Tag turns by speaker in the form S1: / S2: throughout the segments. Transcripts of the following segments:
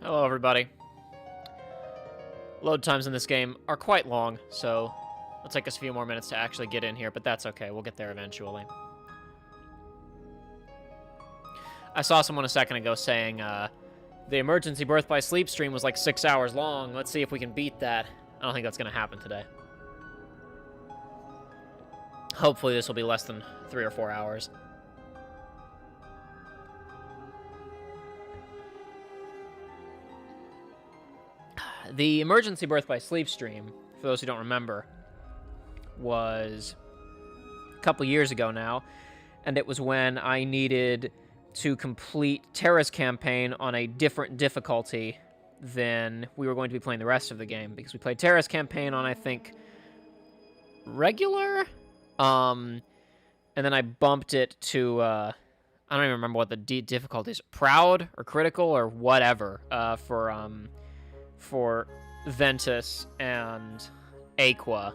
S1: Hello, everybody. Load times in this game are quite long, so it'll take us a few more minutes to actually get in here, but that's okay. We'll get there eventually. I saw someone a second ago saying the emergency birth by sleep stream was like 6 hours long. Let's see if we can beat that. I don't think that's going to happen today. Hopefully this will be less than 3 or 4 hours. The emergency birth by sleep stream, for those who don't remember, was a couple years ago now, and it was when I needed to complete Terra's campaign on a different difficulty than we were going to be playing the rest of the game, because we played Terra's campaign on, I think, regular? And then I bumped it to, I don't even remember what the difficulty is, proud or critical or whatever, for Ventus and Aqua.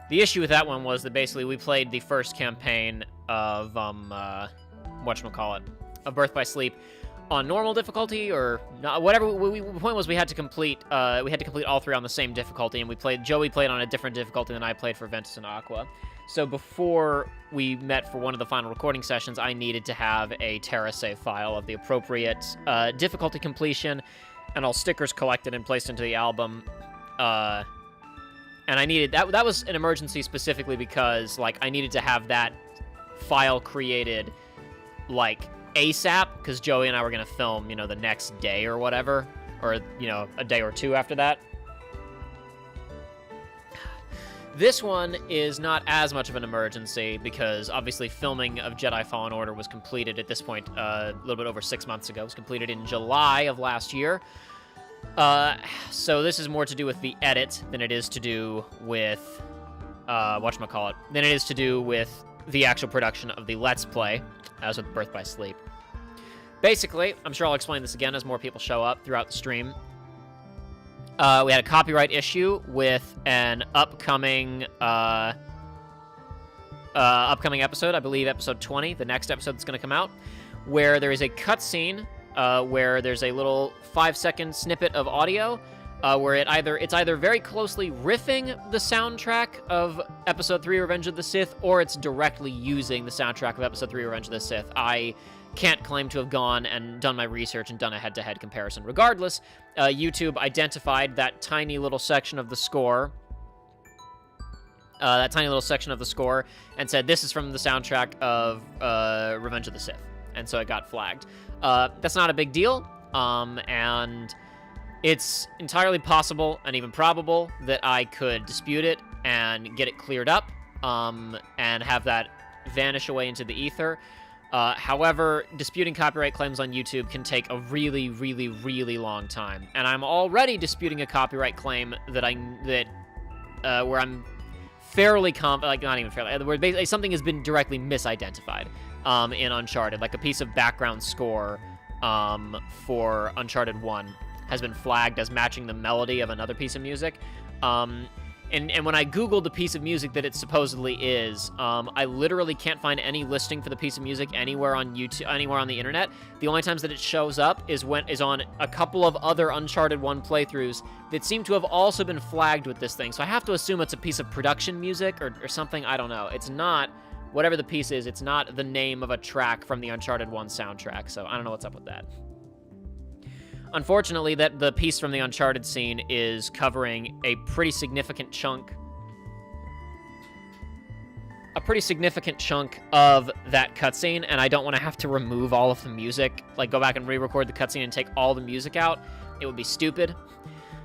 S1: The issue with that one was that basically we played the first campaign of, whatchamacallit, of Birth by Sleep on normal difficulty or not, whatever. The point was we had to complete all three on the same difficulty, and Joey played on a different difficulty than I played for Ventus and Aqua. So before we met for one of the final recording sessions, I needed to have a Terra save file of the appropriate difficulty completion and all stickers collected and placed into the album. And I needed that was an emergency specifically because like I needed to have that file created like ASAP, because Joey and I were going to film, the next day or whatever, or, a day or two after that. This one is not as much of an emergency because obviously filming of Jedi Fallen Order was completed at this point a little bit over 6 months ago. It was completed in July of last year. So this is more to do with the edit than it is to do with, than it is to do with the actual production of the Let's Play, as with Birth by Sleep. Basically, I'm sure I'll explain this again as more people show up throughout the stream. We had a copyright issue with an upcoming episode, I believe episode 20, the next episode that's going to come out, where there is a cutscene where there's a little 5-second snippet of audio where it's either very closely riffing the soundtrack of Episode 3 Revenge of the Sith, or it's directly using the soundtrack of Episode 3 Revenge of the Sith. I can't claim to have gone and done my research and done a head-to-head comparison. Regardless, YouTube identified that tiny little section of the score, and said, this is from the soundtrack of Revenge of the Sith. And so it got flagged. That's not a big deal, and it's entirely possible and even probable that I could dispute it and get it cleared up, and have that vanish away into the ether. However, disputing copyright claims on YouTube can take a really, really, really long time. And I'm already disputing a copyright claim where I'm fairly not even fairly, where basically something has been directly misidentified in Uncharted, like a piece of background score for Uncharted 1 has been flagged as matching the melody of another piece of music. And when I Googled the piece of music that it supposedly is, I literally can't find any listing for the piece of music anywhere on YouTube, anywhere on the internet. The only times that it shows up is on a couple of other Uncharted 1 playthroughs that seem to have also been flagged with this thing. So I have to assume it's a piece of production music or something. I don't know. It's not, whatever the piece is, it's not the name of a track from the Uncharted 1 soundtrack. So I don't know what's up with that. Unfortunately, that the piece from the Uncharted scene is covering a pretty significant chunk of that cutscene, and I don't want to have to remove all of the music, like go back and re-record the cutscene and take all the music out. It would be stupid.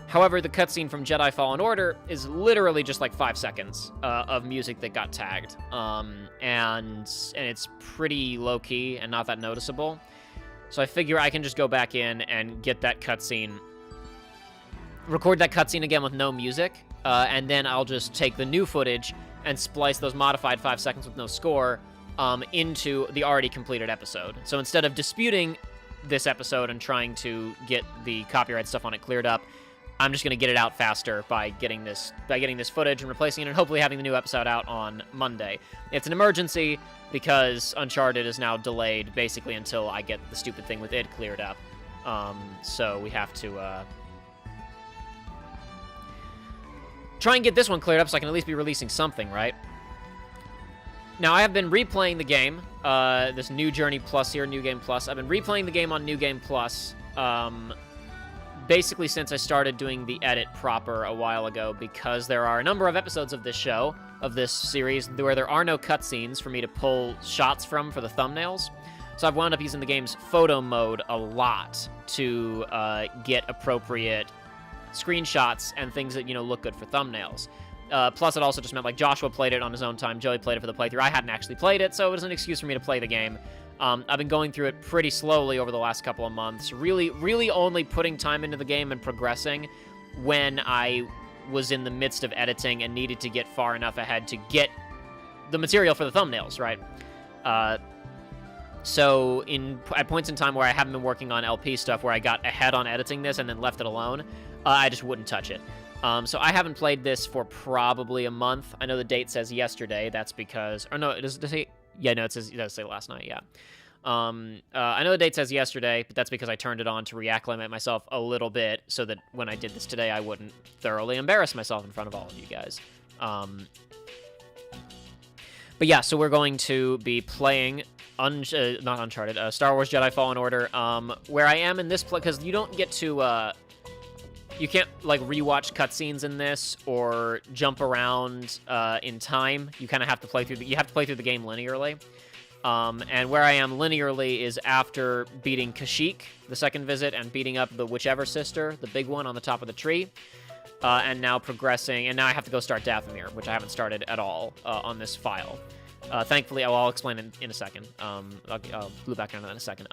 S1: However, the cutscene from Jedi Fallen Order is literally just like 5 seconds of music that got tagged, and it's pretty low-key and not that noticeable. So I figure I can just go back in and get that cutscene, record that cutscene again with no music, and then I'll just take the new footage and splice those modified 5 seconds with no score into the already completed episode. So instead of disputing this episode and trying to get the copyright stuff on it cleared up, I'm just going to get it out faster by getting this footage and replacing it, and hopefully having the new episode out on Monday. It's an emergency because Uncharted is now delayed basically until I get the stupid thing with it cleared up. So we have to try and get this one cleared up so I can at least be releasing something, right? Now, I have been replaying the game, this New Journey Plus here, New Game Plus. I've been replaying the game on New Game Plus, basically since I started doing the edit proper a while ago, because there are a number of episodes of this show, of this series, where there are no cutscenes for me to pull shots from for the thumbnails. So I've wound up using the game's photo mode a lot to get appropriate screenshots and things that, look good for thumbnails. Plus, it also just meant, like, Joshua played it on his own time. Joey played it for the playthrough. I hadn't actually played it, so it was an excuse for me to play the game. I've been going through it pretty slowly over the last couple of months, really only putting time into the game and progressing when I was in the midst of editing and needed to get far enough ahead to get the material for the thumbnails, right? So at points in time where I haven't been working on LP stuff, where I got ahead on editing this and then left it alone, I just wouldn't touch it. So I haven't played this for probably a month. I know the date says yesterday. That's because... Or no, it does say... Yeah, no, it does say last night, yeah. I know the date says yesterday, but that's because I turned it on to reacclimate myself a little bit so that when I did this today, I wouldn't thoroughly embarrass myself in front of all of you guys. But yeah, so we're going to be playing... not Uncharted, Star Wars Jedi Fallen Order, where I am in this play... Because you don't get to... You can't, like, rewatch cutscenes in this or jump around in time. You kind of have to play through the game linearly. And where I am linearly is after beating Kashyyyk, the second visit, and beating up the whichever sister, the big one on the top of the tree. And now progressing, and now I have to go start Dathomir, which I haven't started at all on this file. Thankfully, I'll explain in a second. I'll glue back down to that in a second.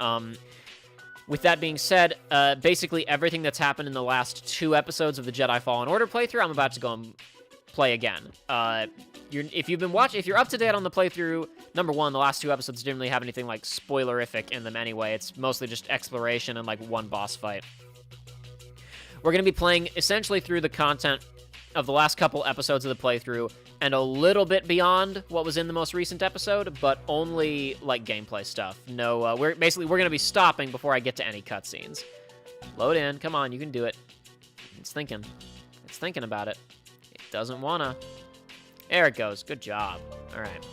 S1: With that being said, basically everything that's happened in the last 2 episodes of the Jedi Fallen Order playthrough, I'm about to go and play again. If you're up to date on the playthrough, number one, the last 2 episodes didn't really have anything like spoilerific in them anyway. It's mostly just exploration and like one boss fight. We're going to be playing essentially through the content of the last couple episodes of the playthrough and a little bit beyond what was in the most recent episode, but only like gameplay stuff. No, we're going to be stopping before I get to any cutscenes. Load in, come on, you can do it. It's thinking about it. It doesn't wanna. There it goes. Good job. All right.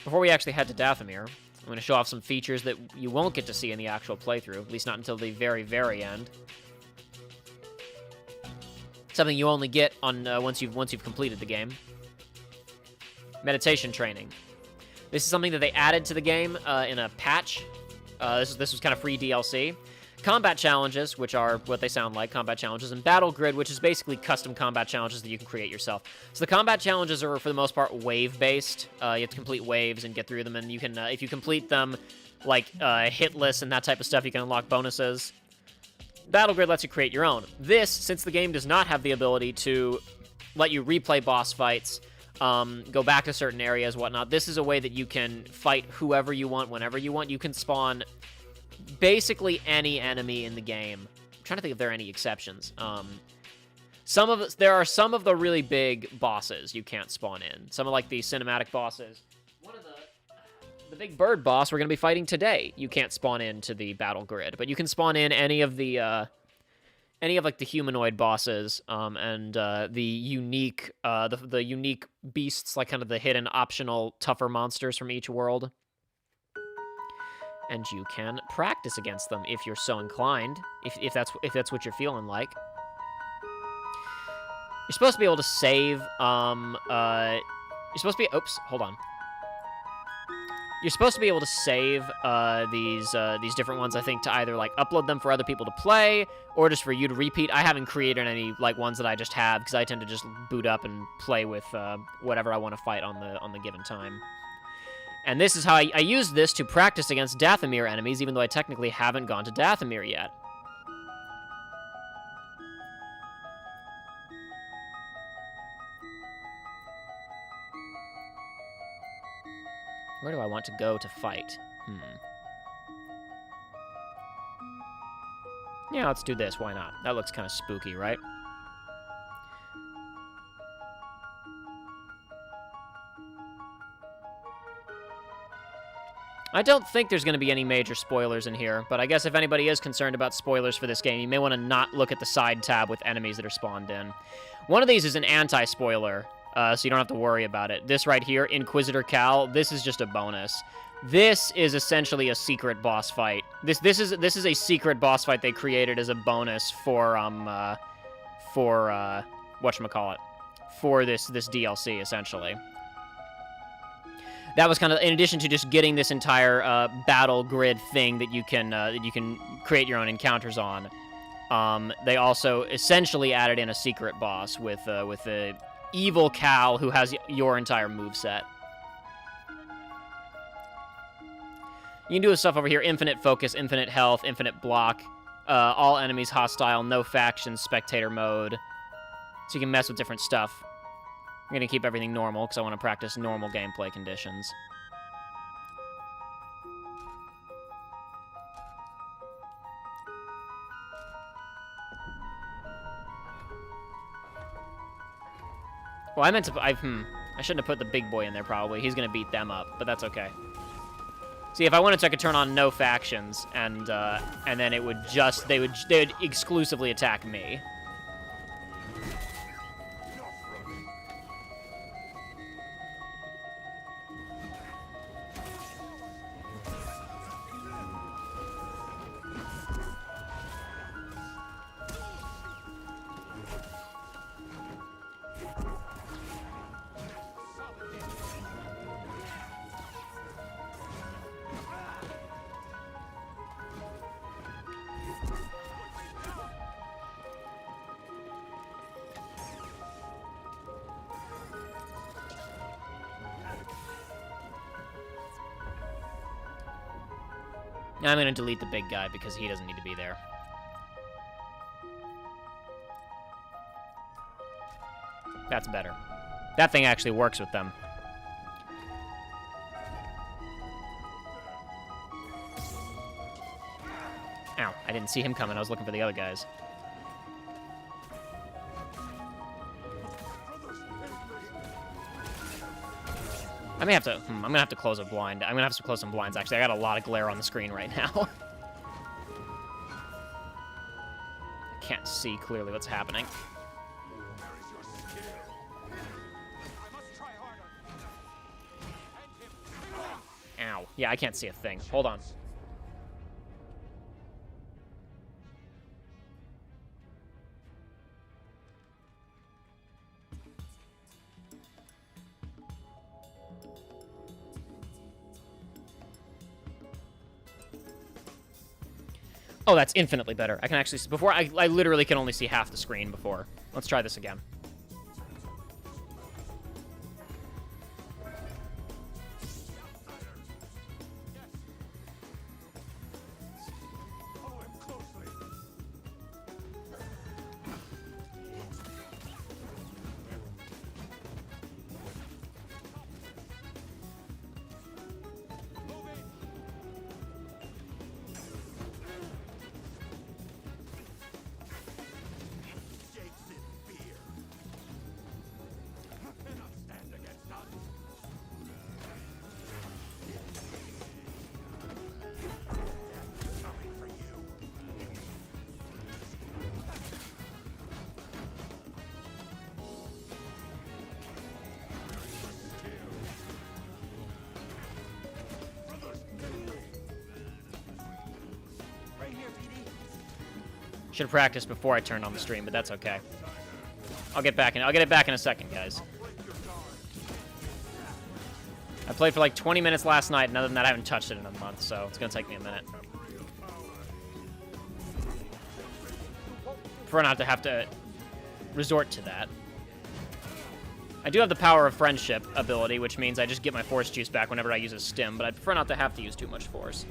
S1: Before we actually head to Dathomir, I'm going to show off some features that you won't get to see in the actual playthrough, at least not until the very, very end. Something you only get on once you've completed the game. Meditation training. This is something that they added to the game in a patch. This was kind of free DLC. Combat challenges, which are what they sound like, combat challenges, and battle grid, which is basically custom combat challenges that you can create yourself. So the combat challenges are, for the most part, wave-based. You have to complete waves and get through them, and you can, if you complete them, like hit lists and that type of stuff, you can unlock bonuses. Battle grid lets you create your own. This, since the game does not have the ability to let you replay boss fights, go back to certain areas, whatnot, this is a way that you can fight whoever you want, whenever you want. You can spawn basically any enemy in the game. I'm trying to think if there are any exceptions. There are some of the really big bosses you can't spawn in. Some of like the cinematic bosses. One of the big bird boss we're going to be fighting today, you can't spawn into the battle grid, but you can spawn in any of like the humanoid bosses and the unique the unique beasts, like kind of the hidden optional tougher monsters from each world. And you can practice against them if you're so inclined, if that's what you're feeling like. You're supposed to be able to save. You're supposed to be. Oops, hold on. You're supposed to be able to save these different ones, I think, to either like upload them for other people to play or just for you to repeat. I haven't created any like ones that I just have because I tend to just boot up and play with whatever I want to fight on the given time. And this is how I use this to practice against Dathomir enemies, even though I technically haven't gone to Dathomir yet. Where do I want to go to fight? Yeah, let's do this. Why not? That looks kind of spooky, right? I don't think there's going to be any major spoilers in here, but I guess if anybody is concerned about spoilers for this game, you may want to not look at the side tab with enemies that are spawned in. One of these is an anti-spoiler, so you don't have to worry about it. This right here, Inquisitor Cal, this is just a bonus. This is essentially a secret boss fight. This is a secret boss fight they created as a bonus for whatchamacallit, for this DLC essentially. That was kind of in addition to just getting this entire battle grid thing that you can create your own encounters on. They also essentially added in a secret boss with the evil Cal who has your entire moveset. You can do stuff over here: infinite focus, infinite health, infinite block, all enemies hostile, no factions, spectator mode. So you can mess with different stuff. I'm going to keep everything normal because I want to practice normal gameplay conditions. Well, I meant to... I shouldn't have put the big boy in there, probably. He's going to beat them up, but that's okay. See, if I wanted to, I could turn on no factions, and then it would just... They would exclusively attack me. I'm going to delete the big guy because he doesn't need to be there. That's better. That thing actually works with them. Ow, I didn't see him coming. I was looking for the other guys. I may have to, I'm gonna have to close a blind. I'm gonna have to close some blinds, actually. I got a lot of glare on the screen right now. I can't see clearly what's happening. Ow. Yeah, I can't see a thing. Hold on. Oh, that's infinitely better. I can actually see... Before, I literally can only see half the screen before. Let's try this again. Should have practiced before I turned on the stream, but that's okay. I'll get it back in a second, guys. I played for like 20 minutes last night, and other than that, I haven't touched it in a month, so it's gonna take me a minute. Prefer not to have to resort to that. I do have the Power of Friendship ability, which means I just get my Force Juice back whenever I use a stim, but I prefer not to have to use too much Force.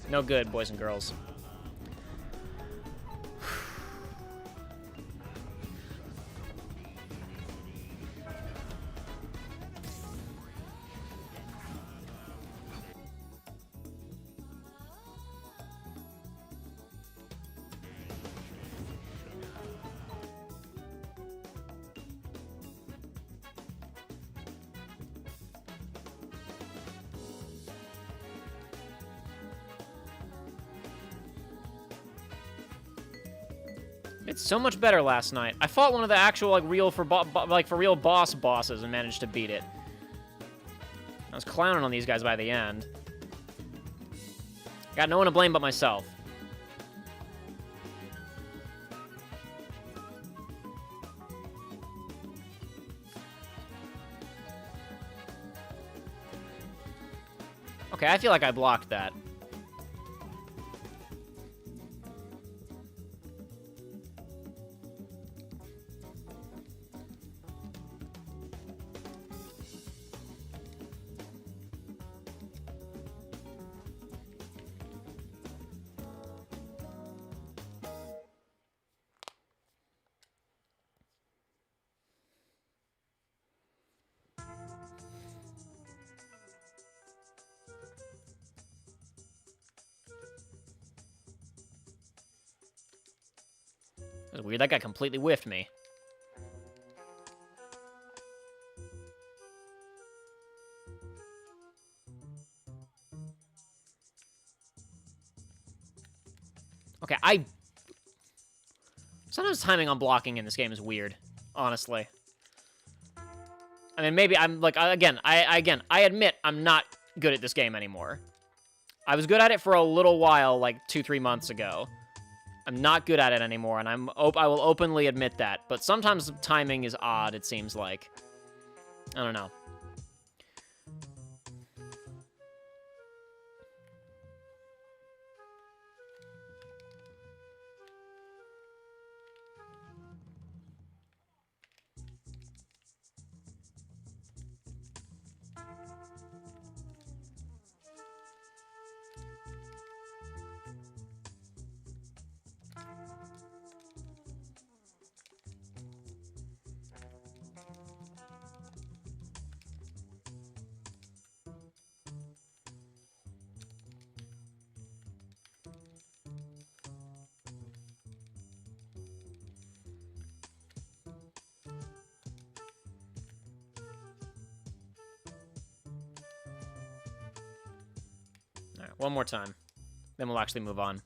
S1: No good, boys and girls. It's so much better last night. I fought one of the actual, like, real for real bosses and managed to beat it. I was clowning on these guys by the end. Got no one to blame but myself. Okay, I feel like I blocked that. It was weird, that guy completely whiffed me. Okay, sometimes timing on blocking in this game is weird, honestly. I mean, maybe I'm, like, again, I admit I'm not good at this game anymore. I was good at it for a little while, like 2-3 months ago. I'm not good at it anymore, and I will openly admit that. But sometimes timing is odd, it seems like. I don't know. All right, one more time. Then we'll actually move on.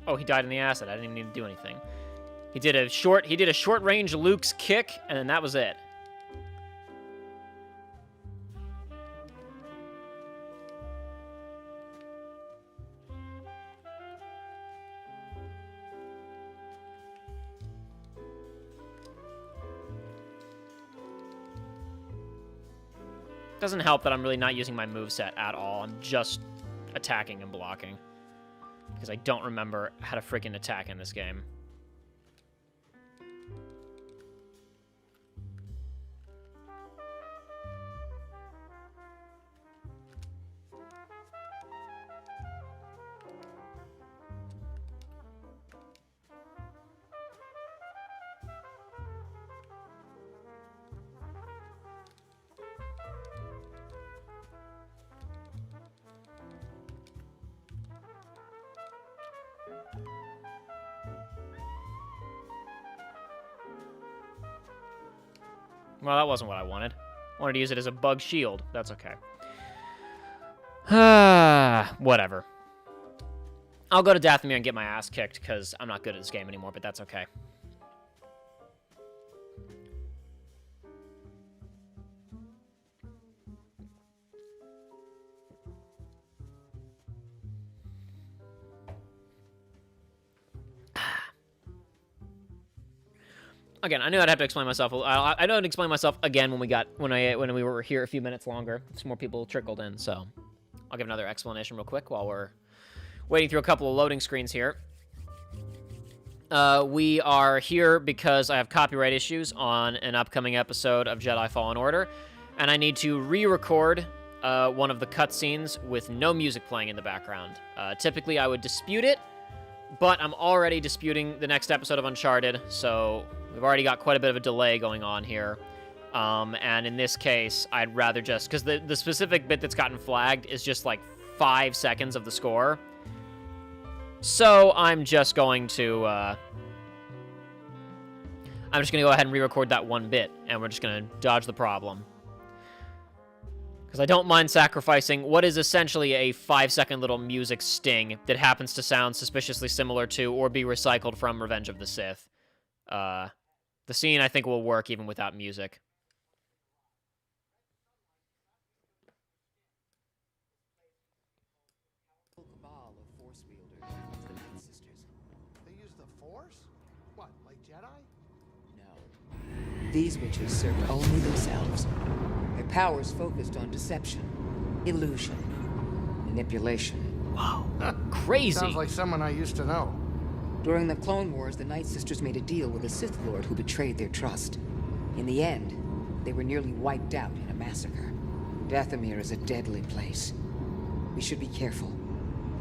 S1: Oh, he died in the acid. I didn't even need to do anything. He did a short range Luke's kick, and then that was it. Doesn't help that I'm really not using my moveset at all. I'm just attacking and blocking. Because I don't remember how to freaking attack in this game. Well, that wasn't what I wanted. I wanted to use it as a bug shield. That's okay. Whatever. I'll go to Dathomir and get my ass kicked, because I'm not good at this game anymore, but that's okay. Again, I knew I'd have to explain myself. I know I'd explain myself again when we were here a few minutes longer. Some more people trickled in, so I'll give another explanation real quick while we're waiting through a couple of loading screens here. We are here because I have copyright issues on an upcoming episode of Jedi Fallen Order, and I need to re-record one of the cutscenes with no music playing in the background. Typically, I would dispute it, but I'm already disputing the next episode of Uncharted, so we've already got quite a bit of a delay going on here. And in this case, I'd rather just... Because the specific bit that's gotten flagged is just like 5 seconds of the score. So I'm just going to... I'm just going to go ahead and re-record that one bit, and we're just going to dodge the problem. Because I don't mind sacrificing what is essentially a 5-second little music sting that happens to sound suspiciously similar to or be recycled from Revenge of the Sith. The scene, I think, will work even without music.
S2: Cabal of Force wielders, the Night Sisters.
S3: They use the Force? What, like Jedi?
S2: No. These witches served only themselves. Their powers focused on deception, illusion, manipulation.
S1: Wow. Crazy.
S3: Sounds like someone I used to know.
S2: During the Clone Wars, the Night Sisters made a deal with a Sith Lord who betrayed their trust. In the end, they were nearly wiped out in a massacre. Dathomir is a deadly place. We should be careful.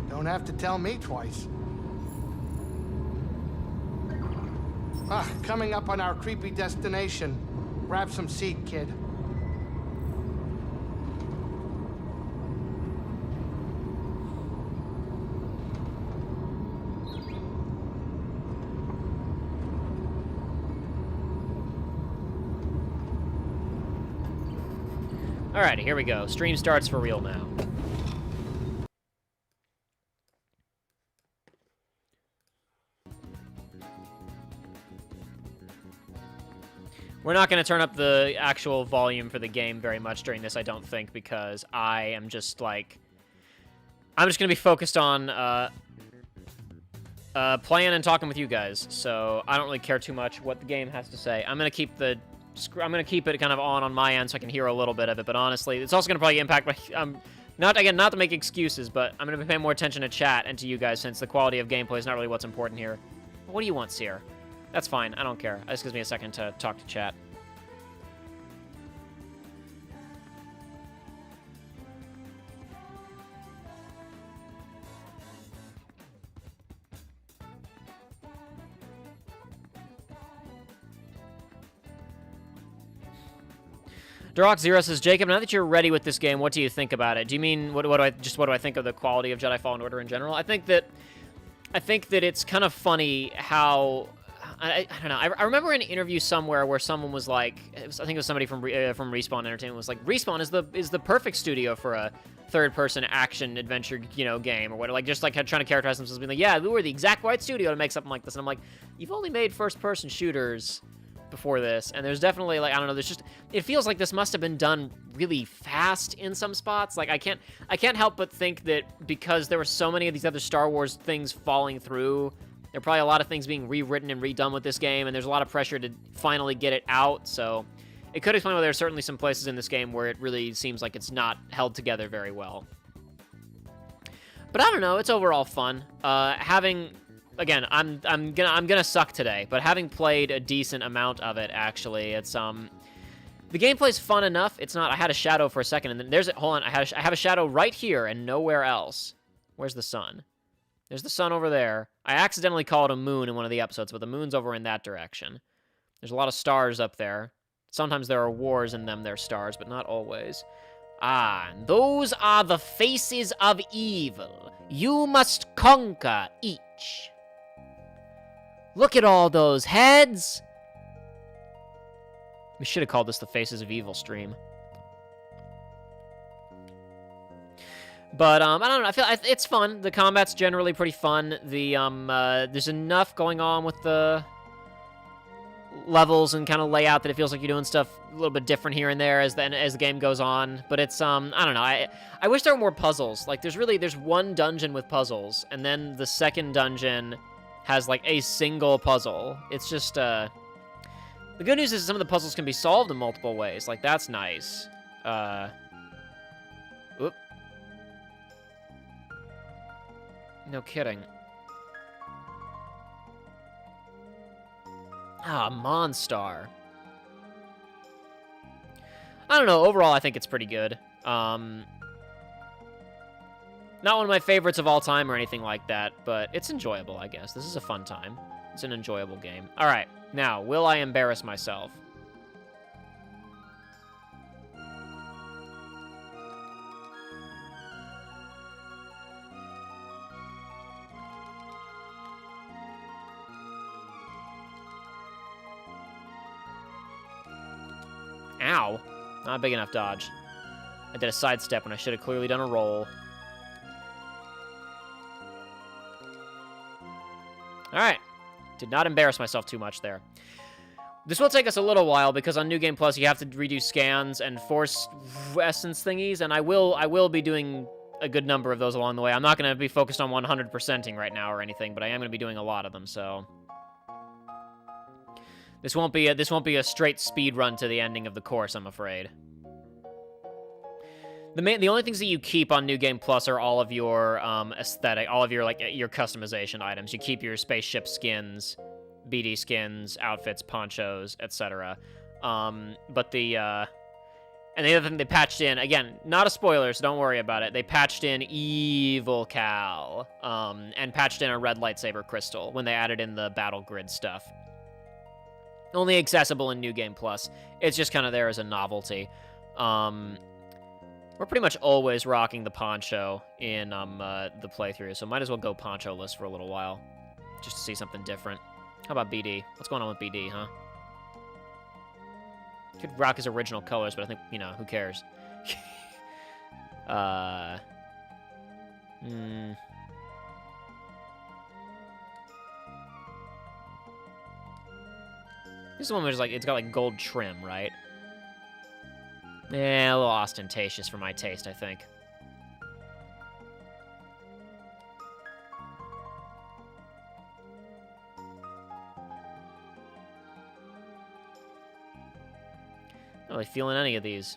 S3: Don't have to tell me twice. Coming up on our creepy destination. Grab some seat, kid.
S1: Alrighty, here we go. Stream starts for real now. We're not going to turn up the actual volume for the game very much during this, I don't think, because I am just, like... I'm just going to be focused on playing and talking with you guys, so I don't really care too much what the game has to say. I'm going to keep it kind of on my end so I can hear a little bit of it, but honestly, it's also going to probably impact my... not to make excuses, but I'm going to be paying more attention to chat and to you guys since the quality of gameplay is not really what's important here. What do you want, Seer? That's fine. I don't care. It just gives me a second to talk to chat. Durox Zero says, Jacob, now that you're ready with this game, what do you think about it? Do you mean what do I think of the quality of Jedi Fallen Order in general? I think that it's kind of funny how I don't know. I remember an interview somewhere where someone was like, I think it was somebody from Respawn Entertainment was like, Respawn is the perfect studio for a third-person action adventure, game or what, like just like trying to characterize themselves, being like, yeah, we were the exact right studio to make something like this. And I'm like, you've only made first-person shooters before this, and there's definitely, like, I don't know, it feels like this must have been done really fast in some spots. Like, I can't help but think that because there were so many of these other Star Wars things falling through, there are probably a lot of things being rewritten and redone with this game, and there's a lot of pressure to finally get it out, so it could explain why there are certainly some places in this game where it really seems like it's not held together very well. But I don't know, it's overall fun. Again, I'm gonna suck today, but having played a decent amount of it, actually, it's the gameplay's fun enough. It's not. I had a shadow for a second, and then hold on. I have a shadow right here and nowhere else. Where's the sun? There's the sun over there. I accidentally called it a moon in one of the episodes, but the moon's over in that direction. There's a lot of stars up there. Sometimes there are wars in them. They're stars, but not always. Ah, and those are the faces of evil. You must conquer each. Look at all those heads! We should have called this the Faces of Evil stream. But, I don't know, I feel it's fun. The combat's generally pretty fun. There's enough going on with the levels and kind of layout that it feels like you're doing stuff a little bit different here and there as the game goes on. But it's, I don't know, I wish there were more puzzles. Like, there's one dungeon with puzzles, and then the second dungeon has, like, a single puzzle. It's just, The good news is some of the puzzles can be solved in multiple ways. Like, that's nice. Oop. No kidding. Ah, Monstar. I don't know. Overall, I think it's pretty good. Not one of my favorites of all time or anything like that, but it's enjoyable, I guess. This is a fun time. It's an enjoyable game. All right. Now, will I embarrass myself? Ow. Not a big enough dodge. I did a sidestep when I should have clearly done a roll. Alright. Did not embarrass myself too much there. This will take us a little while because on New Game Plus you have to redo scans and force essence thingies, and I will be doing a good number of those along the way. I'm not going to be focused on 100%ing right now or anything, but I am going to be doing a lot of them, so this won't be a straight speed run to the ending of the course, I'm afraid. The only things that you keep on New Game Plus are all of your aesthetic, all of your your customization items. You keep your spaceship skins, BD skins, outfits, ponchos, etc. But and the other thing they patched in, again, not a spoiler, so don't worry about it. They patched in Evil Cal, and patched in a red lightsaber crystal when they added in the battle grid stuff. Only accessible in New Game Plus. It's just kind of there as a novelty. We're pretty much always rocking the poncho in the playthrough, so might as well go poncho-less for a little while, just to see something different. How about BD? What's going on with BD, huh? Could rock his original colors, but I think, you know, who cares? This is the one where it's got like gold trim, right? Yeah, a little ostentatious for my taste, I think. Not really feeling any of these.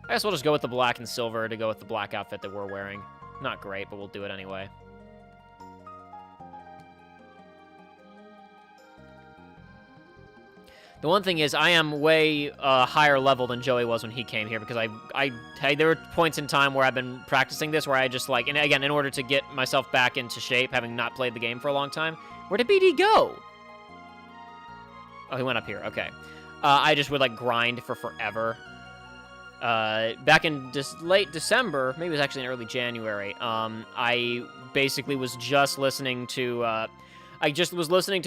S1: I guess we'll just go with the black and silver to go with the black outfit that we're wearing. Not great, but we'll do it anyway. The one thing is, I am way higher level than Joey was when he came here, because there were points in time where I've been practicing this where I just like, and again, in order to get myself back into shape, having not played the game for a long time. Where did BD go? Oh, he went up here. Okay. I just would like grind for forever. Back in late December, maybe it was actually in early January, I basically was just listening to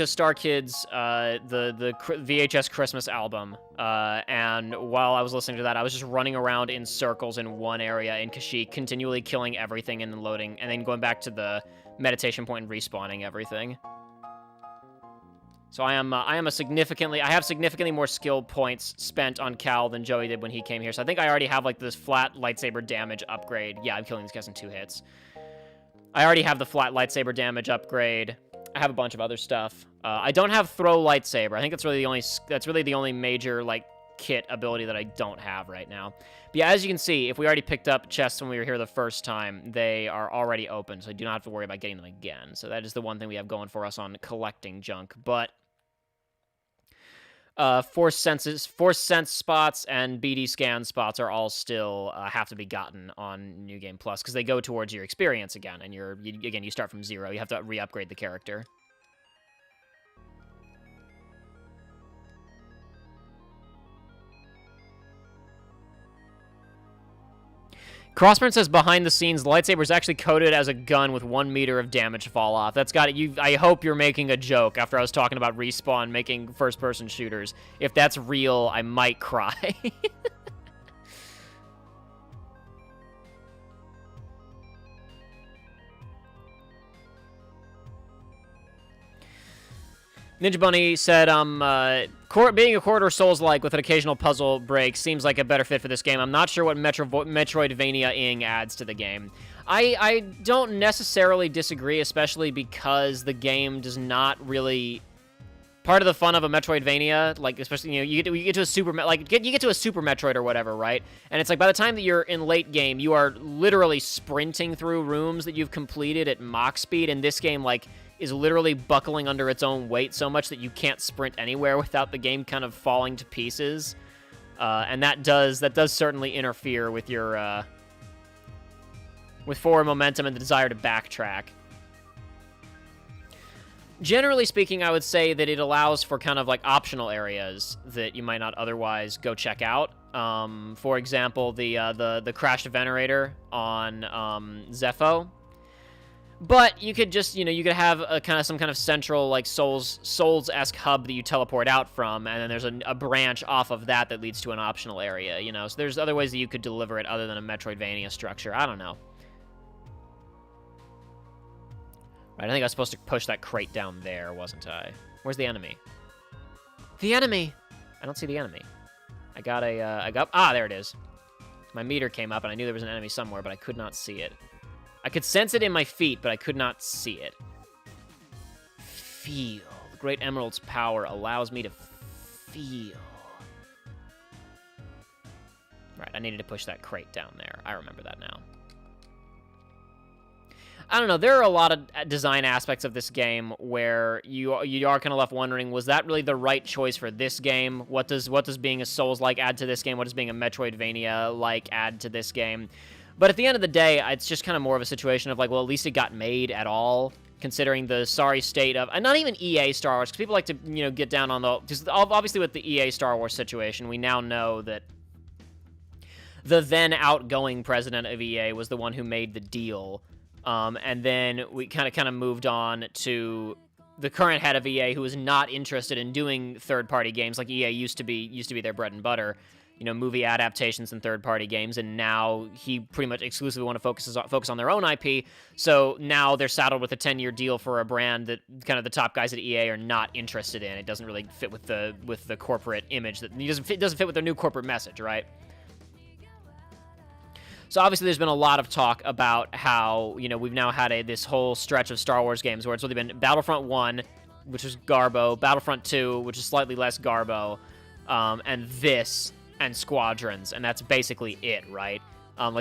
S1: Star Kids, the VHS Christmas album, and while I was listening to that, I was just running around in circles in one area in Kashyyyk, continually killing everything and then loading, and then going back to the meditation point and respawning everything. So I have significantly more skill points spent on Cal than Joey did when he came here. So I think I already have like this flat lightsaber damage upgrade. Yeah, I'm killing these guys in 2 hits. I already have the flat lightsaber damage upgrade. I have a bunch of other stuff. I don't have throw lightsaber. I think that's really the only major like kit ability that I don't have right now. But yeah, as you can see, if we already picked up chests when we were here the first time, they are already open, so I do not have to worry about getting them again. So that is the one thing we have going for us on collecting junk. But Force Sense spots and BD scan spots are all still have to be gotten on New Game Plus because they go towards your experience again, and you start from 0. You have to re-upgrade the character. Crossburn says behind the scenes, the lightsaber is actually coded as a gun with 1 meter of damage fall off. That's got it. I hope you're making a joke after I was talking about Respawn making first-person shooters. If that's real, I might cry. Ninja Bunny said, being a corridor Souls-like with an occasional puzzle break seems like a better fit for this game. I'm not sure what Metroidvania-ing adds to the game. I don't necessarily disagree, especially because the game does not really part of the fun of a Metroidvania, like especially you get to a super you get to a Super Metroid or whatever, right? And it's like by the time that you're in late game, you are literally sprinting through rooms that you've completed at Mach speed, and this game like is literally buckling under its own weight so much that you can't sprint anywhere without the game kind of falling to pieces. And that does certainly interfere with your with forward momentum and the desire to backtrack. Generally speaking, I would say that it allows for kind of like optional areas that you might not otherwise go check out. For example, the crashed venerator on Zepho. But you could just, you could have some kind of central like Souls-esque hub that you teleport out from, and then there's a branch off of that that leads to an optional area, So there's other ways that you could deliver it other than a Metroidvania structure. I don't know. Right, I think I was supposed to push that crate down there, wasn't I? Where's the enemy? The enemy! I don't see the enemy. I got there it is. My meter came up, and I knew there was an enemy somewhere, but I could not see it. I could sense it in my feet, but I could not see it. Feel. The Great Emerald's power allows me to feel. Right, I needed to push that crate down there. I remember that now. I don't know, there are a lot of design aspects of this game where you are kind of left wondering, was that really the right choice for this game? What does being a Souls-like add to this game? What does being a Metroidvania-like add to this game? But at the end of the day, it's just kind of more of a situation of like, well, at least it got made at all, considering the sorry state of, and not even EA Star Wars, because people like to, get down on because obviously with the EA Star Wars situation, we now know that the then outgoing president of EA was the one who made the deal. And then we kind of moved on to the current head of EA, who is not interested in doing third-party games like EA used to be their bread and butter, movie adaptations and third-party games, and now he pretty much exclusively want to focus on their own IP. So now they're saddled with a 10-year deal for a brand that kind of the top guys at EA are not interested in. It doesn't really fit with the corporate image that it doesn't fit with their new corporate message, right? So obviously there's been a lot of talk about how, we've now had this whole stretch of Star Wars games where it's really been Battlefront 1, which is Garbo, Battlefront 2, which is slightly less Garbo, and this, and Squadrons, and that's basically it, right?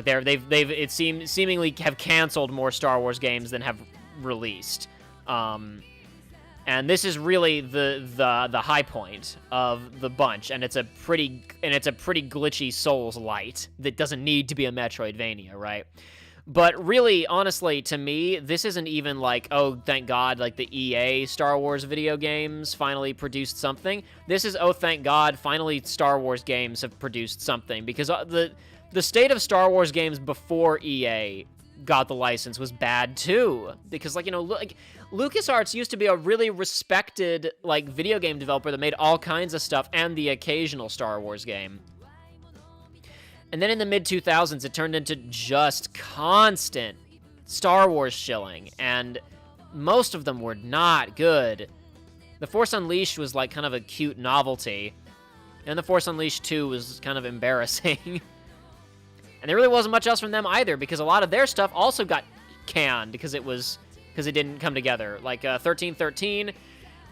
S1: They've seemingly have canceled more Star Wars games than have released. And this is really the high point of the bunch, and it's a pretty glitchy Souls light that doesn't need to be a Metroidvania, right? But really, honestly, to me, this isn't even like, oh, thank God, like the EA Star Wars video games finally produced something. This is, oh, thank God, finally Star Wars games have produced something, because the state of Star Wars games before EA got the license was bad too, because LucasArts used to be a really respected video game developer that made all kinds of stuff and the occasional Star Wars game. And then in the mid-2000s, it turned into just constant Star Wars shilling, and most of them were not good. The Force Unleashed was kind of a cute novelty, and The Force Unleashed 2 was kind of embarrassing. And there really wasn't much else from them either, because a lot of their stuff also got canned because it didn't come together. 1313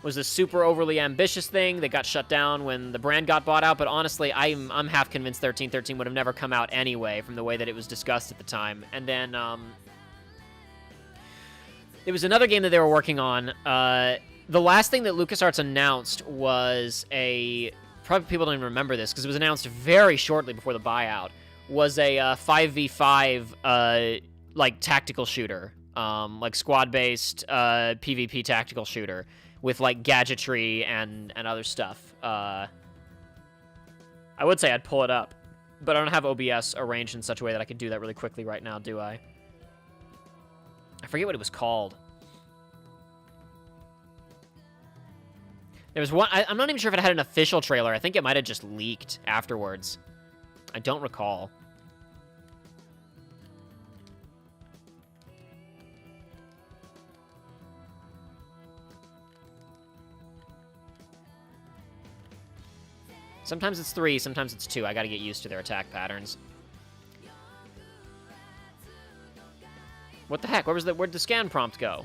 S1: was a super overly ambitious thing that got shut down when the brand got bought out, but honestly, I'm half convinced 1313 would have never come out anyway from the way that it was discussed at the time. And then there was another game that they were working on. The last thing that LucasArts announced was probably people don't even remember this because it was announced very shortly before the buyout, was a 5v5 tactical shooter, squad-based PvP tactical shooter with gadgetry and other stuff. I would say I'd pull it up, but I don't have OBS arranged in such a way that I could do that really quickly right now, do I? I forget what it was called. There was one, I'm not even sure if it had an official trailer. I think it might have just leaked afterwards. I don't recall. Sometimes it's 3, sometimes it's 2. I gotta get used to their attack patterns. What the heck? Where'd the scan prompt go?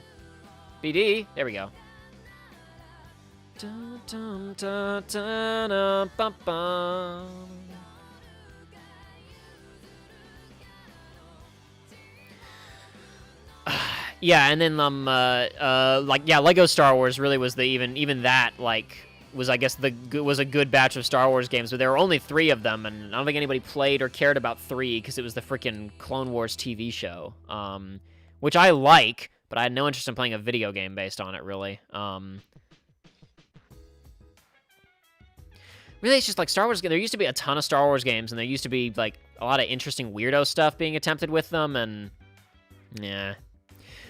S1: BD? There we go. Dun, dun, dun, dun, bum, bum. Yeah, and then like yeah, Lego Star Wars really was the even that like was I guess was a good batch of Star Wars games, but there were only 3 of them, and I don't think anybody played or cared about 3 because it was the freaking Clone Wars TV show, which I like, but I had no interest in playing a video game based on it really. Really, it's just like Star Wars. There used to be a ton of Star Wars games, and there used to be like a lot of interesting weirdo stuff being attempted with them, and yeah.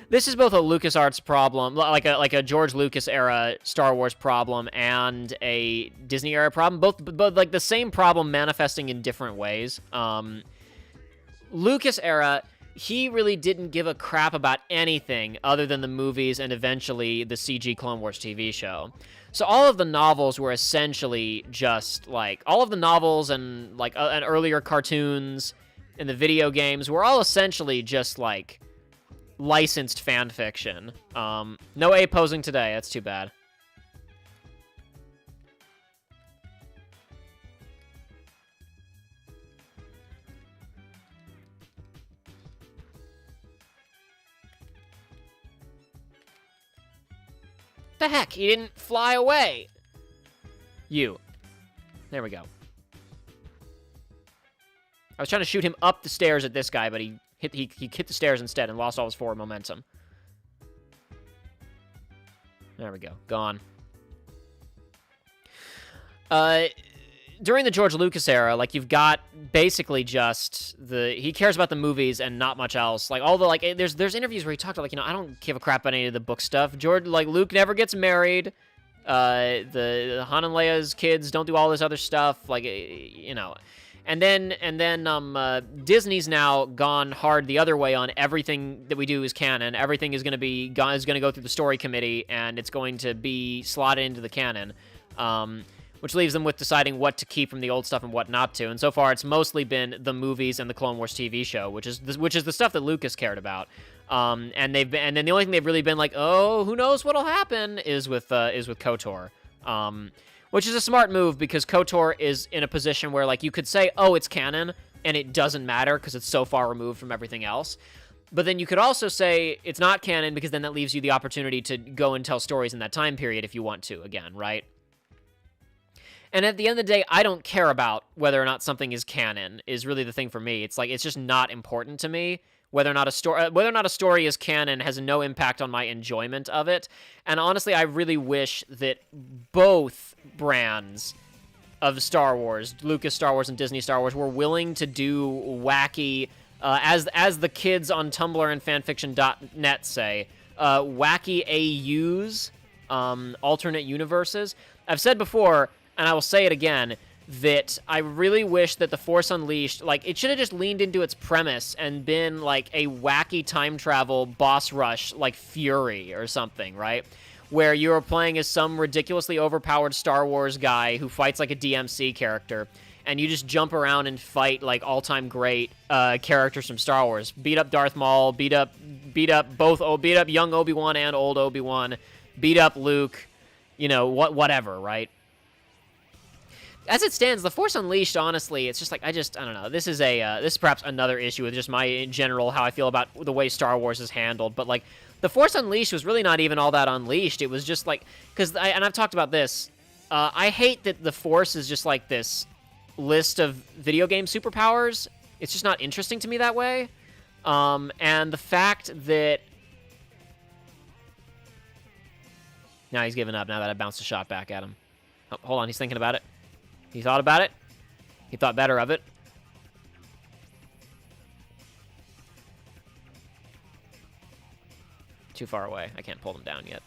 S1: This is both a LucasArts problem, like a George Lucas era Star Wars problem, and a Disney era problem. Both like the same problem manifesting in different ways. Lucas era, he really didn't give a crap about anything other than the movies and eventually the CG Clone Wars TV show. So all of the novels were essentially just like all of the novels and like and earlier cartoons and the video games were all essentially just like licensed fan fiction. No A posing today. That's too bad. The heck? He didn't fly away. You. There we go. I was trying to shoot him up the stairs at this guy, but he hit the stairs instead and lost all his forward momentum. There we go. Gone. During the George Lucas era, like, you've got basically just he cares about the movies and not much else. Like, all the, like, there's interviews where he talked about, like, I don't give a crap about any of the book stuff. Luke never gets married. The Han and Leia's kids don't do all this other stuff. Like, And then Disney's now gone hard the other way on everything that we do is canon. Everything is going to go through the story committee, and it's going to be slotted into the canon, which leaves them with deciding what to keep from the old stuff and what not to. And so far, it's mostly been the movies and the Clone Wars TV show, which is the stuff that Lucas cared about. And then the only thing they've really been like, oh, who knows what'll happen is with KOTOR. Which is a smart move because KOTOR is in a position where, like, you could say, oh, it's canon, and it doesn't matter because it's so far removed from everything else. But then you could also say it's not canon because then that leaves you the opportunity to go and tell stories in that time period if you want to, again, right? And at the end of the day, I don't care about whether or not something is canon is really the thing for me. It's like, it's just not important to me. Whether or not a story is canon has no impact on my enjoyment of it. And honestly, I really wish that both brands of Star Wars, Lucas Star Wars and Disney Star Wars, were willing to do wacky, as the kids on Tumblr and fanfiction.net say, wacky AUs, alternate universes. I've said before, and I will say it again, that I really wish that The Force Unleashed, like, it should have just leaned into its premise and been, like, a wacky time travel boss rush, like Fury or something, right? Where you are playing as some ridiculously overpowered Star Wars guy who fights like a DMC character, and you just jump around and fight, like, all-time great characters from Star Wars. Beat up Darth Maul, beat up young Obi-Wan and old Obi-Wan, beat up Luke, whatever, right? As it stands, The Force Unleashed, honestly, it's just like, I don't know. This is perhaps another issue with just my, in general, how I feel about the way Star Wars is handled. But, like, The Force Unleashed was really not even all that unleashed. It was just, like, and I've talked about this. I hate that the Force is just, like, this list of video game superpowers. It's just not interesting to me that way. And the fact that... Now he's given up, now that I bounced a shot back at him. Oh, hold on, he's thinking about it. He thought about it. He thought better of it. Too far away. I can't pull him down yet.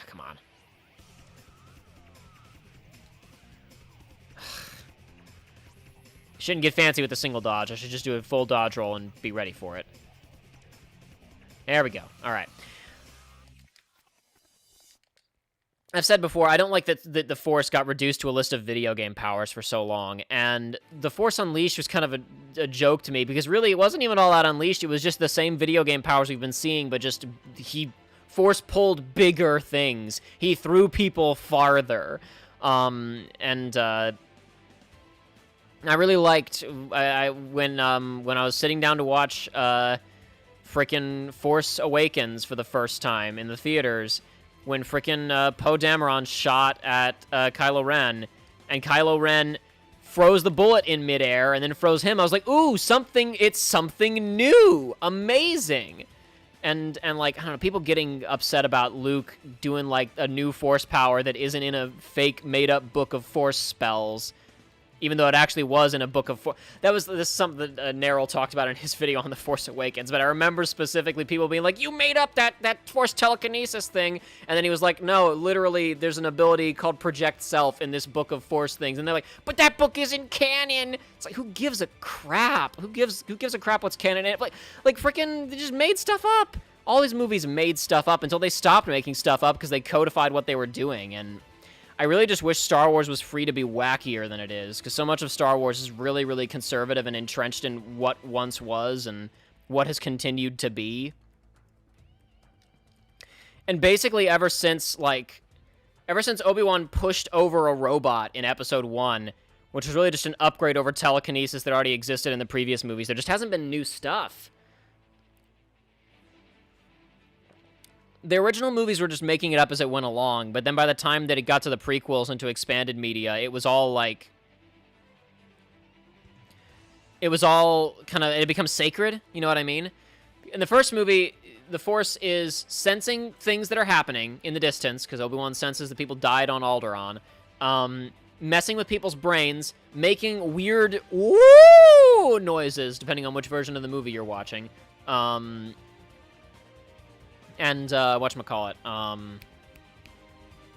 S1: Come on. Shouldn't get fancy with a single dodge. I should just do a full dodge roll and be ready for it. There we go. All right. I've said before, I don't like that the Force got reduced to a list of video game powers for so long, and the Force Unleashed was kind of a joke to me, because really it wasn't even all that unleashed, it was just the same video game powers we've been seeing, but just he Force pulled bigger things. He threw people farther. I really liked when I was sitting down to watch frickin' Force Awakens for the first time in the theaters, when frickin' Poe Dameron shot at Kylo Ren, and Kylo Ren froze the bullet in midair and then froze him. I was like, ooh, it's something new, amazing. And like, I don't know, people getting upset about Luke doing like a new Force power that isn't in a fake made-up book of Force spells, even though it actually was in a book of Force. This is something that Neryl talked about in his video on The Force Awakens, but I remember specifically people being like, you made up that Force telekinesis thing, and then he was like, no, literally, there's an ability called Project Self in this book of Force things, and they're like, but that book isn't canon! It's like, who gives a crap? Who gives a crap what's canon in it? Like freaking, they just made stuff up! All these movies made stuff up until they stopped making stuff up because they codified what they were doing, and I really just wish Star Wars was free to be wackier than it is, because so much of Star Wars is really, really conservative and entrenched in what once was and what has continued to be. And basically ever since Obi-Wan pushed over a robot in Episode 1, which was really just an upgrade over telekinesis that already existed in the previous movies, there just hasn't been new stuff. The original movies were just making it up as it went along, but then by the time that it got to the prequels and to expanded media, it was all like... It was all kind of... It becomes sacred, you know what I mean? In the first movie, the Force is sensing things that are happening in the distance, because Obi-Wan senses that people died on Alderaan, messing with people's brains, making weird woo noises, depending on which version of the movie you're watching, and whatchamacallit,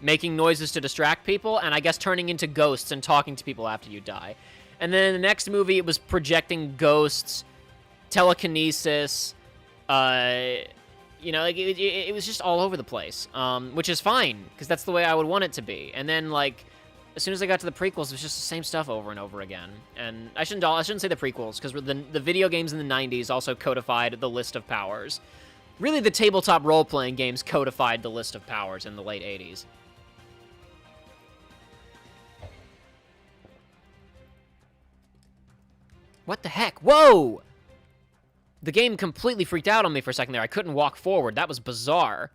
S1: making noises to distract people, and I guess turning into ghosts and talking to people after you die. And then in the next movie, it was projecting ghosts, telekinesis, you know, like, it was just all over the place, which is fine, because that's the way I would want it to be. And then, like, as soon as I got to the prequels, it was just the same stuff over and over again. And I shouldn't say the prequels, because the video games in the 90s also codified the list of powers. Really, the tabletop role-playing games codified the list of powers in the late 80s. What the heck? Whoa! The game completely freaked out on me for a second there. I couldn't walk forward. That was bizarre.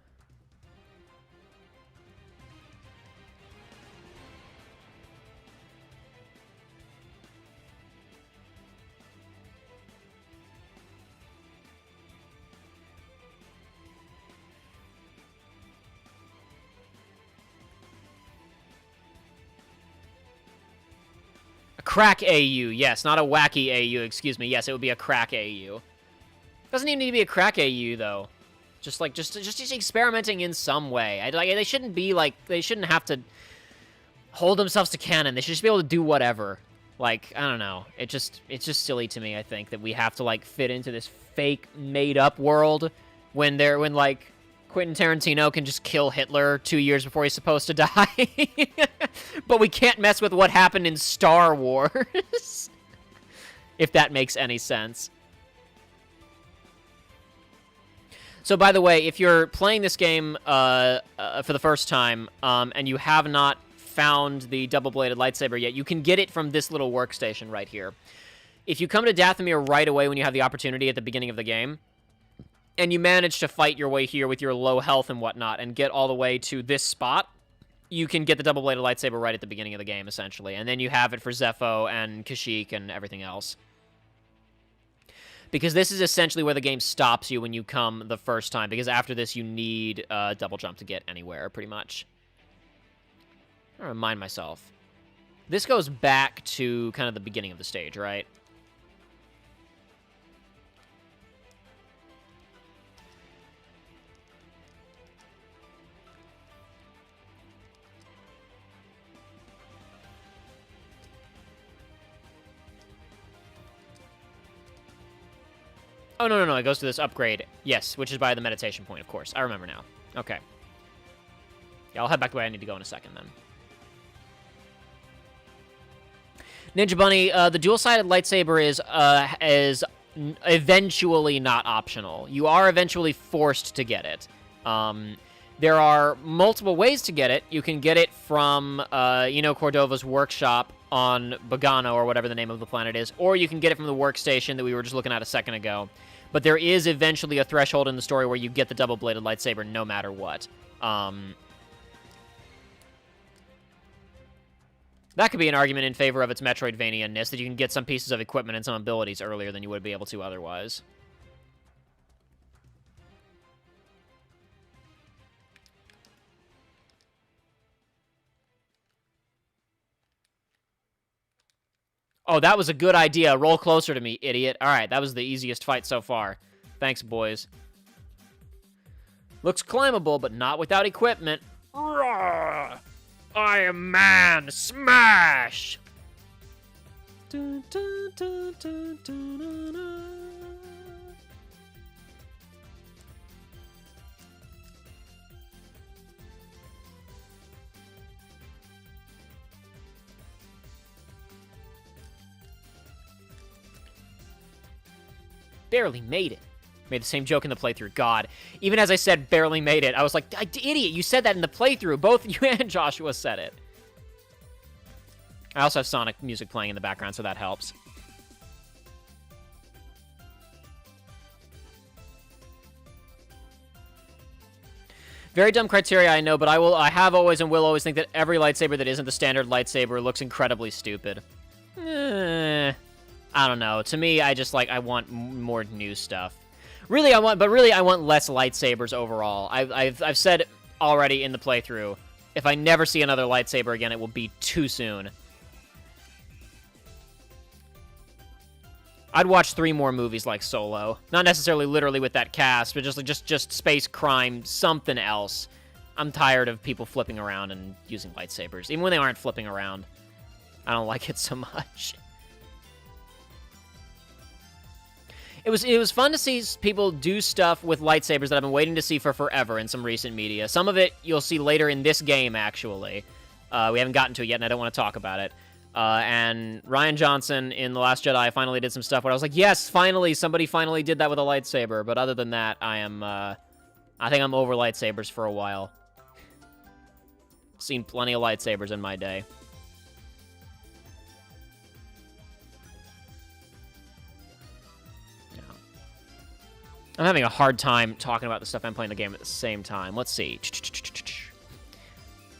S1: Crack AU, yes, not a wacky AU, excuse me. Yes, it would be a crack AU. Doesn't even need to be a crack AU, though. Just experimenting in some way. They shouldn't be, like, they shouldn't have to hold themselves to canon. They should just be able to do whatever. Like, I don't know. It's just silly to me, I think, that we have to, like, fit into this fake, made-up world when like, Quentin Tarantino can just kill Hitler 2 years before he's supposed to die. But we can't mess with what happened in Star Wars. If that makes any sense. So, by the way, if you're playing this game for the first time, and you have not found the double-bladed lightsaber yet, you can get it from this little workstation right here. If you come to Dathomir right away when you have the opportunity at the beginning of the game, and you manage to fight your way here with your low health and whatnot, and get all the way to this spot, you can get the double-bladed lightsaber right at the beginning of the game, essentially. And then you have it for Zepho and Kashyyyk and everything else. Because this is essentially where the game stops you when you come the first time, because after this you need a double jump to get anywhere, pretty much. I remind myself. This goes back to kind of the beginning of the stage, right? Oh, no, it goes to this upgrade. Yes, which is by the meditation point, of course. I remember now. Okay. Yeah, I'll head back to where I need to go in a second then. Ninja Bunny, the dual-sided lightsaber is eventually not optional. You are eventually forced to get it. There are multiple ways to get it. You can get it from, Cordova's workshop on Bogano, or whatever the name of the planet is, or you can get it from the workstation that we were just looking at a second ago. But there is eventually a threshold in the story where you get the double-bladed lightsaber no matter what. That could be an argument in favor of its Metroidvania-ness, that you can get some pieces of equipment and some abilities earlier than you would be able to otherwise. Oh, that was a good idea. Roll closer to me, idiot. All right, that was the easiest fight so far. Thanks, boys. Looks climbable, but not without equipment. Roar! I am man. Smash! Dun, dun, dun, dun, dun, dun, dun. Barely made it. Made the same joke in the playthrough. God. Even as I said barely made it, I was like, idiot, you said that in the playthrough. Both you and Joshua said it. I also have Sonic music playing in the background, so that helps. Very dumb criteria, I know, but I have always and will always think that every lightsaber that isn't the standard lightsaber looks incredibly stupid. I don't know. To me, I just, I want more new stuff. Really, I want less lightsabers overall. I've said already in the playthrough, if I never see another lightsaber again, it will be too soon. I'd watch 3 more movies like Solo. Not necessarily literally with that cast, but just space crime, something else. I'm tired of people flipping around and using lightsabers. Even when they aren't flipping around, I don't like it so much. It was fun to see people do stuff with lightsabers that I've been waiting to see for forever in some recent media. Some of it you'll see later in this game, actually. We haven't gotten to it yet, and I don't want to talk about it. And Rian Johnson in The Last Jedi finally did some stuff where I was like, yes, finally, somebody finally did that with a lightsaber. But other than that, I think I'm over lightsabers for a while. Seen plenty of lightsabers in my day. I'm having a hard time talking about the stuff I'm playing the game at the same time. Let's see.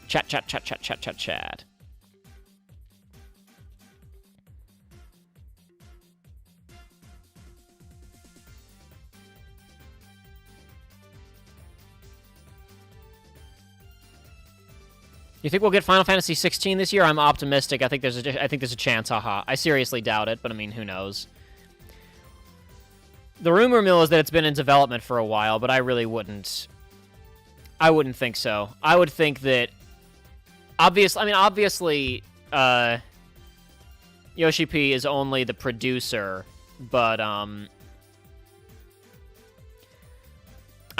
S1: Chat. You think we'll get Final Fantasy 16 this year? I'm optimistic. I think there's a chance. Haha. I seriously doubt it, but I mean, who knows? The rumor mill is that it's been in development for a while, but I really wouldn't. I wouldn't think so. I would think that obviously, Yoshi P is only the producer, but I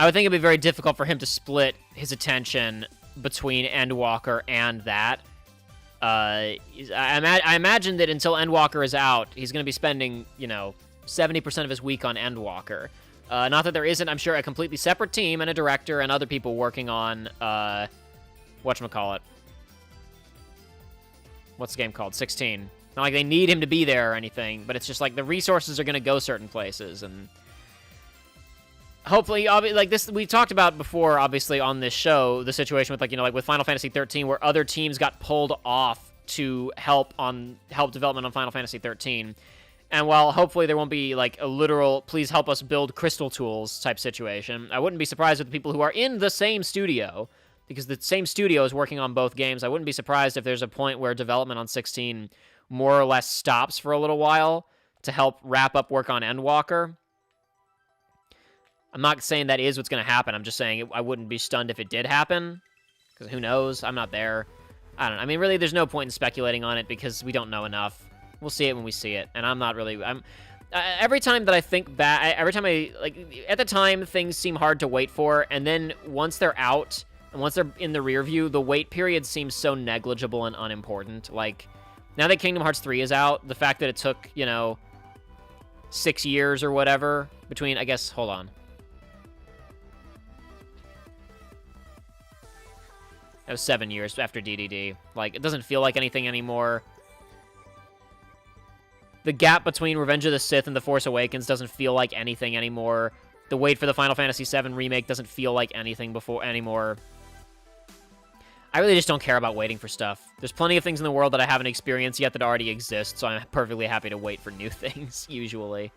S1: would think it'd be very difficult for him to split his attention between Endwalker and that. I imagine that until Endwalker is out, he's going to be spending, 70% of his week on Endwalker. Not that there isn't, I'm sure, a completely separate team and a director and other people working on, whatchamacallit. What's the game called? 16. Not like they need him to be there or anything, but it's just like the resources are going to go certain places, and hopefully, like this, we talked about before, obviously, on this show, the situation with, like with Final Fantasy 13, where other teams got pulled off to help development on Final Fantasy 13. And while hopefully there won't be, like, a literal, please help us build crystal tools type situation, I wouldn't be surprised with the people who are in the same studio, because the same studio is working on both games. I wouldn't be surprised if there's a point where development on 16 more or less stops for a little while to help wrap up work on Endwalker. I'm not saying that is what's going to happen. I'm just saying I wouldn't be stunned if it did happen, because who knows? I'm not there. I don't know. I mean, really, there's no point in speculating on it because we don't know enough. We'll see it when we see it, and I'm not really. Every time that I think back, every time at the time things seem hard to wait for, and then once they're out, and once they're in the rear view, the wait period seems so negligible and unimportant. Like, now that Kingdom Hearts 3 is out, the fact that it took, you know, 6 years or whatever between, I guess, hold on. That was 7 years after DDD. Like, it doesn't feel like anything anymore. The gap between Revenge of the Sith and The Force Awakens doesn't feel like anything anymore. The wait for the Final Fantasy VII Remake doesn't feel like anything anymore. I really just don't care about waiting for stuff. There's plenty of things in the world that I haven't experienced yet that already exist, so I'm perfectly happy to wait for new things, usually.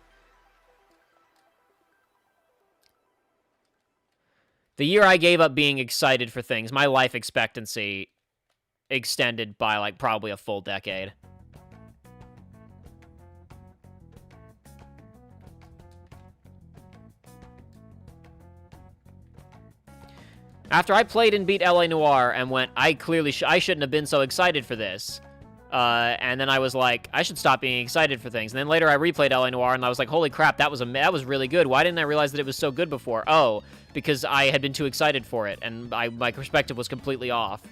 S1: The year I gave up being excited for things, my life expectancy extended by, like, probably a full decade. After I played and beat L.A. Noire and went, I shouldn't have been so excited for this. And then I was like, I should stop being excited for things. And then later I replayed L.A. Noire and I was like, holy crap, that was really good. Why didn't I realize that it was so good before? Oh, because I had been too excited for it, and my perspective was completely off.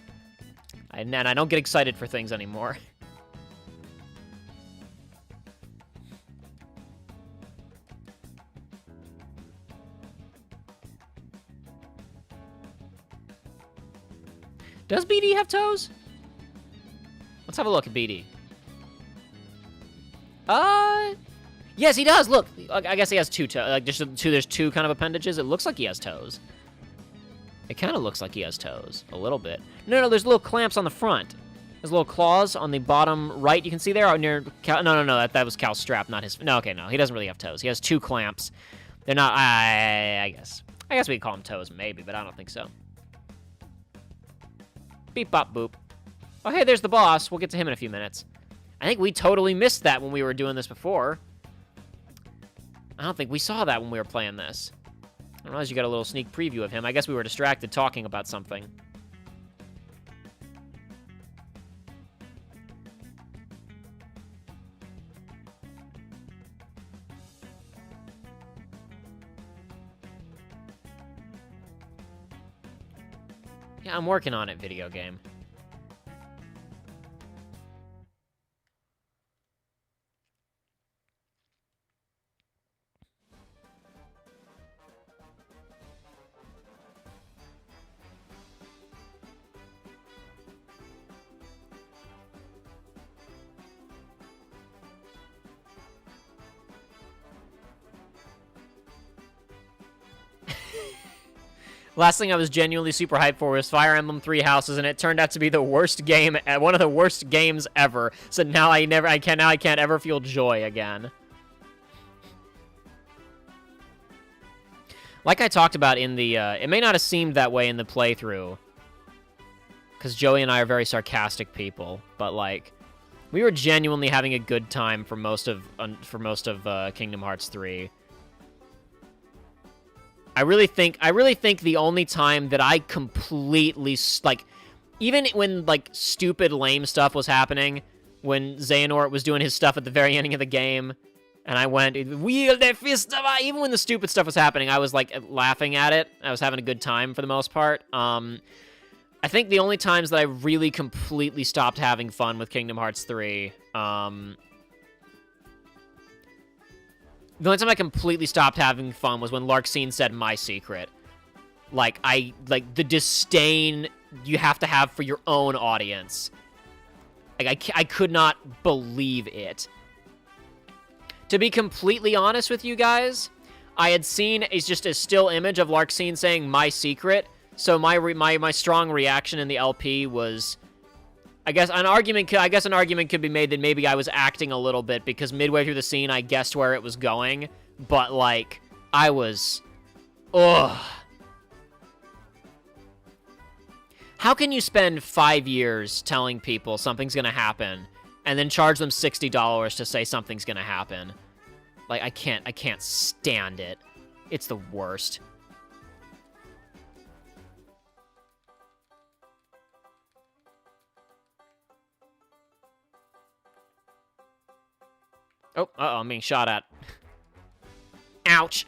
S1: And I don't get excited for things anymore. Does BD have toes? Let's have a look at BD. Yes, he does. Look, I guess he has two toes. Like, there's two kind of appendages. It looks like he has toes. It kind of looks like he has toes, a little bit. No, there's little clamps on the front. There's little claws on the bottom right. You can see there near Cal. No, that was Cal's strap, not his. No, okay, no, he doesn't really have toes. He has two clamps. They're not. I guess we could call them toes, maybe, but I don't think so. Beep, bop, boop. Oh, hey, there's the boss. We'll get to him in a few minutes. I think we totally missed that when we were doing this before. I don't think we saw that when we were playing this. I don't realize you got a little sneak preview of him. I guess we were distracted talking about something. Yeah, I'm working on it, video game. Last thing I was genuinely super hyped for was Fire Emblem Three Houses, and it turned out to be the worst game, one of the worst games ever. So now I can't ever feel joy again. Like I talked about in the, it may not have seemed that way in the playthrough, because Joey and I are very sarcastic people, but like, we were genuinely having a good time for most of Kingdom Hearts 3. I really think the only time that I completely, like, even when, like, stupid, lame stuff was happening, when Xehanort was doing his stuff at the very ending of the game, and I went, wield the fist of I, even when the stupid stuff was happening, I was, like, laughing at it. I was having a good time for the most part. I think the only times that I really completely stopped having fun with Kingdom Hearts 3, the only time I completely stopped having fun was when Larxene said my secret. Like, the disdain you have to have for your own audience. Like, I could not believe it. To be completely honest with you guys, I had seen just a still image of Larxene saying my secret, so my strong reaction in the LP was, I guess an argument could be made that maybe I was acting a little bit because midway through the scene I guessed where it was going, but like I was, ugh. How can you spend 5 years telling people something's gonna happen and then charge them $60 to say something's gonna happen? Like I can't stand it. It's the worst. Oh, uh-oh, I'm being shot at. Ouch.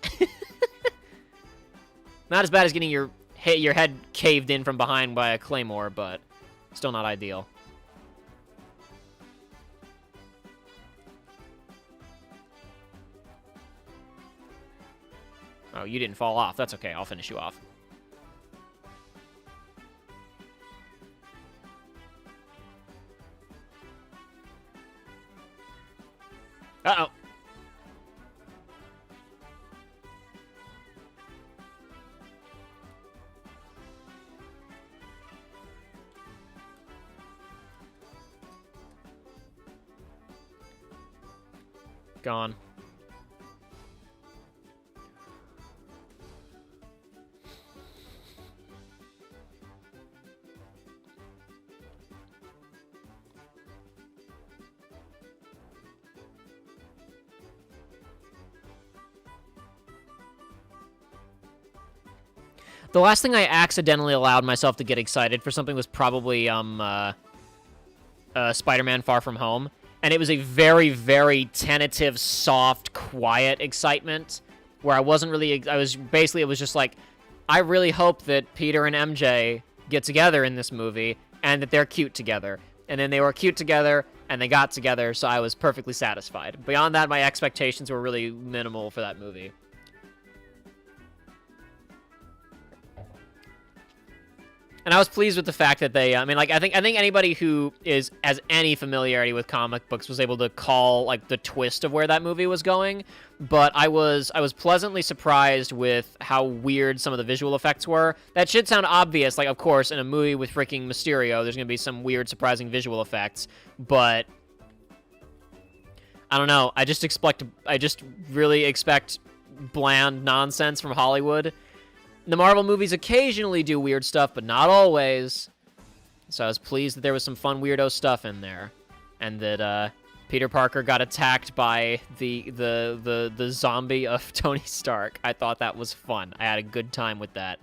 S1: Not as bad as getting your your head caved in from behind by a claymore, but still not ideal. Oh, you didn't fall off. That's okay. I'll finish you off. Uh-oh. Gone. The last thing I accidentally allowed myself to get excited for something was probably Spider-Man Far From Home. And it was a very, very tentative, soft, quiet excitement where I wasn't really... it was just like, I really hope that Peter and MJ get together in this movie and that they're cute together. And then they were cute together and they got together, so I was perfectly satisfied. Beyond that, my expectations were really minimal for that movie. And I was pleased with the fact that they, I mean, like, I think anybody who has any familiarity with comic books was able to call, like, the twist of where that movie was going. But I was pleasantly surprised with how weird some of the visual effects were. That should sound obvious, like, of course, in a movie with freaking Mysterio, there's gonna be some weird, surprising visual effects. But I don't know. I just really expect bland nonsense from Hollywood. The Marvel movies occasionally do weird stuff, but not always. So I was pleased that there was some fun weirdo stuff in there. And that Peter Parker got attacked by the zombie of Tony Stark. I thought that was fun. I had a good time with that.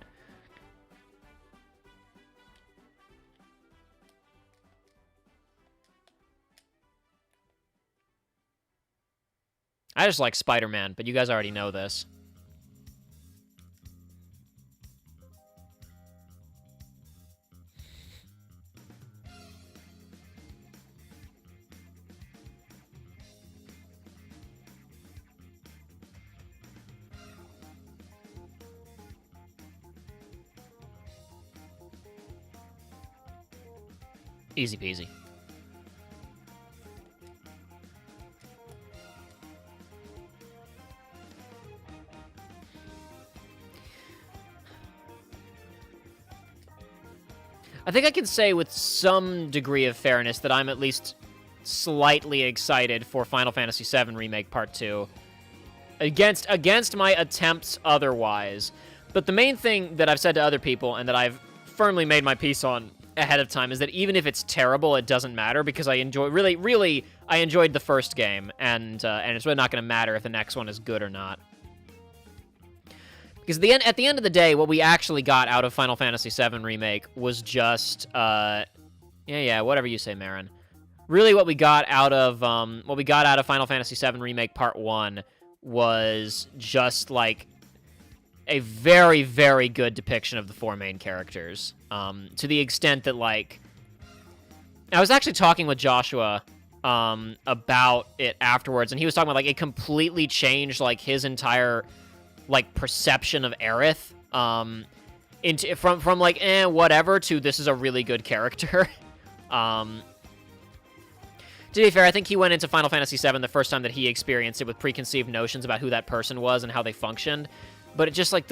S1: I just like Spider-Man, but you guys already know this. Easy peasy. I think I can say with some degree of fairness that I'm at least slightly excited for Final Fantasy VII Remake Part 2. Against my attempts otherwise. But the main thing that I've said to other people and that I've firmly made my peace on ahead of time is that even if it's terrible, it doesn't matter because I enjoyed the first game, and it's really not going to matter if the next one is good or not. Because at the end of the day, what we actually got out of Final Fantasy VII Remake was just yeah, whatever you say, Marin. Really, what we got out of Final Fantasy VII Remake Part 1 was just like a very, very good depiction of the four main characters. To the extent that, like... I was actually talking with Joshua about it afterwards, and he was talking about, like, it completely changed, like, his entire, like, perception of Aerith. From like, whatever, to this is a really good character. To be fair, I think he went into Final Fantasy VII the first time that he experienced it with preconceived notions about who that person was and how they functioned. But it just, like,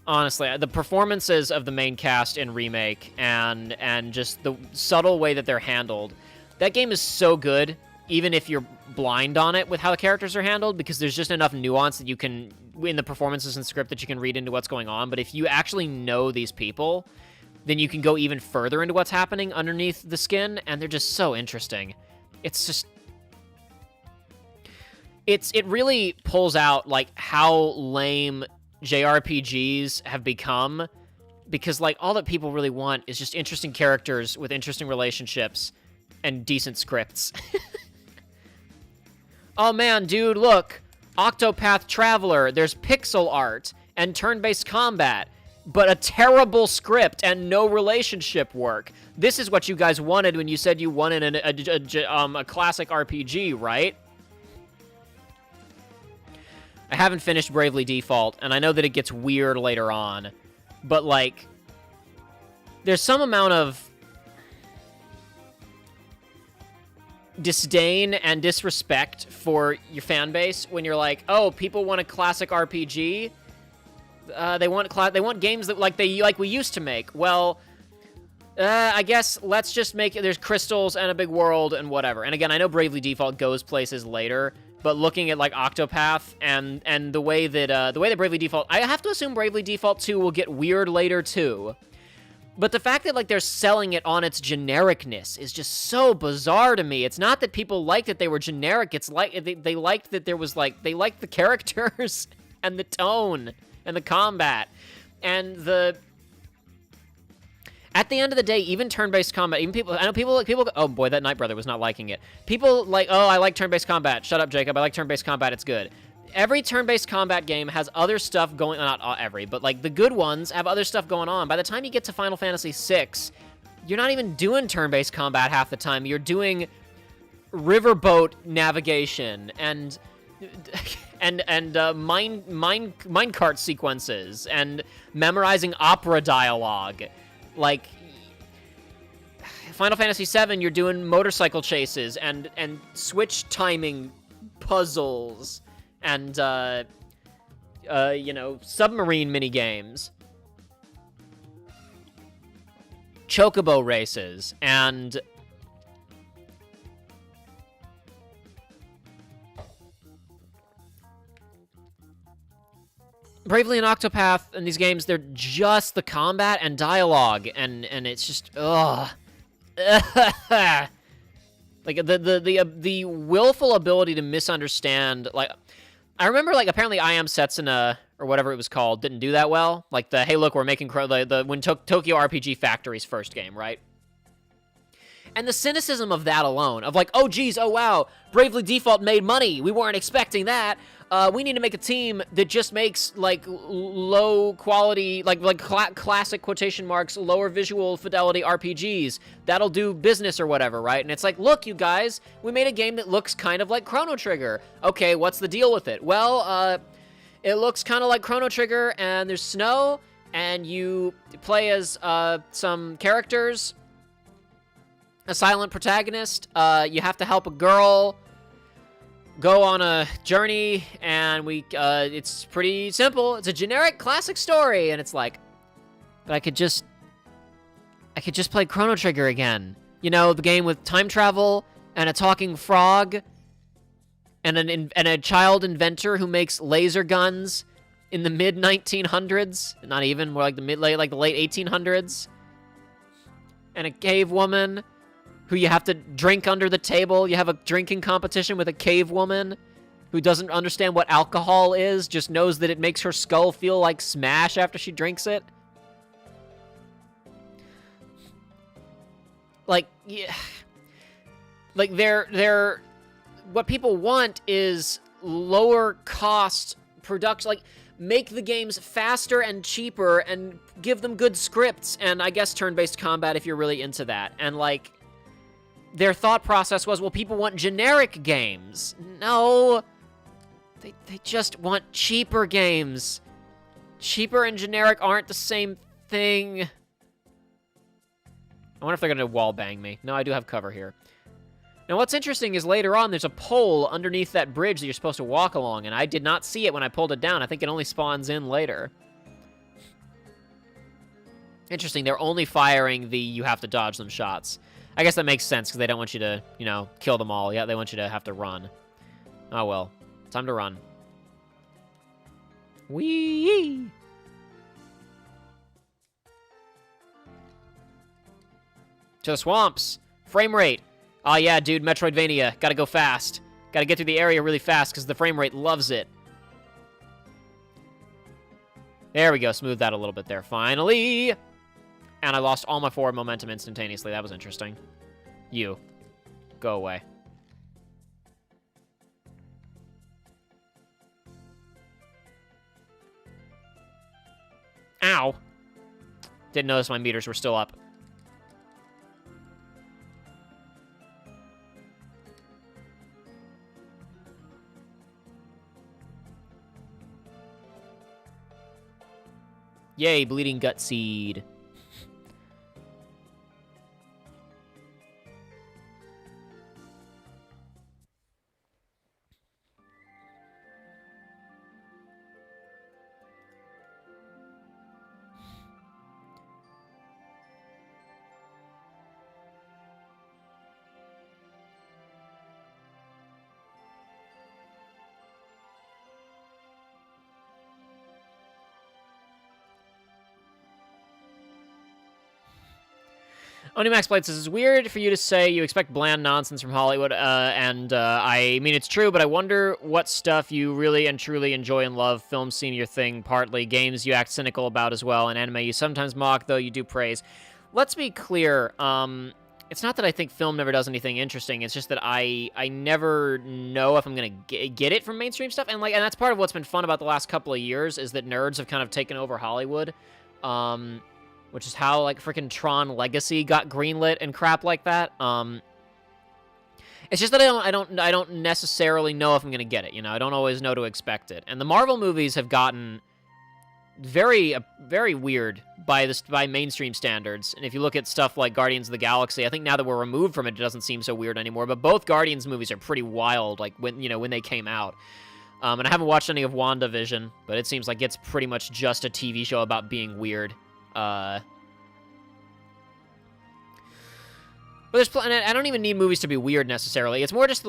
S1: honestly, the performances of the main cast in Remake and just the subtle way that they're handled, that game is so good, even if you're blind on it with how the characters are handled, because there's just enough nuance that you can, in the performances and script, that you can read into what's going on. But if you actually know these people, then you can go even further into what's happening underneath the skin, and they're just so interesting. It's just... It really pulls out, like, how lame JRPGs have become, because, like, all that people really want is just interesting characters with interesting relationships and decent scripts. Oh man, dude, look! Octopath Traveler, there's pixel art and turn-based combat. but a terrible script and no relationship work. This is what you guys wanted when you said you wanted a classic RPG, right? I haven't finished Bravely Default, and I know that it gets weird later on, but, like, there's some amount of disdain and disrespect for your fan base when you're like, oh, people want a classic RPG. They want games that like we used to make. Well, I guess let's just make it. There's crystals and a big world and whatever. And again, I know Bravely Default goes places later, but looking at like Octopath and the way that Bravely Default, I have to assume Bravely Default 2 will get weird later too. But the fact that, like, they're selling it on its genericness is just so bizarre to me. It's not that people liked that they were generic. It's like they liked that there was, like, they liked the characters and the tone and the combat. And at the end of the day, even turn-based combat, even people, I know people, oh boy, that Night Brother was not liking it. People like, oh, I like turn-based combat. Shut up, Jacob. I like turn-based combat. It's good. Every turn-based combat game has other stuff going on, not every, but like the good ones have other stuff going on. By the time you get to Final Fantasy VI, you're not even doing turn-based combat half the time. You're doing riverboat navigation and minecart sequences and memorizing opera dialogue. Like Final Fantasy VII, you're doing motorcycle chases and switch timing puzzles. And, you know, submarine minigames, chocobo races, and Bravely and Octopath in these games, they're just the combat and dialogue, and it's just, ugh. Like, the willful ability to misunderstand, like, I remember, like, apparently I Am Setsuna, or whatever it was called, didn't do that well. Like, hey, look, we're making when Tokyo RPG Factory's first game, right? And the cynicism of that alone, of like, oh, geez, oh, wow, Bravely Default made money. We weren't expecting that. We need to make a team that just makes, like, low quality, classic quotation marks, lower visual fidelity RPGs. That'll do business or whatever, right? And it's like, look, you guys, we made a game that looks kind of like Chrono Trigger. Okay, what's the deal with it? Well, it looks kind of like Chrono Trigger, and there's snow, and you play as some characters, a silent protagonist. You have to help a girl go on a journey, and it's pretty simple. It's a generic classic story, and it's like, but I could just play Chrono Trigger again. You know, the game with time travel and a talking frog and a child inventor who makes laser guns in the mid 1900s, not even, more like the late 1800s, and a cave woman who you have to drink under the table. You have a drinking competition with a cave woman who doesn't understand what alcohol is, just knows that it makes her skull feel like smash after she drinks it. Like, yeah. Like, they're what people want is lower cost production. Like, make the games faster and cheaper and give them good scripts and, I guess, turn-based combat if you're really into that. And, like, their thought process was, well, people want generic games. No. They just want cheaper games. Cheaper and generic aren't the same thing. I wonder if they're going to wall bang me. No, I do have cover here. Now, what's interesting is later on, there's a pole underneath that bridge that you're supposed to walk along, and I did not see it when I pulled it down. I think it only spawns in later. Interesting, they're only firing the you have to dodge them shots. I guess that makes sense, because they don't want you to, you know, kill them all. Yeah, they want you to have to run. Oh, well. Time to run. Whee! To the swamps. Frame rate. Oh, yeah, dude, Metroidvania. Gotta go fast. Gotta get through the area really fast, because the frame rate loves it. There we go. Smooth that a little bit there. Finally! And I lost all my forward momentum instantaneously. That was interesting. You. Go away. Ow. Didn't notice my meters were still up. Yay, bleeding gut seed. Onimax Blade says, it's weird for you to say you expect bland nonsense from Hollywood, I mean, it's true, but I wonder what stuff you really and truly enjoy and love. Films seem your thing, partly. Games you act cynical about as well, and anime you sometimes mock, though you do praise. Let's be clear, it's not that I think film never does anything interesting, it's just that I never know if I'm gonna get it from mainstream stuff, and that's part of what's been fun about the last couple of years, is that nerds have kind of taken over Hollywood, which is how, freaking Tron Legacy got greenlit and crap like that. It's just that I don't necessarily know if I'm gonna get it, you know? I don't always know to expect it. And the Marvel movies have gotten very, very weird by mainstream standards. And if you look at stuff like Guardians of the Galaxy, I think now that we're removed from it, it doesn't seem so weird anymore. But both Guardians movies are pretty wild, when they came out. And I haven't watched any of WandaVision, but it seems like it's pretty much just a TV show about being weird. But I don't even need movies to be weird necessarily. It's more just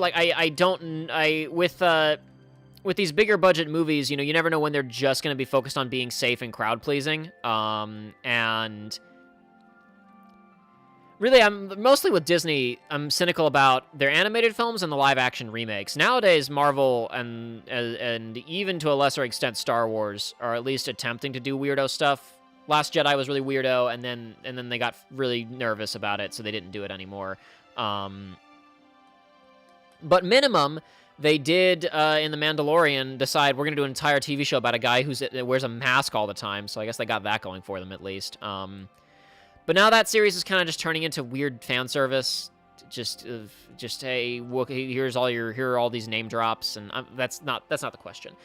S1: with these bigger budget movies, you know, you never know when they're just going to be focused on being safe and crowd pleasing. And really, I'm mostly with Disney. I'm cynical about their animated films and the live action remakes. Nowadays, Marvel and even to a lesser extent Star Wars are at least attempting to do weirdo stuff. Last Jedi was really weirdo, and then they got really nervous about it, so they didn't do it anymore. But minimum, they did in The Mandalorian decide we're gonna do an entire TV show about a guy that wears a mask all the time. So I guess they got that going for them at least. But now that series is kind of just turning into weird fan service. Just hey, here are all these name drops, and that's not the question.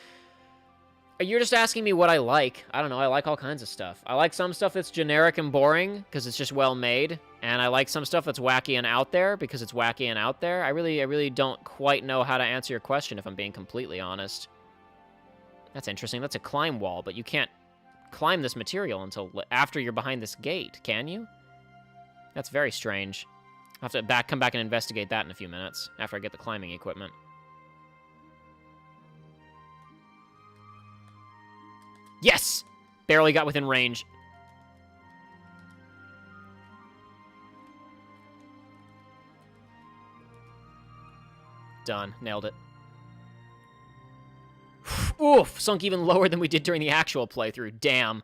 S1: You're just asking me what I like. I don't know. I like all kinds of stuff. I like some stuff that's generic and boring because it's just well made, and I like some stuff that's wacky and out there because it's wacky and out there. I really don't quite know how to answer your question if I'm being completely honest. That's interesting. That's a climb wall, but you can't climb this material until after you're behind this gate, can you? That's very strange. I'll have to come back and investigate that in a few minutes after I get the climbing equipment. Yes! Barely got within range. Done. Nailed it. Oof! Sunk even lower than we did during the actual playthrough. Damn.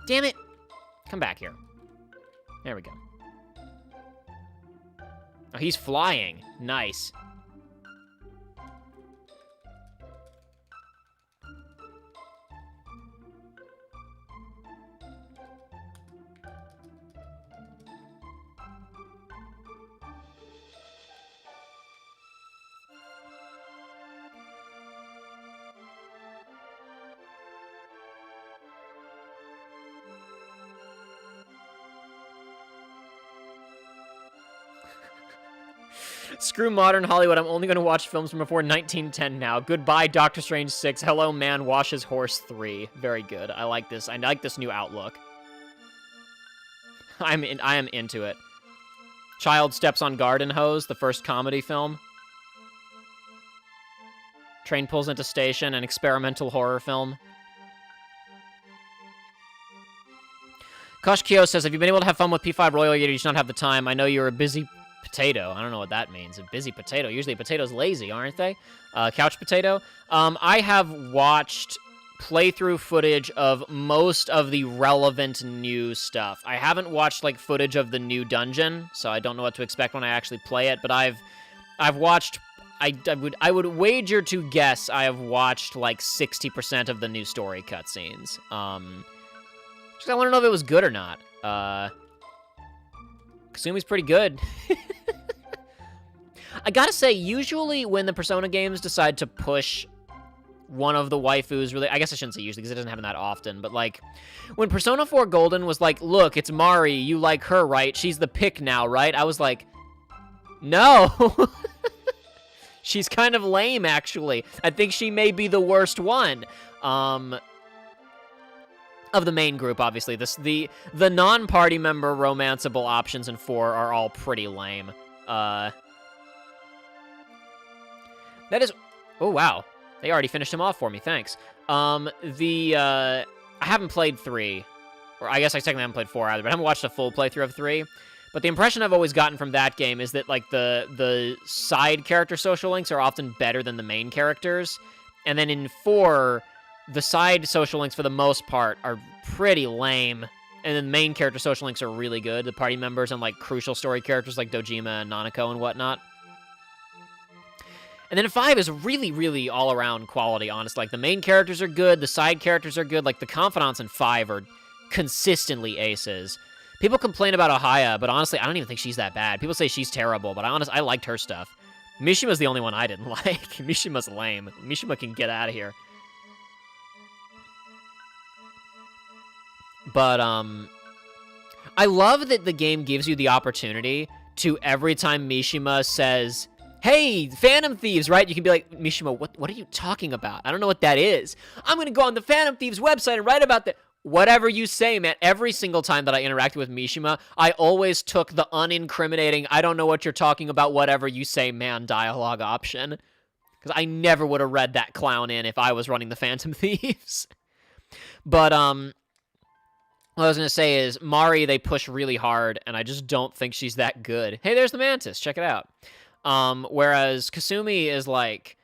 S1: Damn it! Come back here. There we go. Oh, he's flying. Nice. Screw modern Hollywood. I'm only going to watch films from before 1910 now. Goodbye, Doctor Strange 6. Hello, Man Washes Horse 3. Very good. I like this. I like this new outlook. I am into it. Child Steps on Garden Hose, the first comedy film. Train Pulls into Station, an experimental horror film. Kosh Kyo says, have you been able to have fun with P5 Royal yet, or do you just not have the time? I know you're a busy potato. I don't know what that means. A busy potato. Usually a potato's lazy, aren't they? Couch potato. I have watched playthrough footage of most of the relevant new stuff. I haven't watched like footage of the new dungeon, so I don't know what to expect when I actually play it, but I've watched I would wager to guess I have watched like 60% of the new story cutscenes. Just I want to know if it was good or not. Kasumi's pretty good. I gotta say, usually when the Persona games decide to push one of the waifus, really, I guess I shouldn't say usually because it doesn't happen that often, but like when Persona 4 Golden was like, look, it's Mari, you like her, right? She's the pick now, right? I was like, no. She's kind of lame, actually. I think she may be the worst one. Of the main group, obviously. The non-party member romanceable options in 4 are all pretty lame. That is... Oh, wow. They already finished him off for me, thanks. I haven't played 3. Or I guess I technically haven't played 4 either, but I haven't watched a full playthrough of 3. But the impression I've always gotten from that game is that, like, the side character social links are often better than the main characters. And then in 4, the side social links, for the most part, are pretty lame. And then the main character social links are really good. The party members and, like, crucial story characters like Dojima and Nanako and whatnot. And then 5 is really, really all-around quality, honestly. Like, the main characters are good, the side characters are good. Like, the confidants in 5 are consistently aces. People complain about Ohaya, but honestly, I don't even think she's that bad. People say she's terrible, but I liked her stuff. Mishima's the only one I didn't like. Mishima's lame. Mishima can get out of here. But, I love that the game gives you the opportunity to, every time Mishima says, hey, Phantom Thieves, right? You can be like, Mishima, what are you talking about? I don't know what that is. I'm going to go on the Phantom Thieves website and write about that. Whatever you say, man. Every single time that I interacted with Mishima, I always took the unincriminating, I don't know what you're talking about, whatever you say, man, dialogue option. Because I never would have read that clown in if I was running the Phantom Thieves. But, what I was going to say is, Mari, they push really hard, and I just don't think she's that good. Hey, there's the Mantis. Check it out. Whereas Kasumi is like,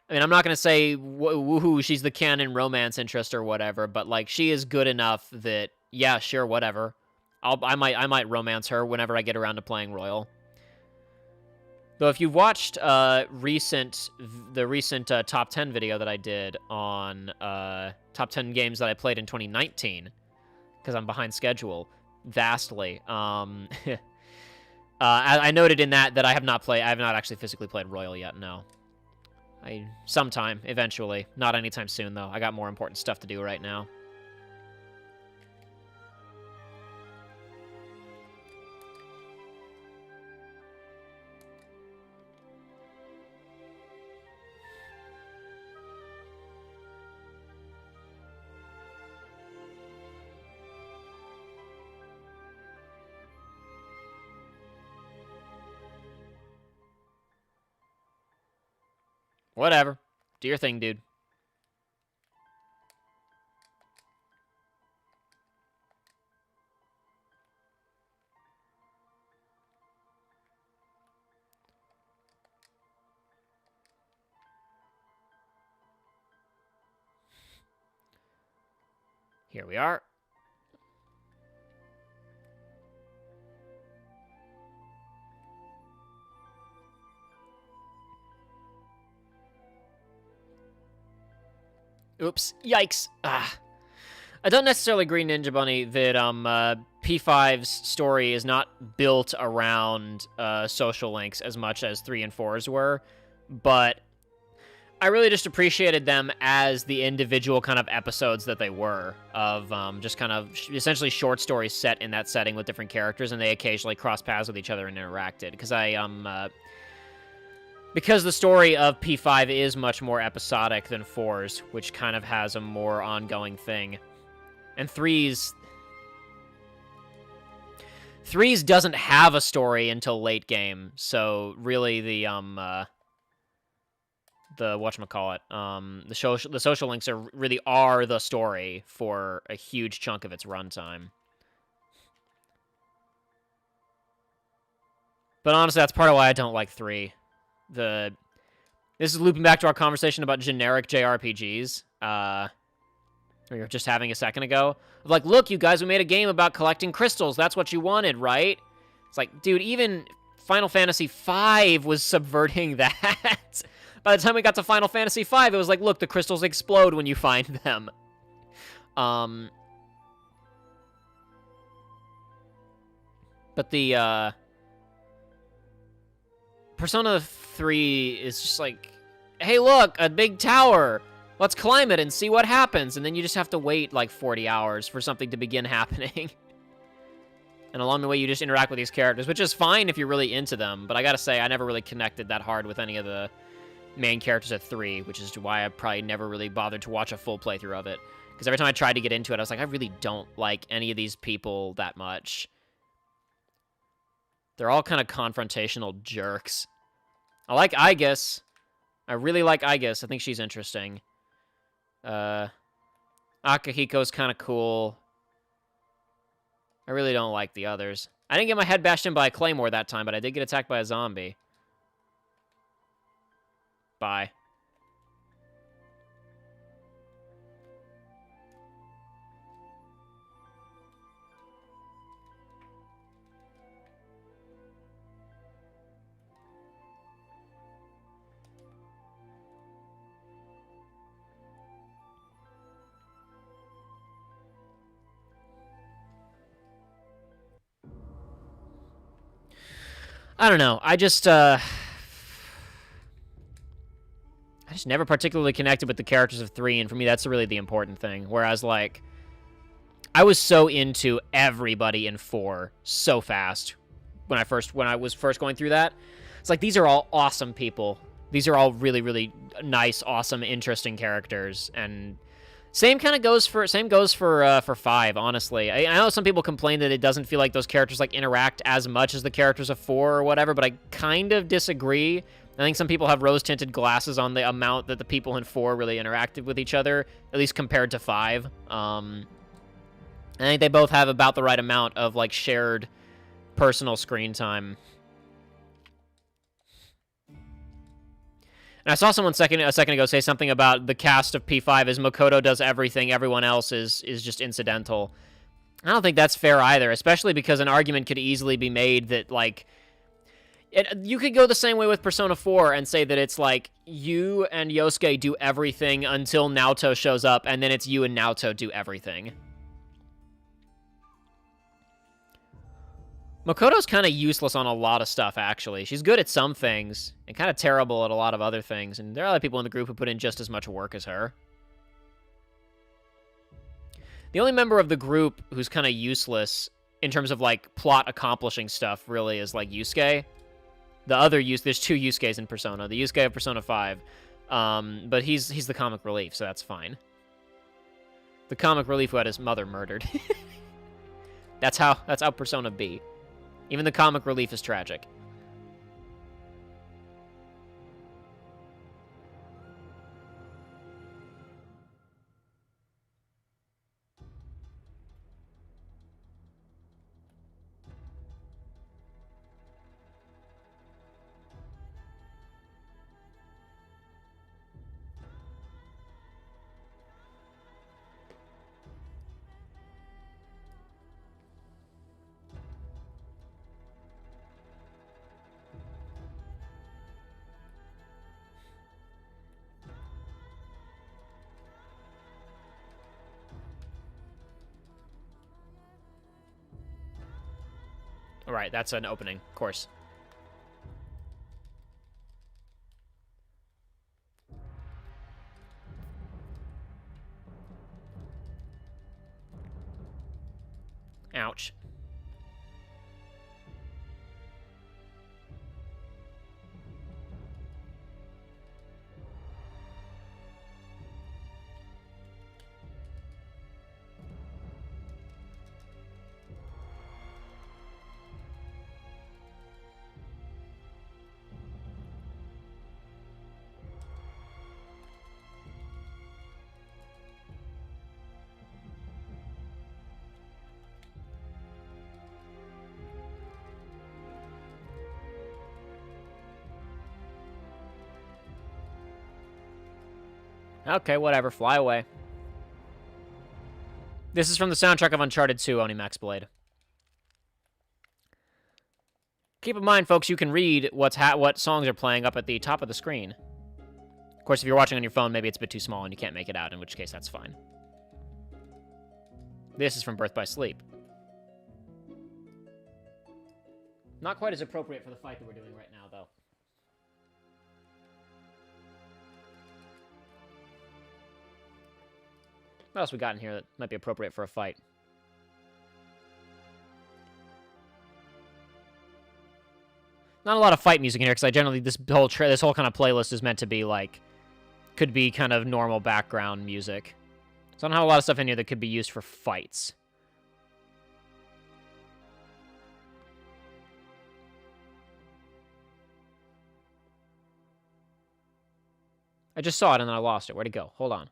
S1: I mean, I'm not going to say, woohoo, she's the canon romance interest or whatever, but, like, she is good enough that, yeah, sure, whatever. I might romance her whenever I get around to playing Royal. Though if you've watched the recent top 10 video that I did on top 10 games that I played in 2019, because I'm behind schedule vastly, I noted in that I have not actually physically played Royal yet, no. Sometime, eventually. Not anytime soon, though. I got more important stuff to do right now. Whatever. Do your thing, dude. Here we are. Oops. Yikes. I don't necessarily agree, Ninja Bunny, that P5's story is not built around social links as much as 3 and 4's were, but I really just appreciated them as the individual kind of episodes that they were, of just kind of essentially short stories set in that setting with different characters, and they occasionally cross paths with each other and interacted, because the story of P5 is much more episodic than 4's, which kind of has a more ongoing thing. And 3's doesn't have a story until late game, so really the whatchamacallit, the social links really are the story for a huge chunk of its runtime. But honestly, that's part of why I don't like 3. This is looping back to our conversation about generic JRPGs. or you're just having a second ago. Like, look, you guys, we made a game about collecting crystals. That's what you wanted, right? It's like, dude, even Final Fantasy V was subverting that. By the time we got to Final Fantasy V, it was like, look, the crystals explode when you find them. But the, Persona 3 is just like, hey, look, a big tower. Let's climb it and see what happens. And then you just have to wait like 40 hours for something to begin happening. And along the way, you just interact with these characters, which is fine if you're really into them. But I gotta say, I never really connected that hard with any of the main characters at 3, which is why I probably never really bothered to watch a full playthrough of it. Because every time I tried to get into it, I was like, I really don't like any of these people that much. They're all kind of confrontational jerks. I like Aigis. I really like Aigis. I think she's interesting. Akihiko's kind of cool. I really don't like the others. I didn't get my head bashed in by a claymore that time, but I did get attacked by a zombie. Bye. I don't know. I just never particularly connected with the characters of 3, and for me, that's really the important thing. Whereas, like, I was so into everybody in 4 so fast when I was first going through that. It's like, these are all awesome people. These are all really, really nice, awesome, interesting characters, and same goes for 5, honestly. I know some people complain that it doesn't feel like those characters like interact as much as the characters of 4 or whatever, but I kind of disagree. I think some people have rose-tinted glasses on the amount that the people in 4 really interacted with each other, at least compared to 5. I think they both have about the right amount of like shared personal screen time. And I saw someone a second ago say something about the cast of P5 is Makoto does everything, everyone else is just incidental. I don't think that's fair either, especially because an argument could easily be made that, like, you could go the same way with Persona 4 and say that it's like, you and Yosuke do everything until Naoto shows up, and then it's you and Naoto do everything. Makoto's kind of useless on a lot of stuff, actually. She's good at some things, and kind of terrible at a lot of other things, and there are other people in the group who put in just as much work as her. The only member of the group who's kind of useless in terms of, like, plot accomplishing stuff, really, is, like, Yusuke. There's 2 Yusuke's in Persona. The Yusuke of Persona 5. But he's the comic relief, so that's fine. The comic relief who had his mother murdered. That's how Persona be. Even the comic relief is tragic. Alright, that's an opening, of course. Ouch. Okay, whatever. Fly away. This is from the soundtrack of Uncharted 2, Onimax Blade. Keep in mind, folks, you can read what songs are playing up at the top of the screen. Of course, if you're watching on your phone, maybe it's a bit too small and you can't make it out, in which case that's fine. This is from Birth by Sleep. Not quite as appropriate for the fight that we're doing right now, though. What else we got in here that might be appropriate for a fight? Not a lot of fight music in here, because I generally, this whole kind of playlist is meant to be, like, could be kind of normal background music. So I don't have a lot of stuff in here that could be used for fights. I just saw it and then I lost it. Where'd it go? Hold on.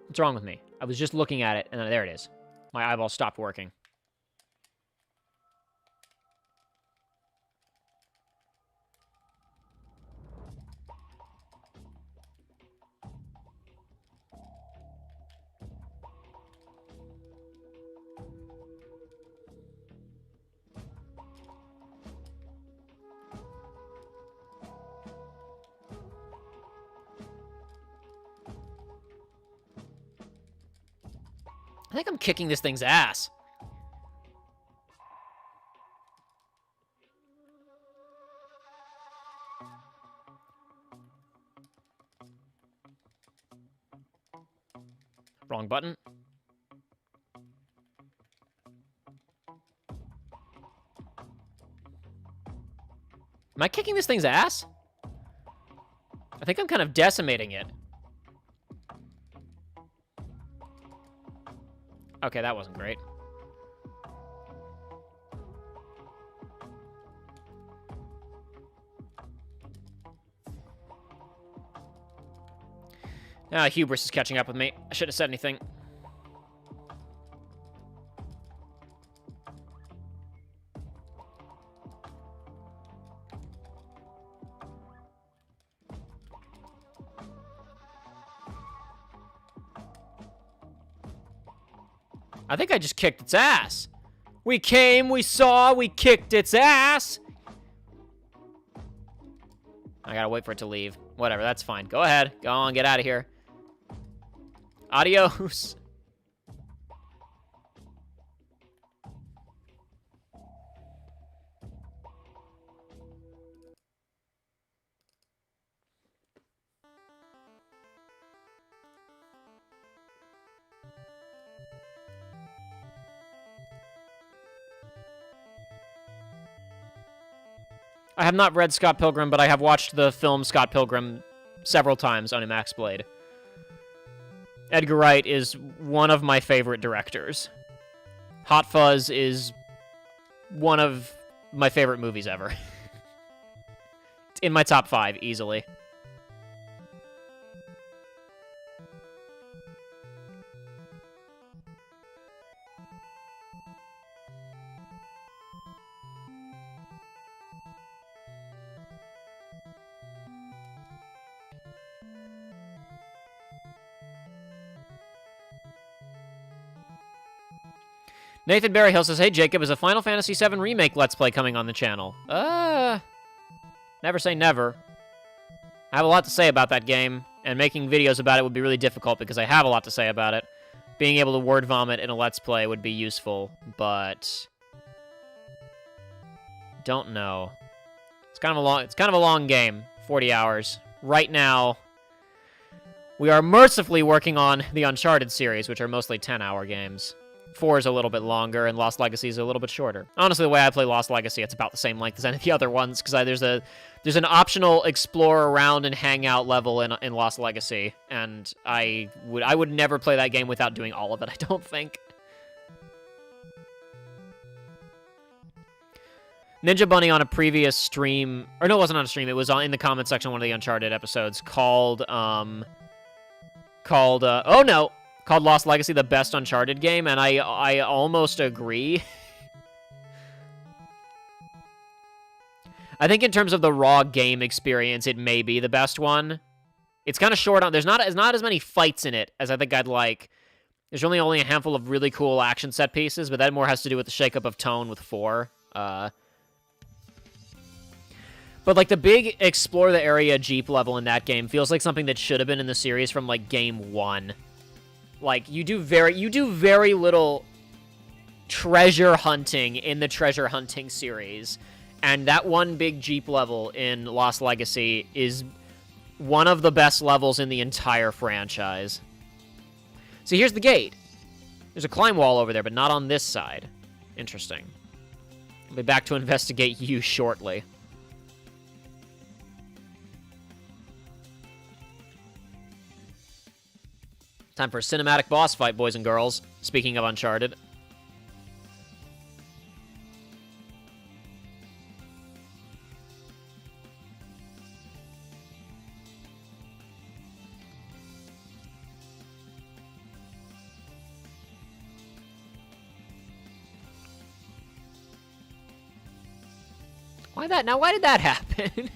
S1: What's wrong with me? I was just looking at it and then there it is. My eyeball stopped working. I think I'm kicking this thing's ass. Wrong button. Am I kicking this thing's ass? I think I'm kind of decimating it. Okay, that wasn't great. Hubris is catching up with me. I should have said anything. I think I just kicked its ass. We came, we saw, we kicked its ass. I gotta wait for it to leave. Whatever, that's fine. Go ahead. Go on, get out of here. Adios. I have not read Scott Pilgrim, but I have watched the film Scott Pilgrim several times on a Max Blade. Edgar Wright is one of my favorite directors. Hot Fuzz is one of my favorite movies ever. It's in my top 5, easily. Nathan Berryhill says, "Hey Jacob, is a Final Fantasy VII Remake Let's Play coming on the channel?" Never say never. I have a lot to say about that game, and making videos about it would be really difficult because I have a lot to say about it. Being able to word vomit in a Let's Play would be useful, but don't know. It's kind of a long game, 40 hours. Right now, we are mercifully working on the Uncharted series, which are mostly 10-hour games. 4 is a little bit longer, and Lost Legacy is a little bit shorter. Honestly, the way I play Lost Legacy, it's about the same length as any of the other ones, because there's an optional explore around and hang out level in Lost Legacy, and I would never play that game without doing all of it, I don't think. Ninja Bunny on a previous stream, or no, it wasn't on a stream, it was in the comment section of one of the Uncharted episodes, called Lost Legacy the best Uncharted game, and I almost agree. I think in terms of the raw game experience, it may be the best one. It's kind of short on. There's not as many fights in it as I think I'd like, There's only a handful of really cool action set pieces, but that more has to do with the shakeup of tone with 4. But, like, the big explore the area Jeep level in that game feels like something that should have been in the series from, like, game 1. Like, you do very little treasure hunting in the treasure hunting series, and that one big Jeep level in Lost Legacy is one of the best levels in the entire franchise. See, here's the gate. There's a climb wall over there, but not on this side. Interesting. I'll be back to investigate you shortly. Time for a cinematic boss fight, boys and girls. Speaking of Uncharted. Why did that happen?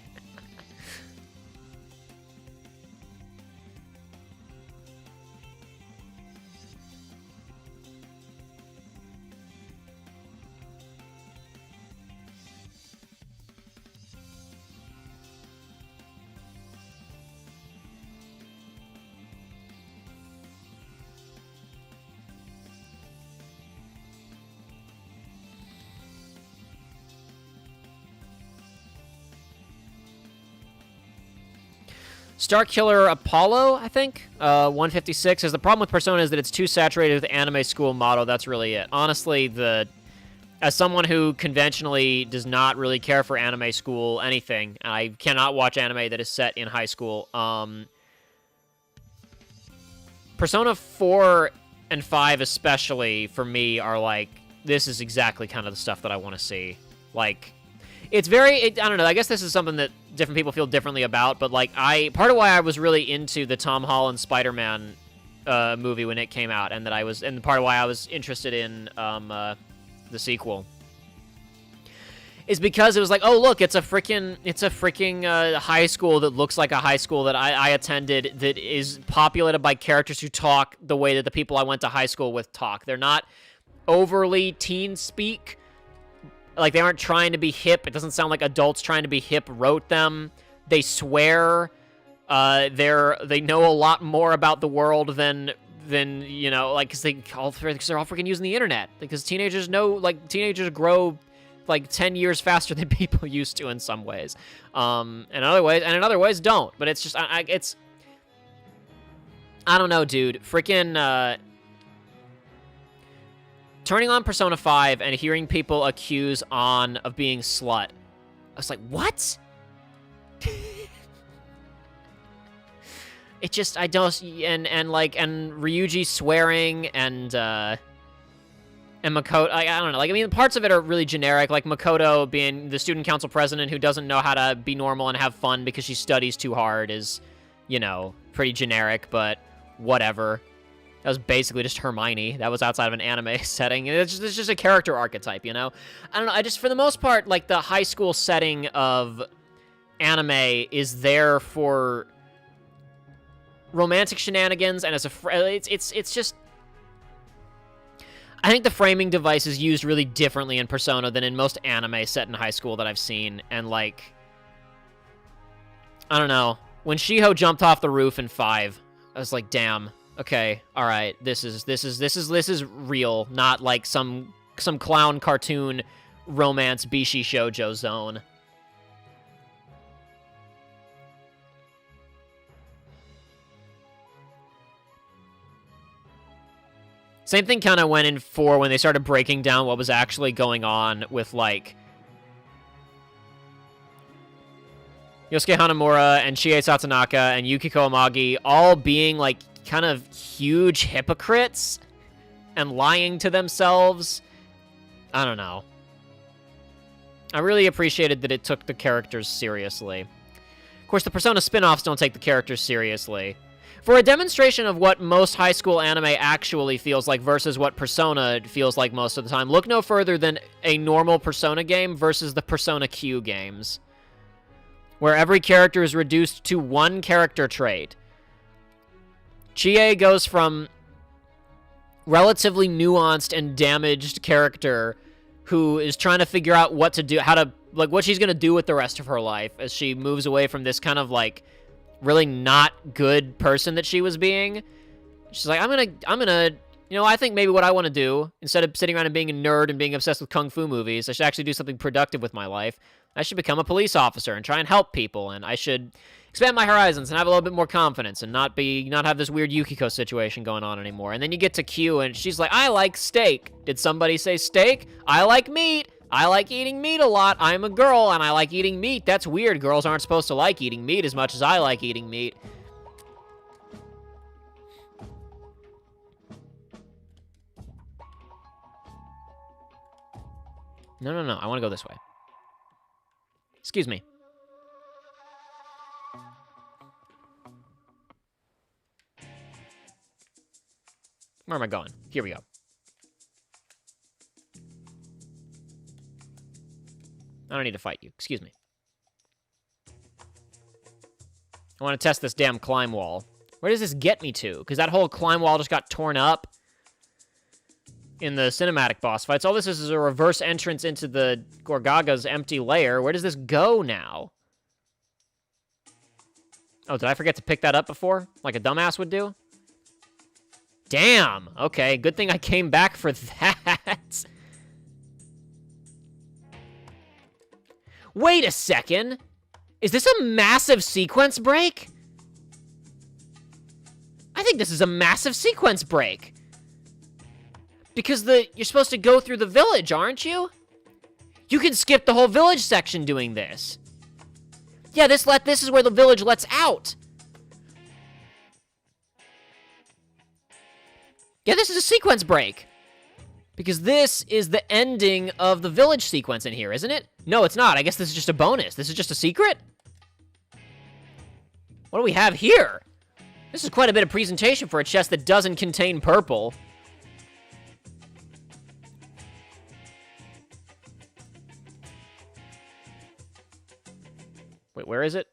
S1: Starkiller Apollo, I think, 156, says the problem with Persona is that it's too saturated with the anime school motto. That's really it. Honestly, as someone who conventionally does not really care for anime school anything, I cannot watch anime that is set in high school. Persona 4 and 5 especially, for me, are like, this is exactly kind of the stuff that I want to see. Like, it's very, I don't know, I guess this is something that different people feel differently about, but, like, part of why I was really into the Tom Holland Spider-Man movie when it came out, and part of why I was interested in the sequel, is because it was like, oh, look, it's a freaking high school that looks like a high school that I attended, that is populated by characters who talk the way that the people I went to high school with talk. They're not overly teen speak. Like, they aren't trying to be hip. It doesn't sound like adults trying to be hip wrote them. They swear. They know a lot more about the world than you know, like, because they're all freaking using the internet. Because teenagers grow like 10 years faster than people used to in some ways. And in other ways don't. But it's just, I don't know, dude. Freaking, turning on Persona 5 and hearing people accuse On of being slut. I was like, what? It just, I don't, and Ryuji swearing, and Makoto, I don't know, like, I mean, parts of it are really generic, like Makoto being the student council president who doesn't know how to be normal and have fun because she studies too hard is, you know, pretty generic, but whatever. That was basically just Hermione. That was outside of an anime setting. It's just a character archetype, you know? I don't know, I just, for the most part, like, the high school setting of anime is there for romantic shenanigans, and as it's just, I think the framing device is used really differently in Persona than in most anime set in high school that I've seen, and, like, I don't know, when Shiho jumped off the roof in 5, I was like, damn, okay, all right, this is real, not like some clown cartoon romance bishi shoujo zone. Same thing kind of went in 4 when they started breaking down what was actually going on with, like, Yosuke Hanamura and Chie Satonaka and Yukiko Amagi all being, like, kind of huge hypocrites and lying to themselves. I don't know. I really appreciated that it took the characters seriously. Of course, the Persona spin-offs don't take the characters seriously. For a demonstration of what most high school anime actually feels like versus what Persona feels like most of the time, look no further than a normal Persona game versus the Persona Q games, where every character is reduced to one character trait. Chie goes from relatively nuanced and damaged character who is trying to figure out what to do, how to, like, what she's gonna do with the rest of her life as she moves away from this kind of, like, really not good person that she was being. She's like, I'm gonna, you know, I think maybe what I want to do, instead of sitting around and being a nerd and being obsessed with kung fu movies, I should actually do something productive with my life. I should become a police officer and try and help people, and I should expand my horizons and have a little bit more confidence and not have this weird Yukiko situation going on anymore. And then you get to Q, and she's like, I like steak. Did somebody say steak? I like meat. I like eating meat a lot. I'm a girl, and I like eating meat. That's weird. Girls aren't supposed to like eating meat as much as I like eating meat. No, no, no. I want to go this way. Excuse me. Where am I going? Here we go. I don't need to fight you. Excuse me. I want to test this damn climb wall. Where does this get me to? Because that whole climb wall just got torn up in the cinematic boss fights. All this is a reverse entrance into the Gorgaga's empty lair. Where does this go now? Oh, did I forget to pick that up before? Like a dumbass would do? Damn! Okay, good thing I came back for that. Wait a second! Is this a massive sequence break? I think this is a massive sequence break. Because you're supposed to go through the village, aren't you? You can skip the whole village section doing this. Yeah, this is where the village lets out. Yeah, this is a sequence break. Because this is the ending of the village sequence in here, isn't it? No, it's not. I guess this is just a bonus. This is just a secret? What do we have here? This is quite a bit of presentation for a chest that doesn't contain purple. Wait, where is it?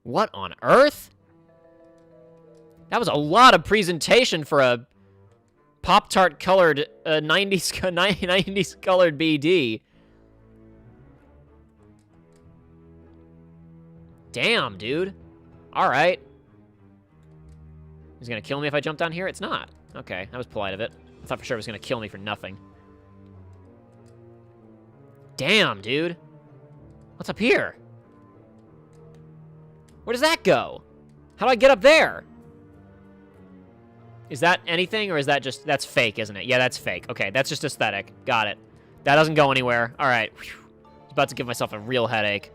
S1: What on earth? That was a lot of presentation for a Pop-Tart colored 90s colored BD. Damn, dude. All right. He's gonna kill me if I jump down here? It's not. Okay, that was polite of it. I thought for sure it was gonna kill me for nothing. Damn, dude. What's up here? Where does that go? How do I get up there? Is that anything, or is that just... That's fake, isn't it? Yeah, that's fake. Okay, that's just aesthetic. Got it. That doesn't go anywhere. All right. Whew. I was about to give myself a real headache.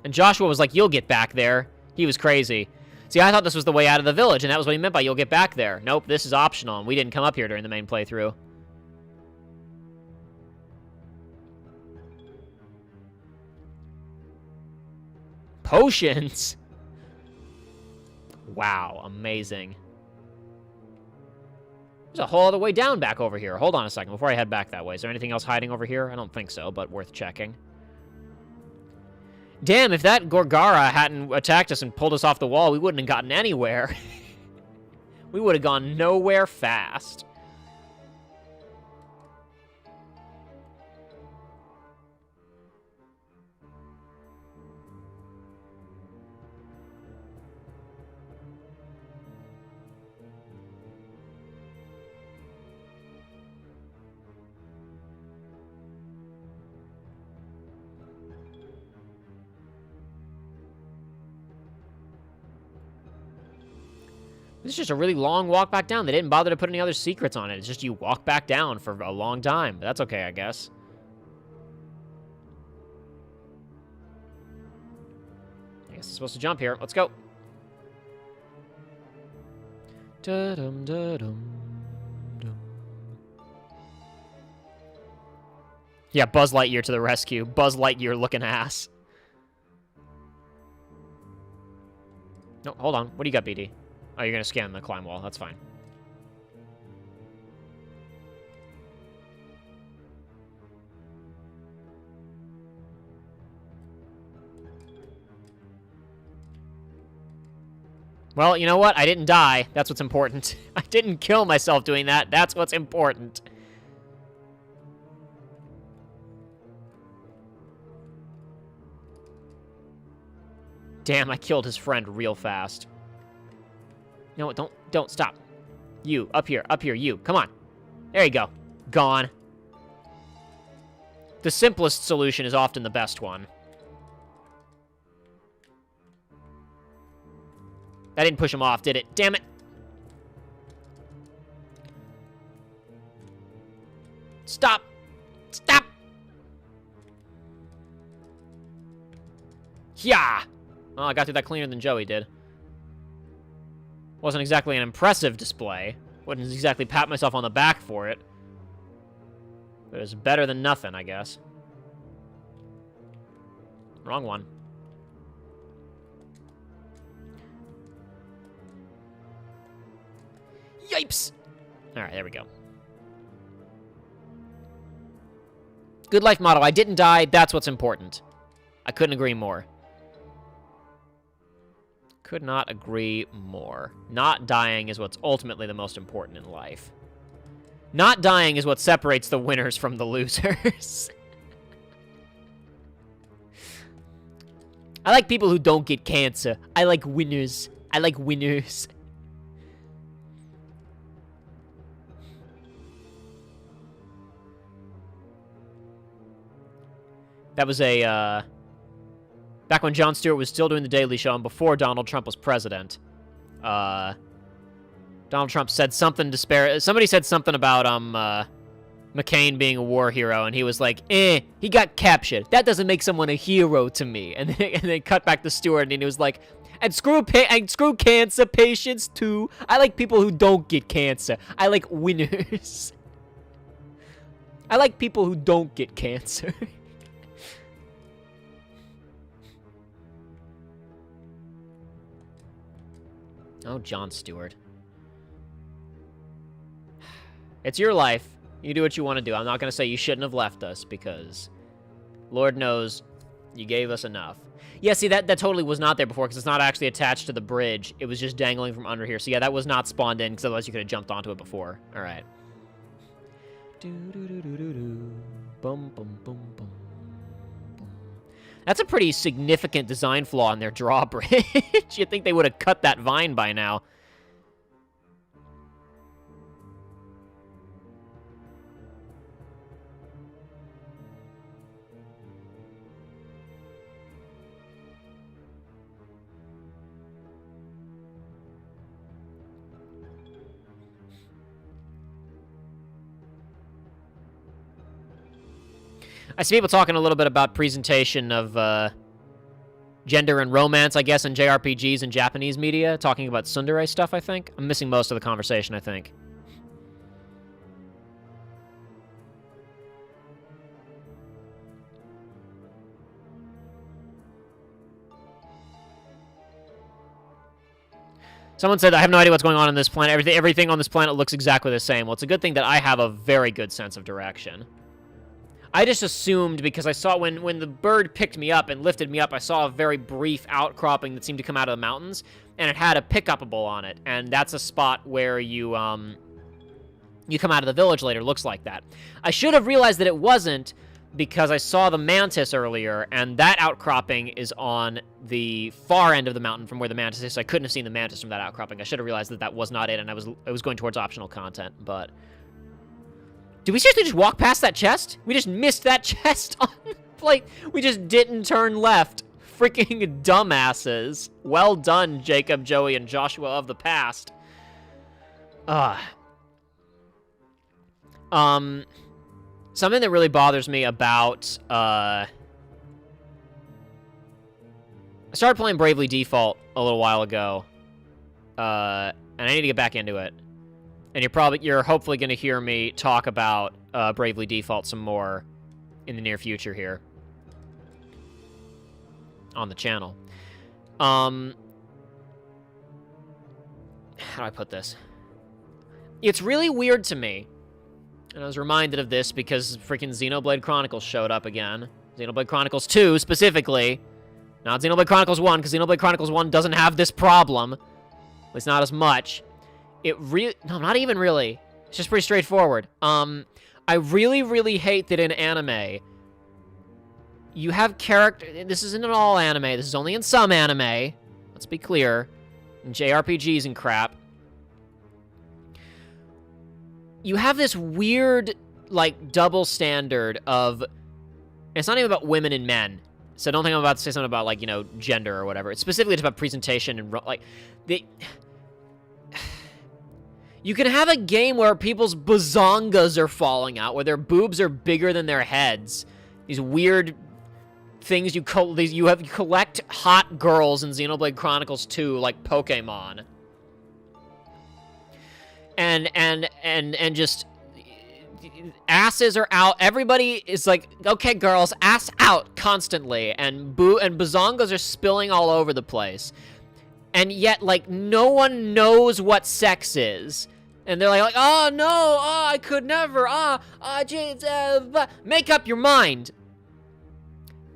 S1: And Joshua was like, you'll get back there. He was crazy. See, I thought this was the way out of the village, and that was what he meant by you'll get back there. Nope, this is optional, and we didn't come up here during the main playthrough. Potions? Wow, amazing. There's a whole other way down back over here. Hold on a second before I head back that way. Is there anything else hiding over here? I don't think so, but worth checking. Damn, if that Gorgara hadn't attacked us and pulled us off the wall, we wouldn't have gotten anywhere. We would have gone nowhere fast. This is just a really long walk back down. They didn't bother to put any other secrets on it. It's just you walk back down for a long time. But that's okay, I guess. I guess I'm supposed to jump here. Let's go. Da-dum, da-dum, dum. Yeah, Buzz Lightyear to the rescue. Buzz Lightyear looking ass. No, hold on. What do you got, BD? Oh, you're going to scan the climb wall. That's fine. Well, you know what? I didn't die. That's what's important. I didn't kill myself doing that. That's what's important. Damn, I killed his friend real fast. You know what? Don't stop. You, up here, you. Come on. There you go. Gone. The simplest solution is often the best one. That didn't push him off, did it? Damn it. Stop. Stop. Yeah. Well, I got through that cleaner than Joey did. Wasn't exactly an impressive display. Wouldn't exactly pat myself on the back for it. But it was better than nothing, I guess. Wrong one. Yipes! Alright, there we go. Good life motto. I didn't die. That's what's important. I couldn't agree more. Could not agree more. Not dying is what's ultimately the most important in life. Not dying is what separates the winners from the losers. I like people who don't get cancer. I like winners. I like winners. That was a, back when Jon Stewart was still doing The Daily Show and before Donald Trump was president. Donald Trump said something somebody said something about, McCain being a war hero, and he was like, he got captured. That doesn't make someone a hero to me. And they cut back to Stewart, and he was like, and screw cancer patients, too. I like people who don't get cancer. I like winners. I like people who don't get cancer. Oh, Jon Stewart. It's your life. You do what you want to do. I'm not going to say you shouldn't have left us, because Lord knows you gave us enough. Yeah, see, that totally was not there before, because it's not actually attached to the bridge. It was just dangling from under here. So yeah, that was not spawned in, because otherwise you could have jumped onto it before. All right. Boom, boom, boom, boom. That's a pretty significant design flaw in their drawbridge. You'd think they would have cut that vine by now. I see people talking a little bit about presentation of gender and romance, I guess, in JRPGs and Japanese media, talking about tsundere stuff, I think. I'm missing most of the conversation, I think. Someone said, I have no idea what's going on this planet. Everything on this planet looks exactly the same. Well, it's a good thing that I have a very good sense of direction. I just assumed, because I saw when the bird picked me up and lifted me up, I saw a very brief outcropping that seemed to come out of the mountains, and it had a pick-upable on it, and that's a spot where you come out of the village later. Looks like that. I should have realized that it wasn't, because I saw the mantis earlier, and that outcropping is on the far end of the mountain from where the mantis is, so I couldn't have seen the mantis from that outcropping. I should have realized that that was not it, and I was going towards optional content, but... Did we seriously just walk past that chest? We just missed that chest on the plate. We just didn't turn left. Freaking dumbasses. Well done, Jacob, Joey, and Joshua of the past. Something that really bothers me about, I started playing Bravely Default a little while ago, and I need to get back into it. And you're hopefully going to hear me talk about Bravely Default some more in the near future here on the channel. How do I put this? It's really weird to me, and I was reminded of this because freaking Xenoblade Chronicles showed up again. Xenoblade Chronicles 2, specifically. Not Xenoblade Chronicles 1, because Xenoblade Chronicles 1 doesn't have this problem. At least not as much. No, not even really. It's just pretty straightforward. I really, really hate that in anime, you have character. This isn't in all anime. This is only in some anime. Let's be clear. In JRPGs and crap. You have this weird, like, double standard of... It's not even about women and men. So don't think I'm about to say something about, like, you know, gender or whatever. It's specifically just about presentation and, like... You can have a game where people's bazongas are falling out, where their boobs are bigger than their heads. These weird things you collect hot girls in Xenoblade Chronicles 2 like Pokemon. And just asses are out. Everybody is like, okay, girls, ass out constantly, and bazongas are spilling all over the place. And yet, like, no one knows what sex is. And they're like, oh, no, oh, I could never, make up your mind.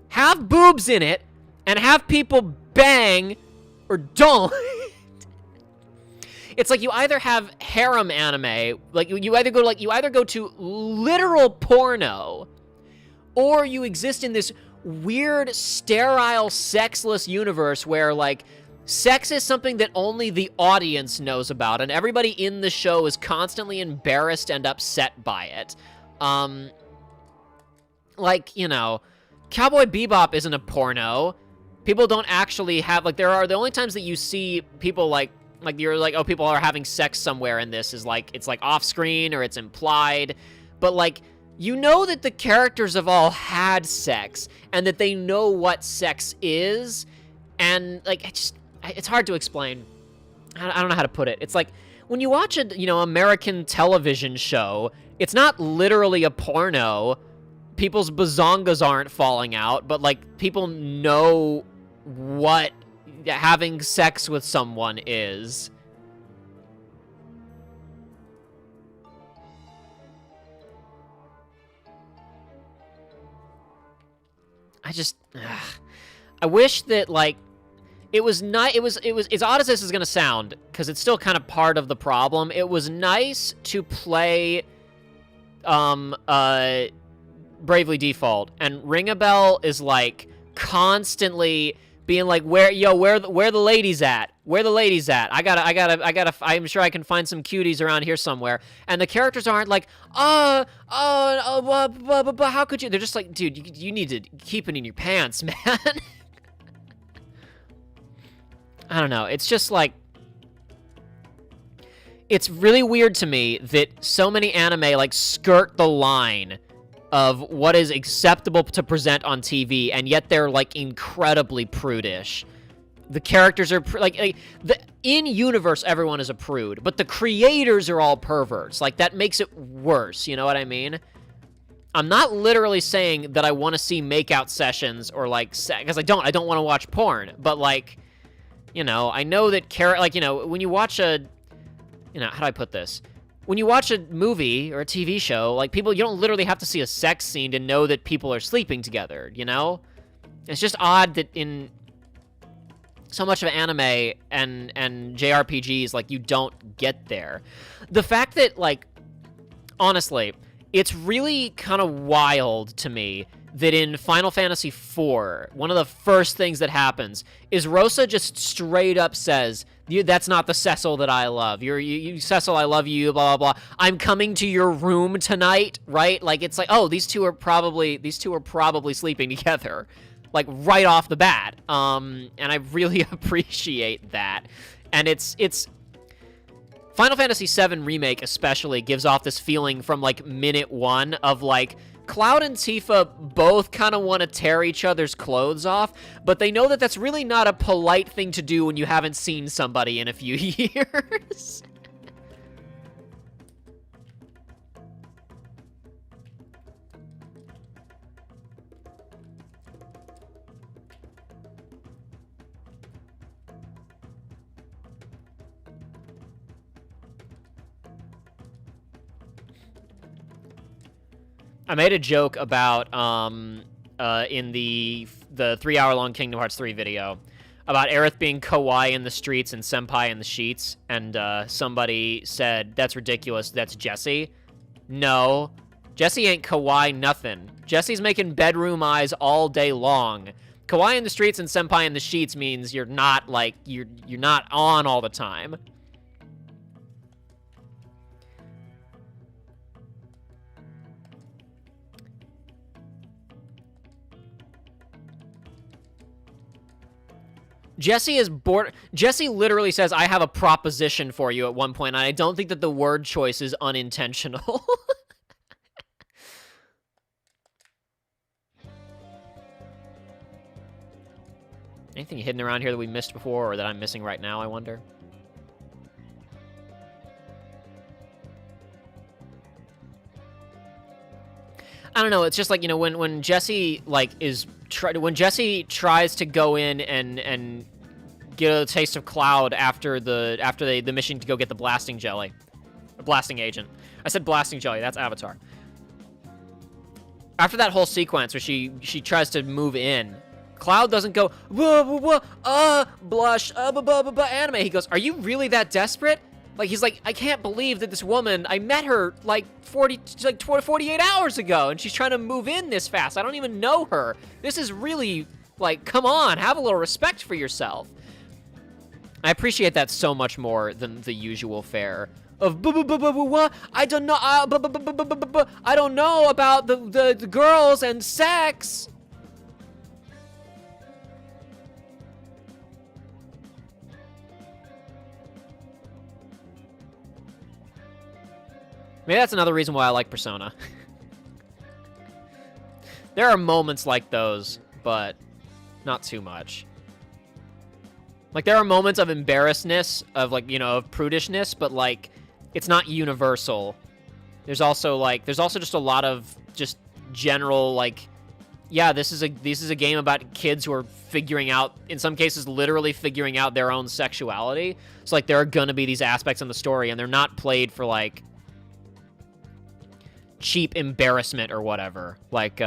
S1: Have boobs in it, and have people bang, or don't. It's like you either have harem anime, like, you either go to literal porno, or you exist in this weird, sterile, sexless universe where, like, sex is something that only the audience knows about, and everybody in the show is constantly embarrassed and upset by it. Like, you know, Cowboy Bebop isn't a porno. People don't actually have, like, the only times that you see people, like, you're like, oh, people are having sex somewhere in this is, like, it's, like, off-screen or it's implied. But, like, you know that the characters have all had sex, and that they know what sex is, and, like, it's hard to explain. I don't know how to put it. It's like, when you watch a, you know, American television show, it's not literally a porno. People's bazongas aren't falling out, but, like, people know what having sex with someone is. I wish that, like, it was not, it was, as odd as this is gonna sound, because it's still kind of part of the problem, it was nice to play, Bravely Default, and Ring a Bell is, like, constantly being like, where the ladies at? Where the ladies at? I'm sure I can find some cuties around here somewhere. And the characters aren't like, how could you? They're just like, dude, you need to keep it in your pants, man. I don't know. It's just like, it's really weird to me that so many anime, like, skirt the line of what is acceptable to present on TV, and yet they're, like, incredibly prudish. The characters are, in-universe, everyone is a prude, but the creators are all perverts. Like, that makes it worse, you know what I mean? I'm not literally saying that I want to see makeout sessions, or, like, because I don't want to watch porn, but, like, you know, I know that, like, you know, when you watch a, you know, how do I put this? When you watch a movie or a TV show, like, you don't literally have to see a sex scene to know that people are sleeping together, you know? It's just odd that in so much of anime and JRPGs, like, you don't get there. The fact that, like, honestly, it's really kind of wild to me that in Final Fantasy IV, one of the first things that happens is Rosa just straight up says, that's not the Cecil that I love. You Cecil, I love you, blah, blah, blah. I'm coming to your room tonight, right? Like, it's like, oh, these two are probably sleeping together, like, right off the bat. And I really appreciate that. And it's Final Fantasy VII Remake especially gives off this feeling from, like, minute one of, like, Cloud and Tifa both kind of want to tear each other's clothes off, but they know that that's really not a polite thing to do when you haven't seen somebody in a few years. I made a joke about, in the 3-hour-long Kingdom Hearts 3 video, about Aerith being kawaii in the streets and senpai in the sheets, and somebody said, that's ridiculous, that's Jessie. No, Jessie ain't kawaii nothing. Jessie's making bedroom eyes all day long. Kawaii in the streets and senpai in the sheets means you're not, like, you're not on all the time. Jessie is bored. Jessie literally says, I have a proposition for you at one point, and I don't think that the word choice is unintentional. Anything hidden around here that we missed before or that I'm missing right now, I wonder? I don't know. It's just like, you know, when Jessie like when Jessie tries to go in and get a taste of Cloud after the mission to go get the blasting jelly, or blasting agent. I said blasting jelly. That's Avatar. After that whole sequence where she tries to move in, Cloud doesn't go blush anime. He goes, "Are you really that desperate?" Like, he's like, I can't believe that this woman, I met her like 48 hours ago, and she's trying to move in this fast. I don't even know her. This is really, like, come on, have a little respect for yourself. I appreciate that so much more than the usual fare of what? I don't know. I don't know about the girls and sex. Maybe that's another reason why I like Persona. There are moments like those, but not too much. Like, there are moments of embarrassedness, of, like, you know, of prudishness, but, like, it's not universal. There's also just a lot of just general, like, yeah, this is a game about kids who are figuring out, in some cases, literally figuring out their own sexuality. So, like, there are gonna be these aspects in the story, and they're not played for, like, cheap embarrassment or whatever. Like, you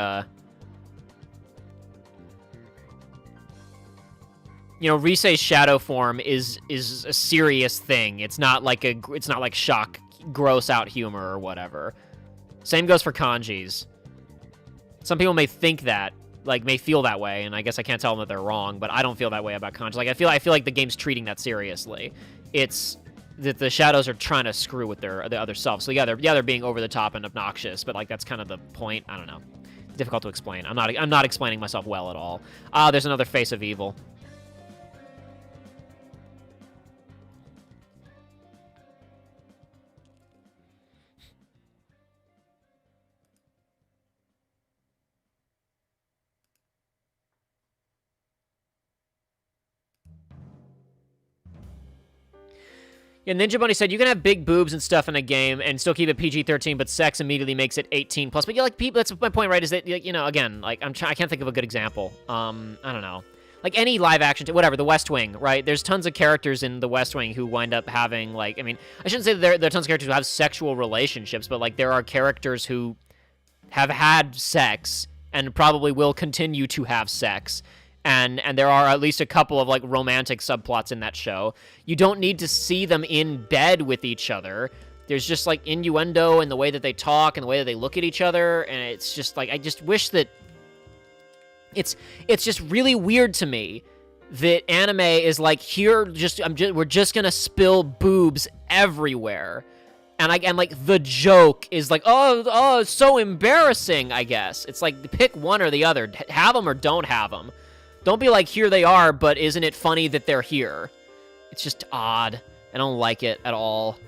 S1: know, Risei's shadow form is a serious thing. It's not like shock, gross out humor or whatever. Same goes for kanjis. Some people may think that, like, may feel that way, and I guess I can't tell them that they're wrong, but I don't feel that way about kanji. Like, I feel like the game's treating that seriously. It's that the shadows are trying to screw with the other self. So yeah, they're being over the top and obnoxious, but, like, that's kind of the point. I don't know. Difficult to explain. I'm not explaining myself well at all. There's another face of evil. Yeah, Ninja Bunny said, you can have big boobs and stuff in a game and still keep it PG-13, but sex immediately makes it 18+. But yeah, like, people, that's my point, right, is that, you know, again, like, I can't think of a good example. I don't know. Like, any live action, whatever, The West Wing, right? There's tons of characters in The West Wing who wind up having, like, I mean, I shouldn't say that there are tons of characters who have sexual relationships, but, like, there are characters who have had sex and probably will continue to have sex. And there are at least a couple of, like, romantic subplots in that show. You don't need to see them in bed with each other. There's just, like, innuendo in the way that they talk and the way that they look at each other, and it's just, like, I just wish that... It's just really weird to me that anime is, like, here, we're just gonna spill boobs everywhere. And like, the joke is, like, oh, it's so embarrassing, I guess. It's like, pick one or the other. Have them or don't have them. Don't be like, here they are, but isn't it funny that they're here? It's just odd. I don't like it at all.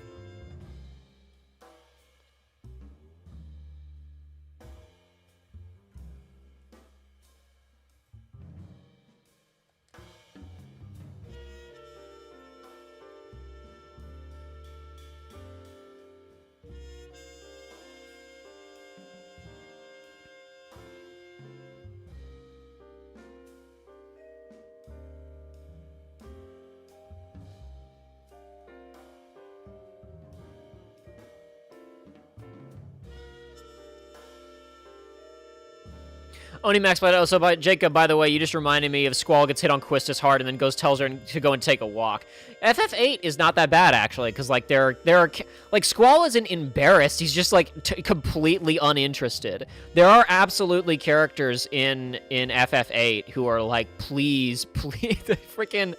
S1: Onimax, but also by Jacob, by the way, you just reminded me of Squall gets hit on Quistis hard and then tells her to go and take a walk. FF8 is not that bad, actually, because, like, there are, like, Squall isn't embarrassed. He's just, like, completely uninterested. There are absolutely characters in FF8 who are like, please, the freaking...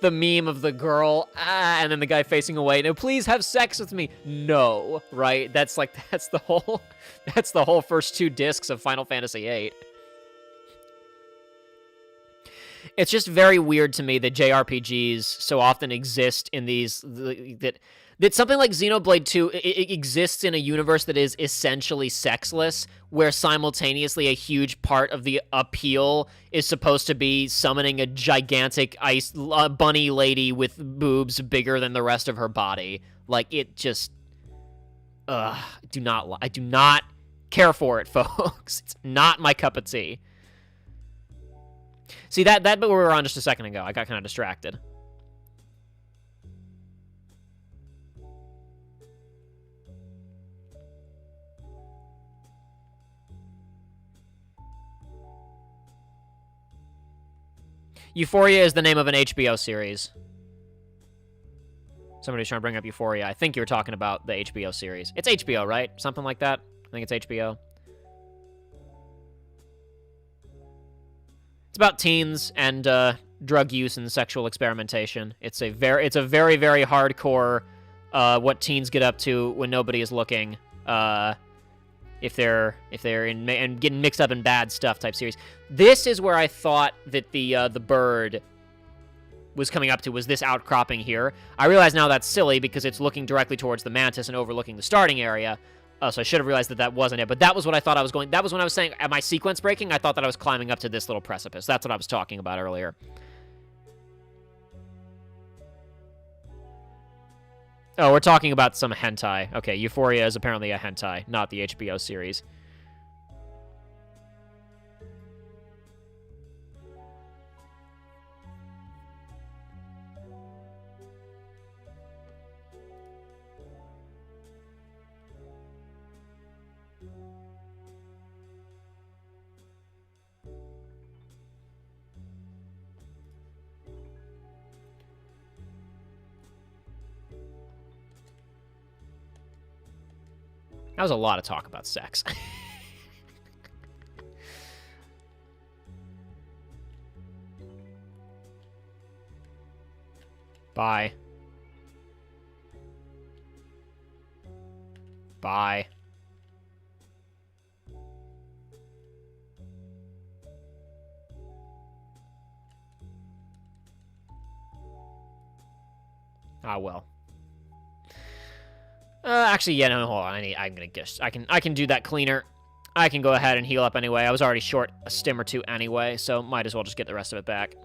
S1: The meme of the girl, and then the guy facing away. No, please have sex with me. No, right? That's the whole first 2 discs of Final Fantasy VIII. It's just very weird to me that JRPGs so often exist in these that something like Xenoblade 2 it exists in a universe that is essentially sexless, where simultaneously a huge part of the appeal is supposed to be summoning a gigantic ice bunny lady with boobs bigger than the rest of her body. Like, it just I do not care for it, folks. It's not my cup of tea. See, that bit we were on just a second ago, I got kind of distracted. Euphoria is the name of an HBO series. Somebody's trying to bring up Euphoria. I think you were talking about the HBO series. It's HBO, right? Something like that? I think it's HBO. It's about teens and drug use and sexual experimentation. It's a very, very hardcore what teens get up to when nobody is looking. If they're in and getting mixed up in bad stuff type series. This is where I thought that the bird was coming up to, was this outcropping here. I realize now that's silly because it's looking directly towards the mantis and overlooking the starting area. So I should have realized that wasn't it. But that was what I thought I was going. That was when I was saying, am I sequence breaking? I thought that I was climbing up to this little precipice. That's what I was talking about earlier. Oh, we're talking about some hentai. Okay, Euphoria is apparently a hentai, not the HBO series. That was a lot of talk about sex. Bye. Bye. Ah, well. Actually, yeah, no, hold on. I'm gonna guess. I can do that cleaner. I can go ahead and heal up anyway. I was already short a stim or two anyway, so might as well just get the rest of it back.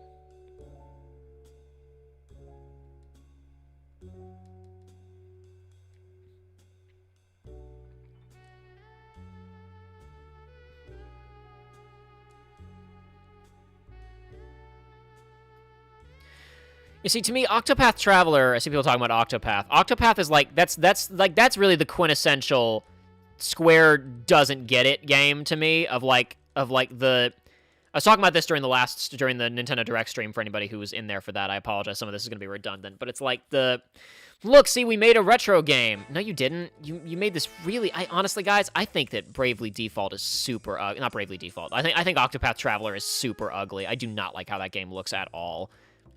S1: You see, to me, Octopath Traveler, I see people talking about Octopath. Octopath is like, that's really the quintessential Square doesn't get it game to me of the... I was talking about this during the Nintendo Direct stream for anybody who was in there for that. I apologize, some of this is going to be redundant, but it's like look, see, we made a retro game. No, you didn't. You made this really... honestly, guys, I think that Bravely Default is super... not Bravely Default. I think Octopath Traveler is super ugly. I do not like how that game looks at all.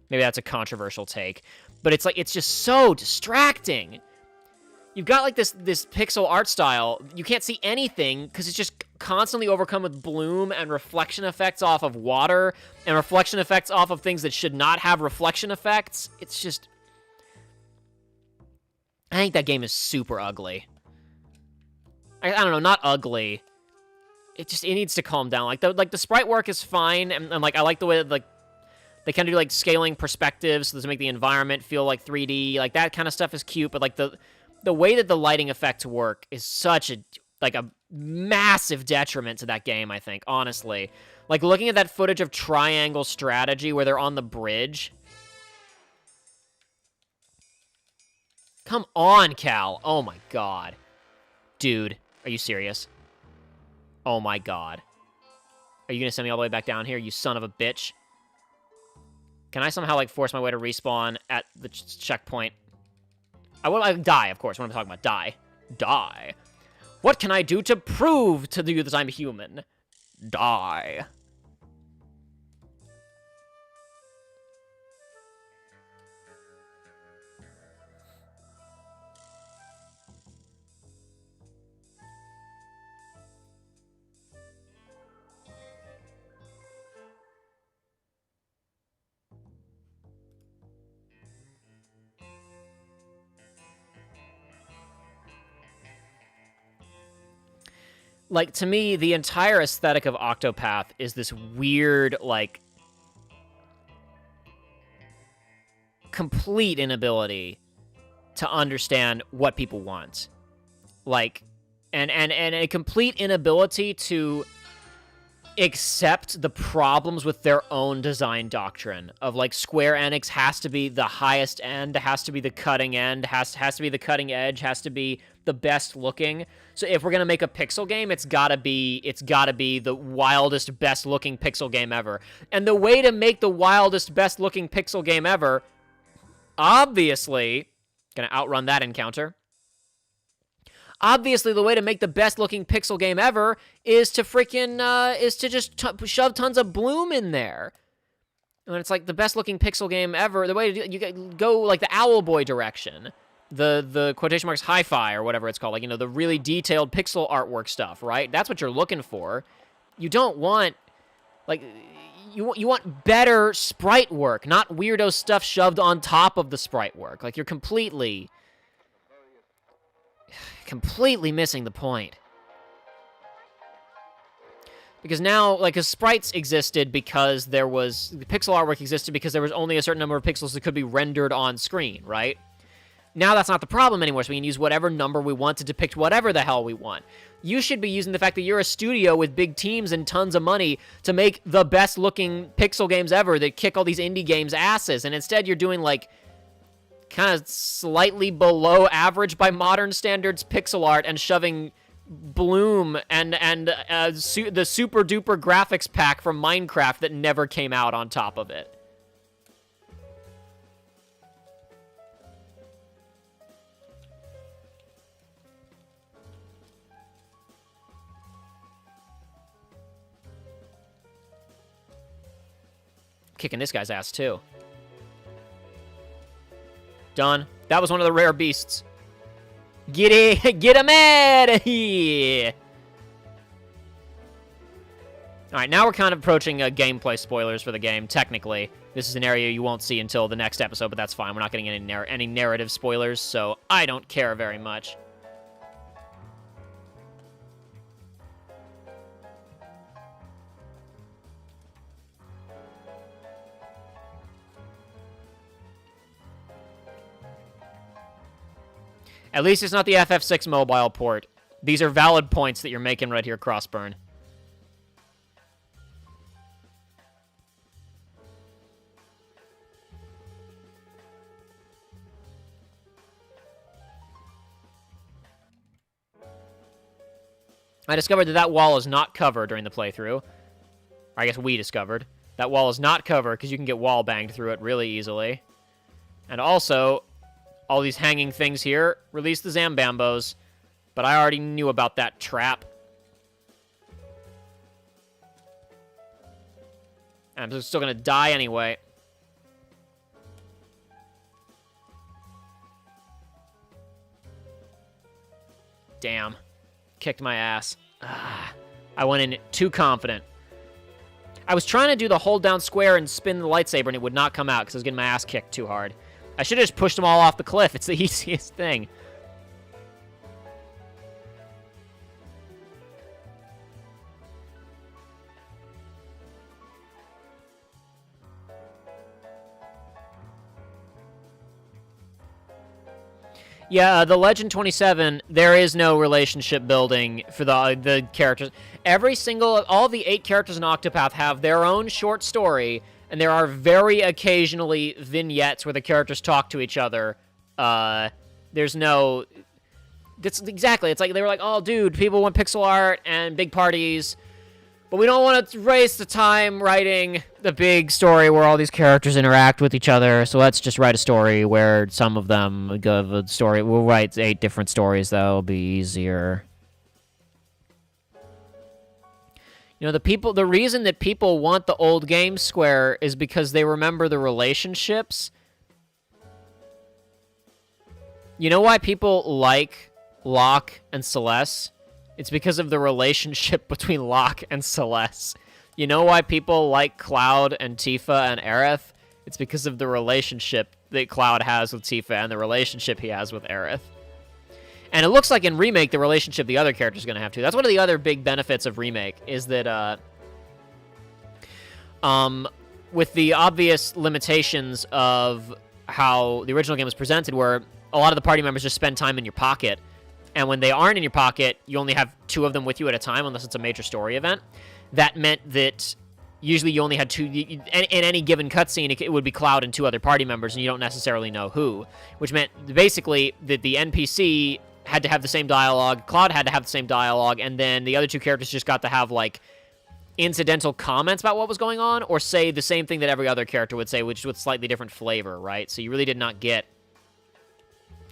S1: Maybe that's a controversial take, but it's like, it's just so distracting. You've got like this pixel art style. You can't see anything because it's just constantly overcome with bloom and reflection effects off of water and reflection effects off of things that should not have reflection effects. It's just, I think that game is super ugly. I don't know, not ugly. It needs to calm down. Like the sprite work is fine, and like I like the way that they kind of do like scaling perspectives to make the environment feel like 3D. Like that kind of stuff is cute, but like the way that the lighting effects work is such a massive detriment to that game, I think, honestly. Like looking at that footage of Triangle Strategy where they're on the bridge. Come on, Cal. Oh my god. Dude, are you serious? Oh my god. Are you gonna send me all the way back down here, you son of a bitch? Can I somehow, like, force my way to respawn at the checkpoint? I will, like, die, of course. What am I talking about? Die. Die. What can I do to prove to you that I'm human? Die. Like, to me, the entire aesthetic of Octopath is this weird, like, complete inability to understand what people want. Like, and a complete inability to accept the problems with their own design doctrine of, like, Square Enix has to be the highest end, has to be the cutting end, has to be the cutting edge, has to be the best looking. So if we're gonna make a pixel game, it's gotta be the wildest, best looking pixel game ever. And the way to make the wildest, best looking pixel game ever, obviously, gonna outrun that encounter. Obviously, the way to make the best looking pixel game ever is to just shove tons of bloom in there. And it's like the best looking pixel game ever. The way to do, you go like the Owlboy direction, the quotation marks hi-fi or whatever it's called, like, you know, the really detailed pixel artwork stuff, right? That's what you're looking for. You don't want, like, you want better sprite work, not weirdo stuff shoved on top of the sprite work. Like, you're completely missing the point. Because now, like, because sprites existed because the pixel artwork existed because there was only a certain number of pixels that could be rendered on screen, right? Now that's not the problem anymore, so we can use whatever number we want to depict whatever the hell we want. You should be using the fact that you're a studio with big teams and tons of money to make the best looking pixel games ever that kick all these indie games' asses, and instead you're doing, like, kind of slightly below average by modern standards pixel art and shoving bloom and the super duper graphics pack from Minecraft that never came out on top of it. Kicking this guy's ass too. Done. That was one of the rare beasts. Get him out of here! Alright, now we're kind of approaching gameplay spoilers for the game, technically. This is an area you won't see until the next episode, but that's fine. We're not getting any narrative spoilers, so I don't care very much. At least it's not the FF6 mobile port. These are valid points that you're making right here, Crossburn. I discovered that wall is not covered during the playthrough. Or I guess we discovered. That wall is not covered because you can get wall banged through it really easily. And also, all these hanging things here release the Zambambos, but I already knew about that trap. And I'm still gonna die anyway. Damn. Kicked my ass. I went in too confident. I was trying to do the hold down square and spin the lightsaber, and it would not come out because I was getting my ass kicked too hard. I should have just pushed them all off the cliff. It's the easiest thing. Yeah, the Legend 27, there is no relationship building for the characters. All the 8 characters in Octopath have their own short story, and there are very occasionally vignettes where the characters talk to each other. There's no... Exactly, it's like, they were like, oh, dude, people want pixel art and big parties. But we don't want to waste the time writing the big story where all these characters interact with each other, so let's just write a story where some of them give a story. We'll write 8 different stories, that'll be easier. You know, the reason that people want the old game Square is because they remember the relationships. You know why people like Locke and Celeste? It's because of the relationship between Locke and Celeste. You know why people like Cloud and Tifa and Aerith? It's because of the relationship that Cloud has with Tifa and the relationship he has with Aerith. And it looks like in Remake, the relationship the other character's going to have too. That's one of the other big benefits of Remake, is that with the obvious limitations of how the original game was presented, where a lot of the party members just spend time in your pocket, and when they aren't in your pocket, you only have 2 of them with you at a time, unless it's a major story event. That meant that usually you only had 2... In any given cutscene, it would be Cloud and 2 other party members, and you don't necessarily know who. Which meant, basically, that the NPC had to have the same dialogue, Cloud had to have the same dialogue, and then the other 2 characters just got to have, like, incidental comments about what was going on, or say the same thing that every other character would say, which with slightly different flavor, right? So you really did not get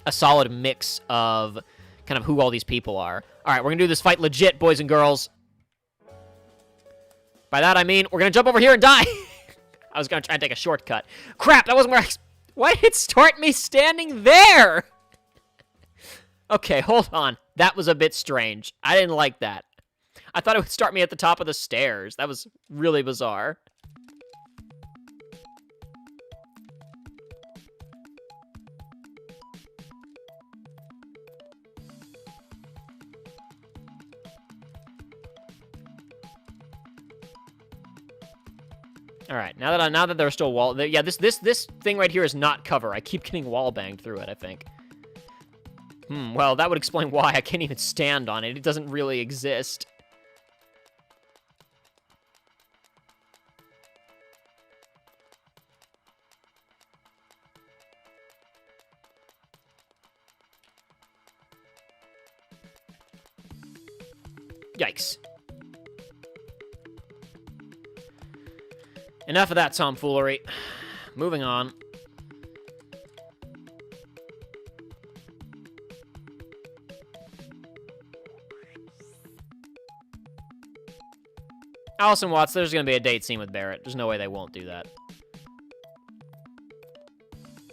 S1: a solid mix of kind of who all these people are. All right, we're going to do this fight legit, boys and girls. By that, I mean, we're going to jump over here and die. I was going to try and take a shortcut. Crap, that wasn't where I... Why did it start me standing there? Okay, hold on. That was a bit strange. I didn't like that. I thought it would start me at the top of the stairs. That was really bizarre. All right, now that there's still wall, yeah, this thing right here is not cover. I keep getting wall banged through it, I think. Well, that would explain why I can't even stand on it. It doesn't really exist. Yikes. Enough of that tomfoolery. Moving on. Allison Watts, there's going to be a date scene with Barrett. There's no way they won't do that.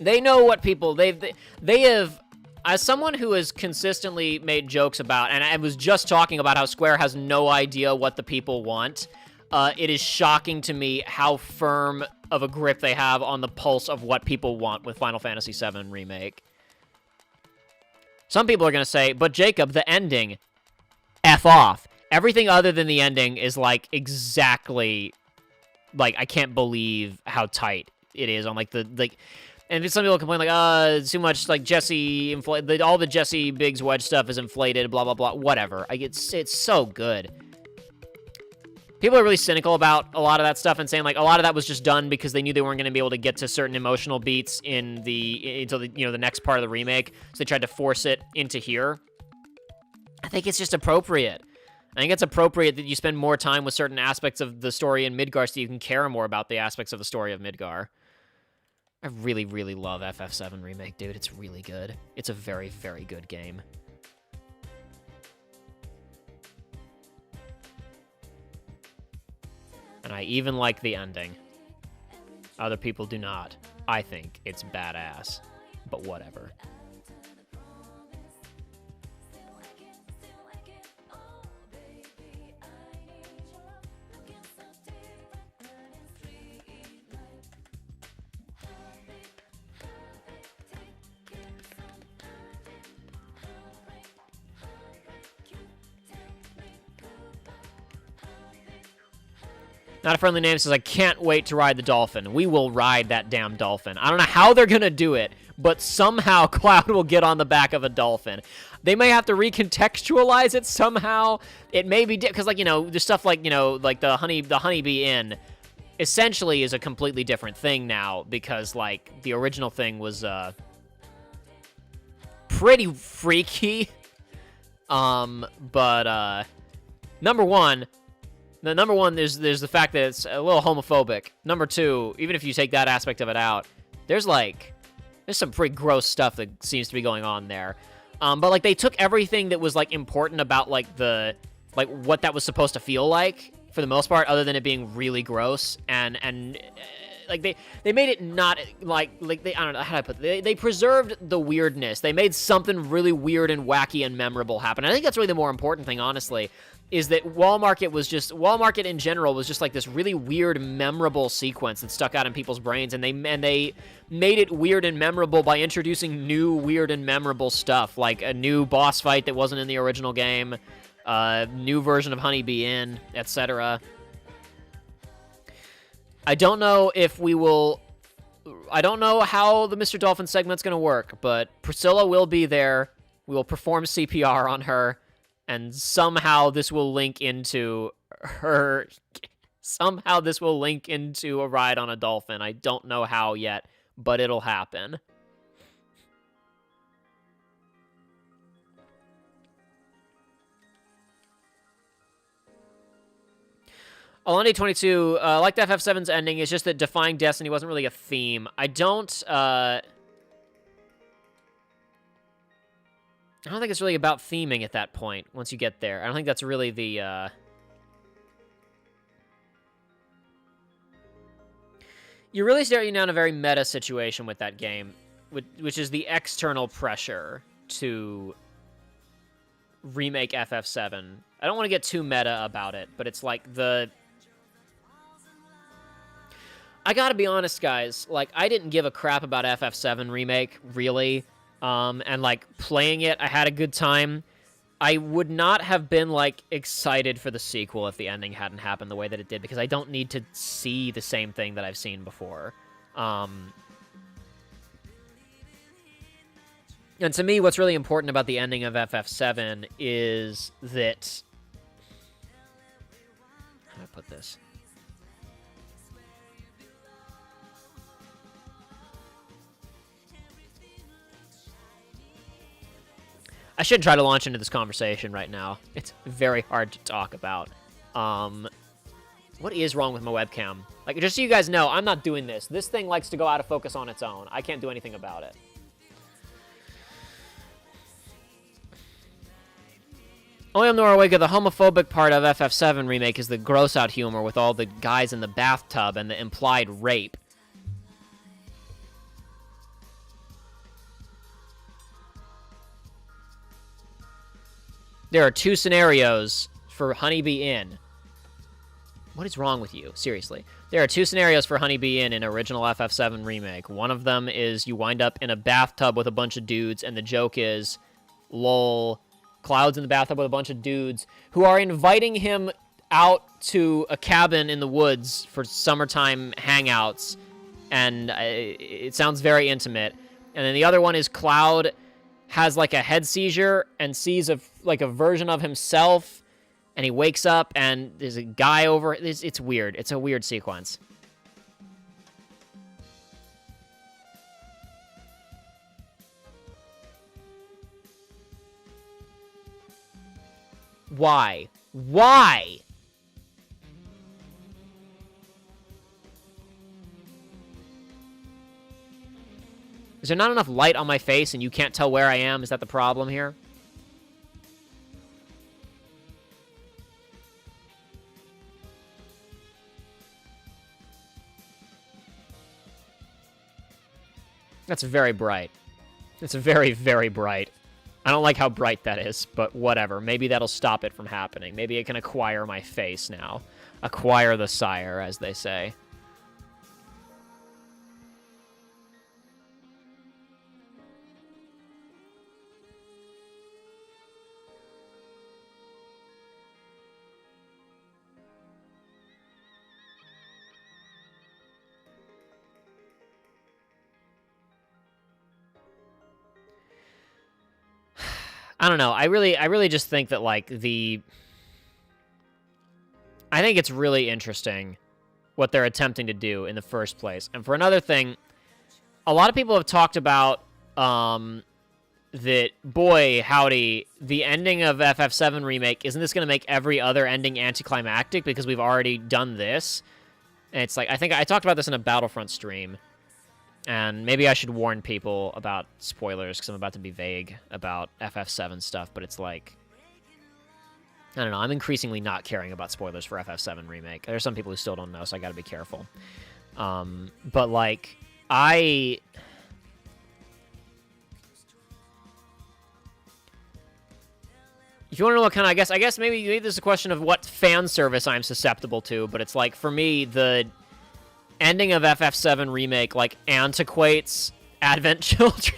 S1: They know what people... They have... As someone who has consistently made jokes about... And I was just talking about how Square has no idea what the people want... it is shocking to me how firm of a grip they have on the pulse of what people want with Final Fantasy VII Remake. Some people are going to say, but Jacob, the ending, F off. Everything other than the ending is, like, exactly, like, I can't believe how tight it is on, like, and some people complain, like, too much, like, Jesse, all the Jesse Biggs Wedge stuff is inflated, blah, blah, blah, whatever. Like, it's so good. People are really cynical about a lot of that stuff and saying, like, a lot of that was just done because they knew they weren't going to be able to get to certain emotional beats until the next part of the remake, so they tried to force it into here. I think it's just appropriate. I think it's appropriate that you spend more time with certain aspects of the story in Midgar so you can care more about the aspects of the story of Midgar. I really, really love FF7 Remake, dude. It's really good. It's a very, very good game. And I even like the ending. Other people do not. I think it's badass. But whatever. Not a Friendly Name says, I can't wait to ride the dolphin. We will ride that damn dolphin. I don't know how they're going to do it, but somehow Cloud will get on the back of a dolphin. They may have to recontextualize it somehow. It may be... Because, like, the stuff like, like the Honeybee Inn essentially is a completely different thing now because, like, the original thing was pretty freaky. But, number one... Now, number one, there's the fact that it's a little homophobic. Number two, even if you take that aspect of it out, there's some pretty gross stuff that seems to be going on there. But like they took everything that was like important about like what that was supposed to feel like for the most part, other than it being really gross, and like they made it not like they, I don't know how to put it. They preserved the weirdness. They made something really weird and wacky and memorable happen. I think that's really the more important thing, honestly, is that Wall Market in general was just like this really weird, memorable sequence that stuck out in people's brains, and they made it weird and memorable by introducing new weird and memorable stuff, like a new boss fight that wasn't in the original game, new version of Honeybee Inn, etc. I don't know how the Mr. Dolphin segment's going to work, but Priscilla will be there. We will perform CPR on her, and somehow this will link into a ride on a dolphin. I don't know how yet, but it'll happen. Alandi22, like the FF7's ending, it's just that Defying Destiny wasn't really a theme. I don't think it's really about theming at that point, once you get there. I don't think that's really the, You're really starting down a very meta situation with that game, which is the external pressure to remake FF7. I don't want to get too meta about it, but it's like I gotta be honest, guys, like, I didn't give a crap about FF7 Remake, really, and, like, playing it, I had a good time. I would not have been, like, excited for the sequel if the ending hadn't happened the way that it did, because I don't need to see the same thing that I've seen before. And to me, what's really important about the ending of FF7 is that... How do I put this? I shouldn't try to launch into this conversation right now. It's very hard to talk about. What is wrong with my webcam? Like, just so you guys know, I'm not doing this. This thing likes to go out of focus on its own. I can't do anything about it. Oyam Norwega, the homophobic part of FF7 Remake is the gross-out humor with all the guys in the bathtub and the implied rape. There are 2 scenarios for Honeybee Inn. What is wrong with you? Seriously. There are 2 scenarios for Honeybee Inn in original FF7 Remake. One of them is you wind up in a bathtub with a bunch of dudes, and the joke is, lol, Cloud's in the bathtub with a bunch of dudes who are inviting him out to a cabin in the woods for summertime hangouts, and it sounds very intimate. And then the other one is Cloud has like a head seizure and sees like a version of himself, and he wakes up and there's a guy over. It's weird. It's a weird sequence. Why? Why? Is there not enough light on my face and you can't tell where I am? Is that the problem here? That's very bright. It's very, very bright. I don't like how bright that is, but whatever. Maybe that'll stop it from happening. Maybe it can acquire my face now. Acquire the sire, as they say. I don't know. I really just think that, like, I think it's really interesting what they're attempting to do in the first place. And for another thing, a lot of people have talked about that, boy, howdy, the ending of FF7 Remake, isn't this going to make every other ending anticlimactic because we've already done this? And it's like, I think I talked about this in a Battlefront stream, and maybe I should warn people about spoilers because I'm about to be vague about FF7 stuff, but it's like, I don't know, I'm increasingly not caring about spoilers for FF7 Remake. There's some people who still don't know, so I gotta be careful. But, like, if you want to know what kind of, I guess maybe this is a question of what fan service I'm susceptible to, but it's like, for me, the ending of FF7 Remake, like, antiquates Advent Children.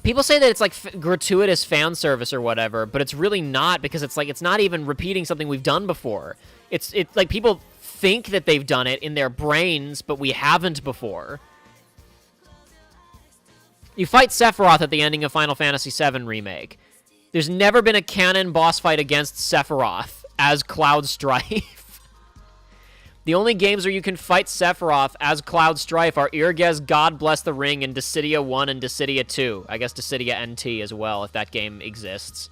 S1: People say that it's, like, gratuitous fan service or whatever, but it's really not, because it's, like, it's not even repeating something we've done before. It's like, people think that they've done it in their brains, but we haven't before. You fight Sephiroth at the ending of Final Fantasy VII Remake. There's never been a canon boss fight against Sephiroth as Cloud Strife. The only games where you can fight Sephiroth as Cloud Strife are Irgez, God Bless the Ring, and Dissidia 1 and Dissidia 2. I guess Dissidia NT as well, if that game exists.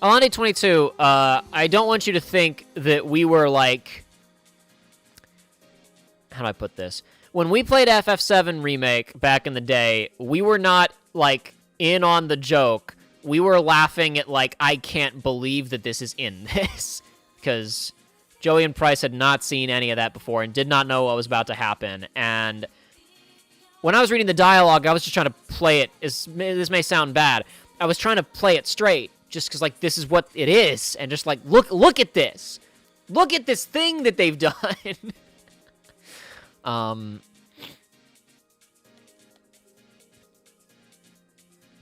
S1: Alandi22, I don't want you to think that we were, like... How do I put this? When we played FF7 Remake back in the day, we were not, like, in on the joke. We were laughing at, like, I can't believe that this is in this. Because Joey and Price had not seen any of that before and did not know what was about to happen. And when I was reading the dialogue, I was just trying to play it. This may sound bad. I was trying to play it straight. Just because, like, this is what it is. And just, like, look at this. Look at this thing that they've done.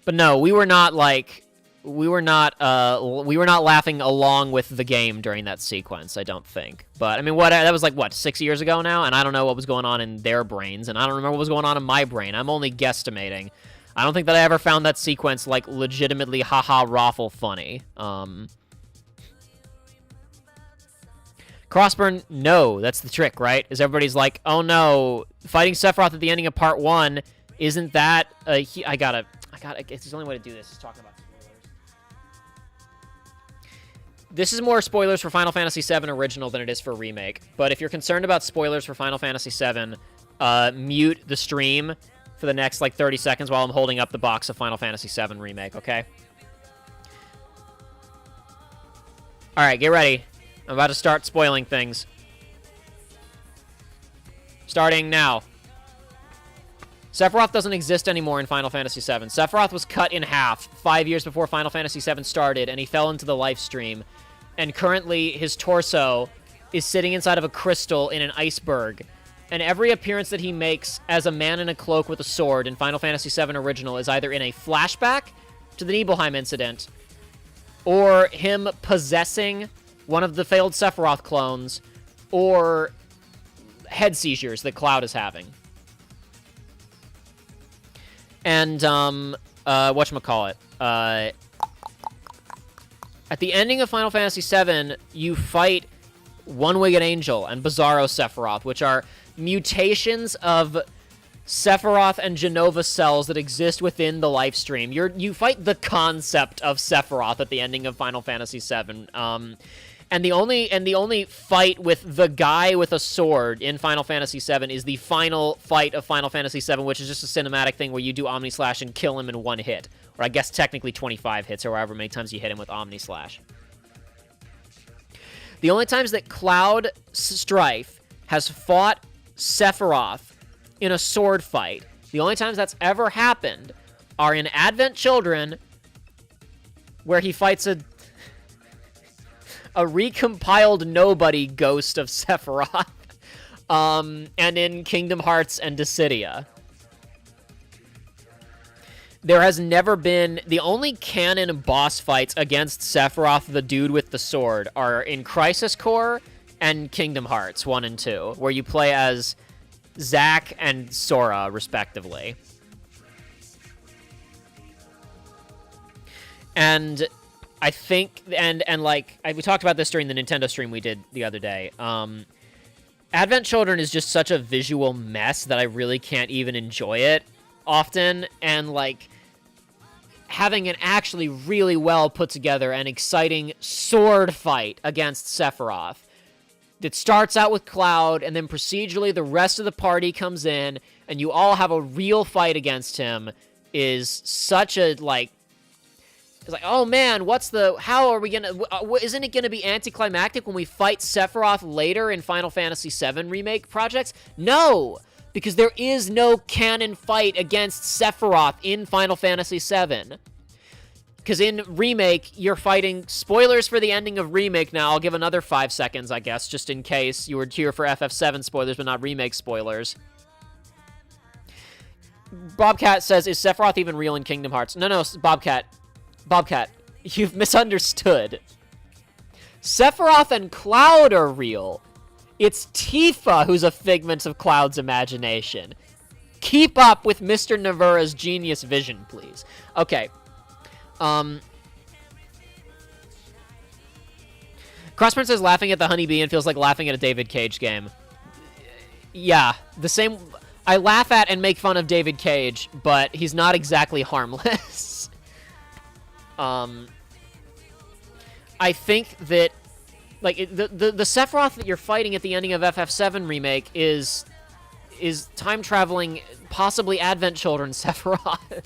S1: But no, we were not, like, we were not laughing along with the game during that sequence, I don't think. But, I mean, that was, like, what, 6 years ago now? And I don't know what was going on in their brains, and I don't remember what was going on in my brain. I'm only guesstimating. I don't think that I ever found that sequence, like, legitimately haha raffle funny. Crossburn, no, that's the trick, right? Is everybody's like, oh no, fighting Sephiroth at the ending of part 1, isn't that it's the only way to do this is talking about spoilers. This is more spoilers for Final Fantasy VII Original than it is for Remake, but if you're concerned about spoilers for Final Fantasy VII, mute the stream for the next, like, 30 seconds while I'm holding up the box of Final Fantasy VII Remake, okay? Alright, get ready. I'm about to start spoiling things. Starting now. Sephiroth doesn't exist anymore in Final Fantasy VII. Sephiroth was cut in half 5 years before Final Fantasy VII started, and he fell into the life stream. And currently, his torso is sitting inside of a crystal in an iceberg. And every appearance that he makes as a man in a cloak with a sword in Final Fantasy VII Original is either in a flashback to the Nibelheim incident, or him possessing one of the failed Sephiroth clones, or head seizures that Cloud is having. And, whatchamacallit, at the ending of Final Fantasy VII, you fight One-Winged Angel and Bizarro Sephiroth, which are mutations of Sephiroth and Genova cells that exist within the life stream. You fight the concept of Sephiroth at the ending of Final Fantasy VII. And the only fight with the guy with a sword in Final Fantasy VII is the final fight of Final Fantasy VII, which is just a cinematic thing where you do Omni Slash and kill him in one hit. Or I guess technically 25 hits, or however many times you hit him with Omni Slash. The only times that Cloud Strife has fought Sephiroth in a sword fight, the only times that's ever happened are in Advent Children, where he fights a recompiled nobody ghost of Sephiroth, and in Kingdom Hearts and Dissidia. There has never been... The only canon boss fights against Sephiroth, the dude with the sword, are in Crisis Core and Kingdom Hearts 1 and 2, where you play as Zack and Sora, respectively. And I think, and like, we talked about this during the Nintendo stream we did the other day. Advent Children is just such a visual mess that I really can't even enjoy it often. And, like, having an actually really well put together and exciting sword fight against Sephiroth that starts out with Cloud, and then procedurally the rest of the party comes in, and you all have a real fight against him is such a, like, it's like, oh man, how are we gonna, isn't it gonna be anticlimactic when we fight Sephiroth later in Final Fantasy VII Remake projects? No! Because there is no canon fight against Sephiroth in Final Fantasy VII. Because in Remake, you're fighting, spoilers for the ending of Remake now, I'll give another 5 seconds, I guess, just in case you were here for FF7 spoilers, but not Remake spoilers. Bobcat says, is Sephiroth even real in Kingdom Hearts? No, Bobcat, you've misunderstood. Sephiroth and Cloud are real. It's Tifa who's a figment of Cloud's imagination. Keep up with Mr. Navura's genius vision, please. Okay. Crossprince is laughing at the honeybee and feels like laughing at a David Cage game. Yeah, the same... I laugh at and make fun of David Cage, but he's not exactly harmless. I think that, like, the Sephiroth that you're fighting at the ending of FF7 Remake is time-traveling, possibly Advent Children Sephiroth.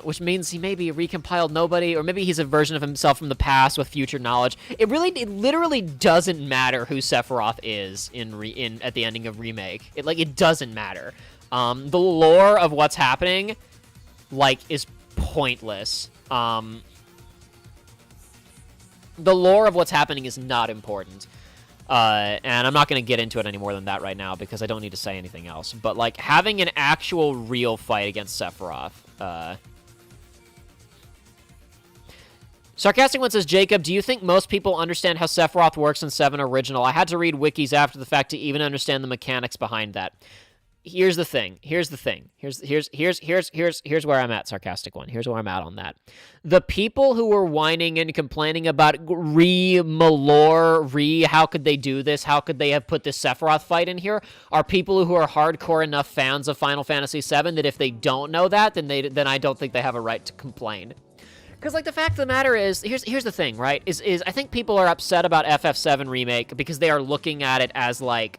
S1: Which means he may be a recompiled nobody, or maybe he's a version of himself from the past with future knowledge. It literally doesn't matter who Sephiroth is at the ending of Remake. It doesn't matter. The lore of what's happening, like, is pointless. The lore of what's happening is not important. And I'm not going to get into it any more than that right now because I don't need to say anything else. But, like, having an actual real fight against Sephiroth. Sarcastic One says, Jacob, do you think most people understand how Sephiroth works in 7 Original? I had to read wikis after the fact to even understand the mechanics behind that. Here's the thing. Here's where I'm at, Sarcastic One. Here's where I'm at on that. The people who were whining and complaining about Malore, how could they do this? How could they have put this Sephiroth fight in here? Are people who are hardcore enough fans of Final Fantasy VII that if they don't know that, then I don't think they have a right to complain. Because, like, the fact of the matter is, here's the thing, right? Is I think people are upset about FF7 Remake because they are looking at it as, like,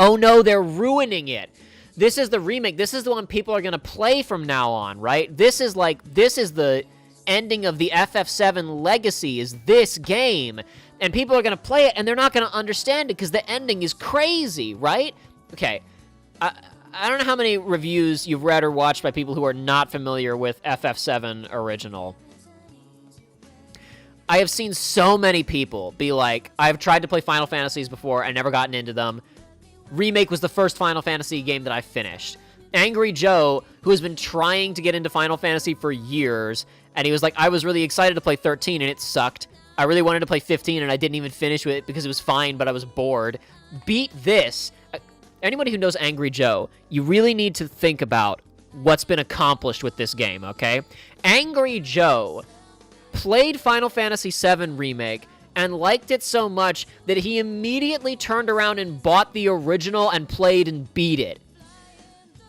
S1: oh no, they're ruining it. This is the remake. This is the one people are going to play from now on, right? This is the ending of the FF7 legacy, is this game. And people are going to play it, and they're not going to understand it because the ending is crazy, right? Okay, I don't know how many reviews you've read or watched by people who are not familiar with FF7 Original. I have seen so many people be like, I've tried to play Final Fantasies before, I never gotten into them. Remake was the first Final Fantasy game that I finished. Angry Joe, who has been trying to get into Final Fantasy for years, and he was like, I was really excited to play 13, and it sucked. I really wanted to play 15, and I didn't even finish with it because it was fine, but I was bored. Beat this. Anybody who knows Angry Joe, you really need to think about what's been accomplished with this game, okay? Angry Joe played Final Fantasy VII Remake and liked it so much that he immediately turned around and bought the original and played and beat it.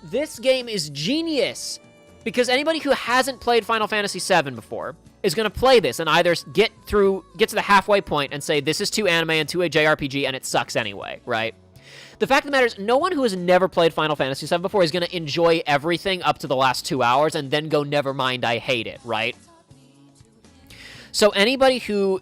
S1: This game is genius, because anybody who hasn't played Final Fantasy VII before is going to play this and either get to the halfway point and say, this is too anime and too a JRPG and it sucks anyway, right? The fact of the matter is, no one who has never played Final Fantasy VII before is going to enjoy everything up to the last 2 hours and then go, never mind, I hate it, right? So anybody who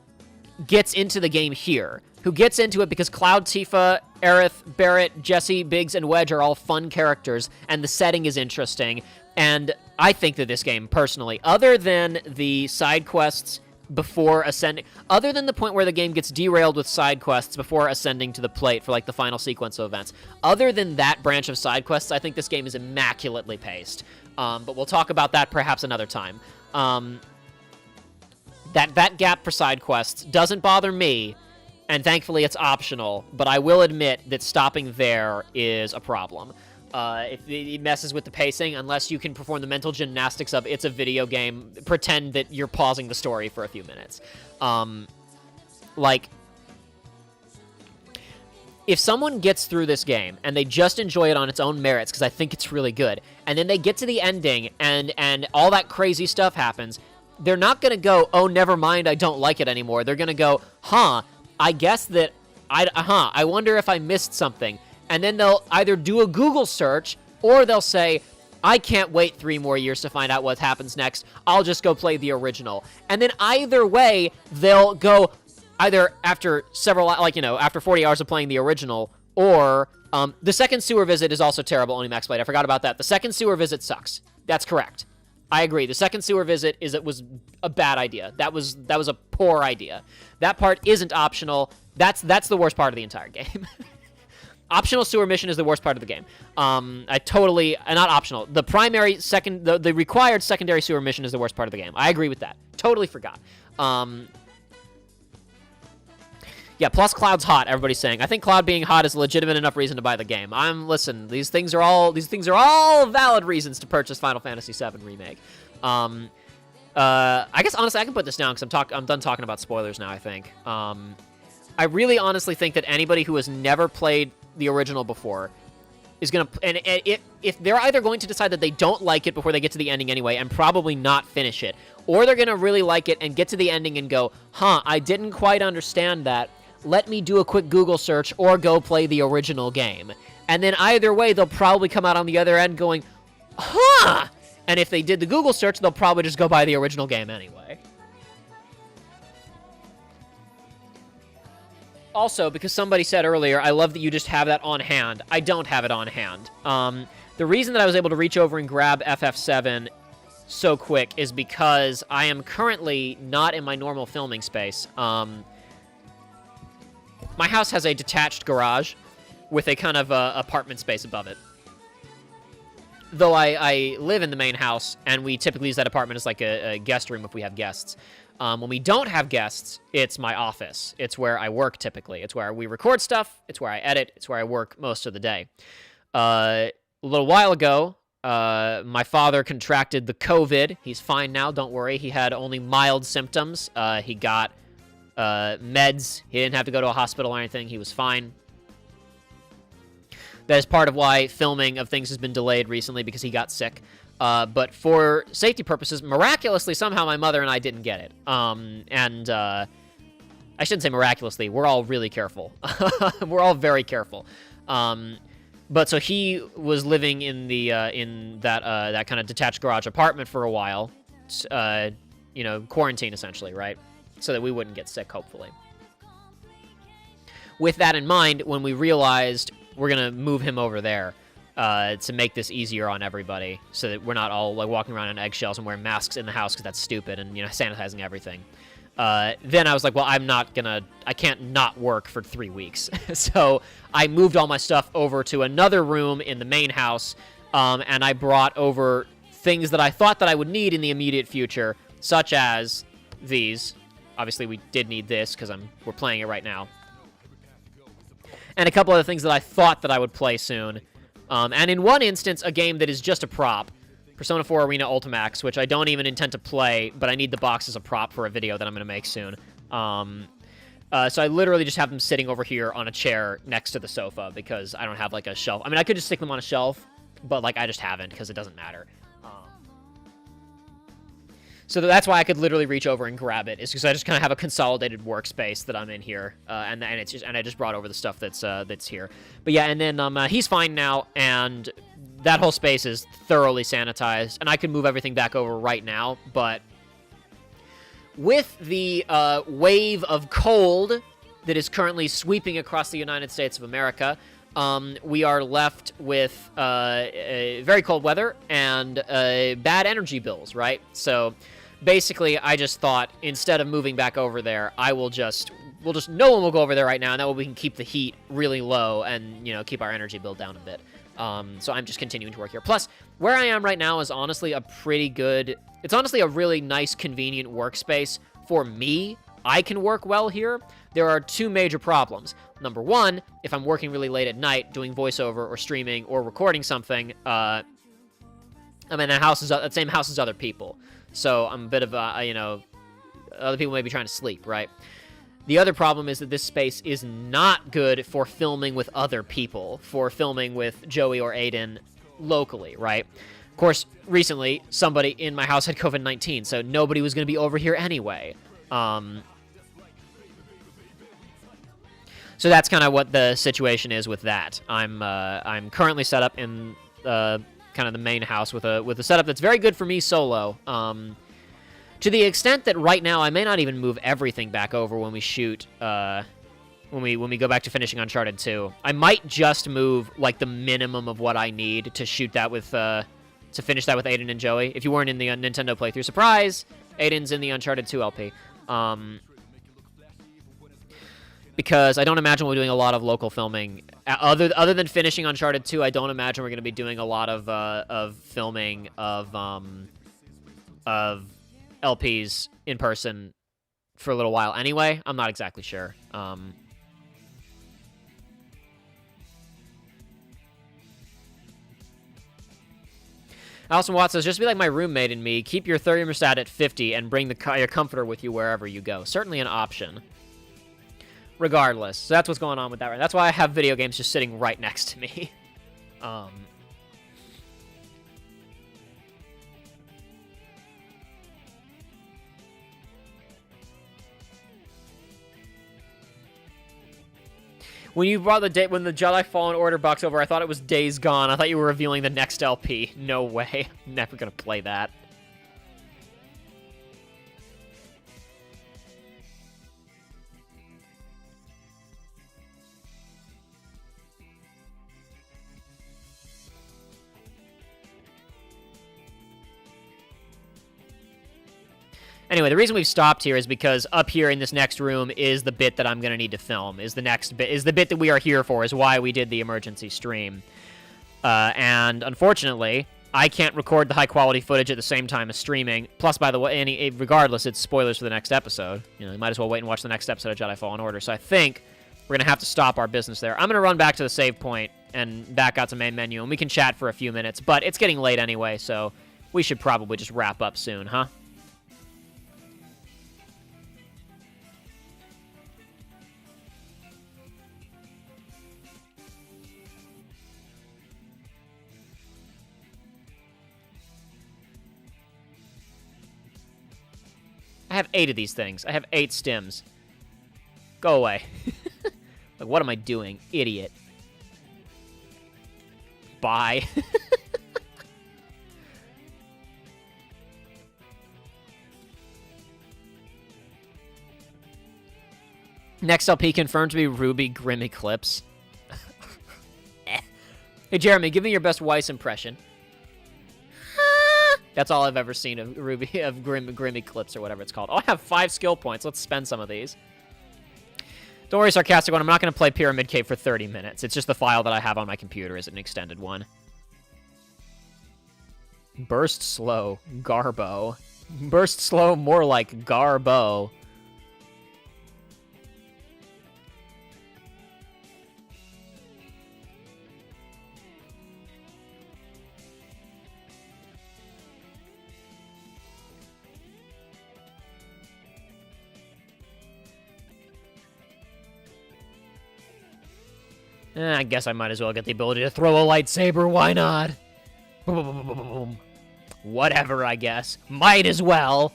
S1: gets into the game here, who gets into it because Cloud, Tifa, Aerith, Barrett, Jesse, Biggs, and Wedge are all fun characters, and the setting is interesting, and I think that this game, personally, other than the side quests before ascending, other than the point where the game gets derailed with side quests before ascending to the plate for, like, the final sequence of events, other than that branch of side quests, I think this game is immaculately paced, but we'll talk about that perhaps another time. That gap for side quests doesn't bother me. And thankfully, it's optional, but I will admit that stopping there is a problem. If it messes with the pacing, unless you can perform the mental gymnastics of it's a video game, pretend that you're pausing the story for a few minutes. Like, if someone gets through this game and they just enjoy it on its own merits, because I think it's really good, and then they get to the ending and all that crazy stuff happens, they're not going to go, oh, never mind, I don't like it anymore. They're going to go, huh, I guess that, I wonder if I missed something. And then they'll either do a Google search, or they'll say, I can't wait 3 more years to find out what happens next. I'll just go play the original. And then either way, they'll go either after after 40 hours of playing the original, or the second sewer visit is also terrible, only Max played. I forgot about that. The second sewer visit sucks. That's correct. I agree. The second sewer visit was a bad idea. That was a poor idea. That part isn't optional. That's the worst part of the entire game. Optional sewer mission is the worst part of the game. Not optional. The required secondary sewer mission is the worst part of the game. I agree with that. Totally forgot. Yeah, plus Cloud's hot, everybody's saying. I think Cloud being hot is a legitimate enough reason to buy the game. Listen, these things are all valid reasons to purchase Final Fantasy VII Remake. I guess, honestly, I can put this down because I'm done talking about spoilers now, I think. I really honestly think that anybody who has never played the original before is going to... And if they're either going to decide that they don't like it before they get to the ending anyway and probably not finish it, or they're going to really like it and get to the ending and go, huh, I didn't quite understand that. Let me do a quick Google search or go play the original game. And then either way, they'll probably come out on the other end going, huh! And if they did the Google search, they'll probably just go buy the original game anyway. Also, because somebody said earlier, I love that you just have that on hand. I don't have it on hand. The reason that I was able to reach over and grab FF7 so quick is because I am currently not in my normal filming space. My house has a detached garage with a kind of apartment space above it. Though I live in the main house, and we typically use that apartment as like a guest room if we have guests. When we don't have guests, it's my office. It's where I work typically. It's where we record stuff. It's where I edit. It's where I work most of the day. A little while ago, my father contracted the COVID. He's fine now, don't worry. He had only mild symptoms. He got meds. He didn't have to go to a hospital or anything. He was fine. That is part of why filming of things has been delayed recently, because he got sick. But for safety purposes, miraculously, somehow my mother and I didn't get it. I shouldn't say miraculously. We're all really careful. We're all very careful. But so he was living in that kind of detached garage apartment for a while. Quarantine essentially, right? So that we wouldn't get sick, hopefully. With that in mind, when we realized we're going to move him over there to make this easier on everybody so that we're not all like walking around on eggshells and wearing masks in the house because that's stupid and, sanitizing everything. Then I was like, well, I can't not work for 3 weeks. So I moved all my stuff over to another room in the main house, and I brought over things that I thought that I would need in the immediate future, such as these. Obviously, we did need this because we're playing it right now. And a couple other things that I thought that I would play soon. And in one instance, a game that is just a prop. Persona 4 Arena Ultimax, which I don't even intend to play, but I need the box as a prop for a video that I'm going to make soon. So I literally just have them sitting over here on a chair next to the sofa because I don't have, like, a shelf. I mean, I could just stick them on a shelf, but, like, I just haven't because it doesn't matter. So that's why I could literally reach over and grab it, is because I just kind of have a consolidated workspace that I'm in here, and I just brought over the stuff that's here. But yeah, and then he's fine now, and that whole space is thoroughly sanitized, and I can move everything back over right now. But with the wave of cold that is currently sweeping across the United States of America, we are left with very cold weather and bad energy bills, right? So basically, I just thought, instead of moving back over there, no one will go over there right now, and that way we can keep the heat really low and, keep our energy bill down a bit. So I'm just continuing to work here. Plus, where I am right now is honestly it's honestly a really nice, convenient workspace for me. I can work well here. there are two major problems. Number one, if I'm working really late at night doing voiceover or streaming or recording something, I'm in the same house as other people. So I'm a bit of a, you know, other people may be trying to sleep, right? The other problem is that this space is not good for filming with other people, for filming with Joey or Aiden locally, right? Of course, recently, somebody in my house had COVID-19, so nobody was going to be over here anyway. So that's kind of what the situation is with that. I'm currently set up in kind of the main house with a setup that's very good for me solo. To the extent that right now I may not even move everything back over when we shoot, when we go back to finishing Uncharted 2. I might just move like the minimum of what I need to shoot that with, to finish that with Aiden and Joey. If you weren't in the Nintendo playthrough, surprise, Aiden's in the Uncharted 2 LP. Because I don't imagine we're doing a lot of local filming. Other than finishing Uncharted 2, I don't imagine we're going to be doing a lot of filming of LPs in person for a little while anyway. I'm not exactly sure. Alison Watts says, just be like my roommate and me. Keep your thermostat at 50 and bring your comforter with you wherever you go. Certainly an option. Regardless. So that's what's going on with that. Right? That's why I have video games just sitting right next to me. When you brought when the Jedi Fallen Order box over, I thought it was Days Gone. I thought you were revealing the next LP. No way. I'm never gonna play that. Anyway, the reason we've stopped here is because up here in this next room is the bit that I'm going to need to film, is the bit that we are here for, is why we did the emergency stream. And unfortunately, I can't record the high-quality footage at the same time as streaming. Plus, by the way, regardless, it's spoilers for the next episode. You know, you might as well wait and watch the next episode of Jedi Fallen Order. So I think we're going to have to stop our business there. I'm going to run back to the save point and back out to main menu, and we can chat for a few minutes. But it's getting late anyway, so we should probably just wrap up soon, huh? I have 8 of these things. I have 8 stims. Go away. Like, what am I doing? Idiot. Bye. Next LP confirmed to be Ruby Grim Eclipse. Hey, Jeremy, give me your best Weiss impression. That's all I've ever seen of Grim Eclipse or whatever it's called. Oh, I have 5 skill points. Let's spend some of these. Don't worry, Sarcastic One. I'm not going to play Pyramid Cave for 30 minutes. It's just the file that I have on my computer is an extended one. Burst slow. Garbo. Burst slow, more like Garbo. I guess I might as well get the ability to throw a lightsaber. Why not? Boom, boom, boom, boom, boom, boom. Whatever, I guess. Might as well.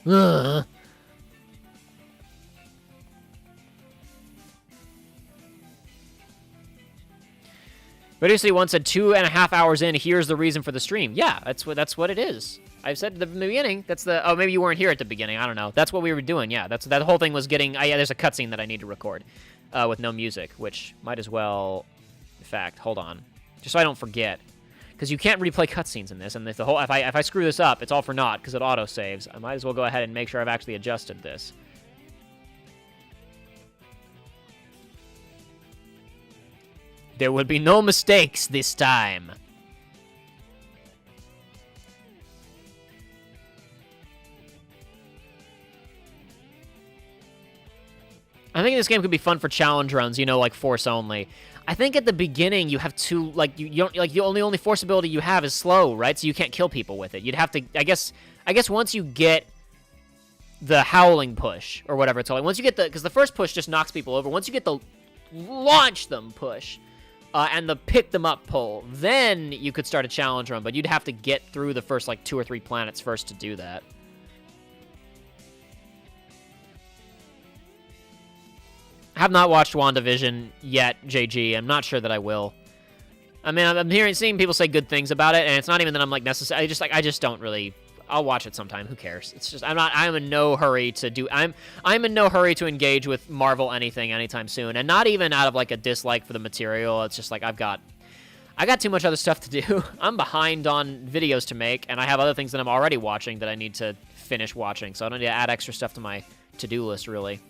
S1: Previously once said 2.5 hours in, here's the reason for the stream. Yeah, that's what it is. I've said from the beginning, that's the... Oh, maybe you weren't here at the beginning. I don't know. That's what we were doing, yeah. That whole thing was getting... yeah, there's a cutscene that I need to record with no music, which might as well... In fact, hold on. Just so I don't forget. Because you can't replay cutscenes in this, and if I screw this up, it's all for naught, because it auto-saves. I might as well go ahead and make sure I've actually adjusted this. There would be no mistakes this time. I'm think this game could be fun for challenge runs, you know, like Force only. I think at the beginning you have to, like, you don't, like, the only Force ability you have is slow, right? So you can't kill people with it. You'd have to, I guess once you get the howling push, or whatever it's called, like, once you get because the first push just knocks people over. Once you get the launch them push, and the pick them up pull, then you could start a challenge run, but you'd have to get through the first, like, 2 or 3 planets first to do that. I have not watched WandaVision yet, JG. I'm not sure that I will. I mean, I'm seeing people say good things about it, and it's not even that I'm, like, necessary. I just don't really. I'll watch it sometime. Who cares? It's just I'm in no hurry to do. I'm in no hurry to engage with Marvel anything anytime soon, and not even out of, like, a dislike for the material. It's just like I got too much other stuff to do. I'm behind on videos to make, and I have other things that I'm already watching that I need to finish watching. So I don't need to add extra stuff to my to-do list, really.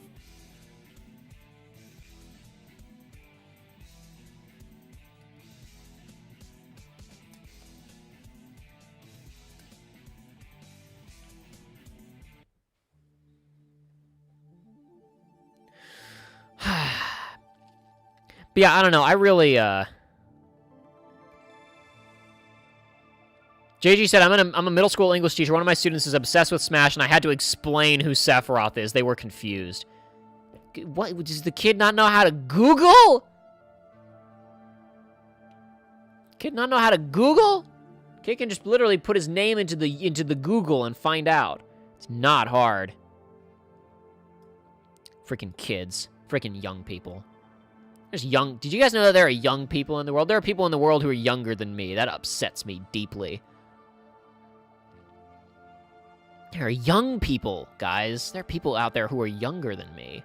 S1: But yeah, I don't know. I really, JG said, I'm a middle school English teacher. One of my students is obsessed with Smash, and I had to explain who Sephiroth is. They were confused. What? Does the kid not know how to Google? Kid not know how to Google? Kid can just literally put his name into the Google and find out. It's not hard. Freaking kids. Freaking young people. There's young... Did you guys know that there are young people in the world? There are people in the world who are younger than me. That upsets me deeply. There are young people, guys. There are people out there who are younger than me.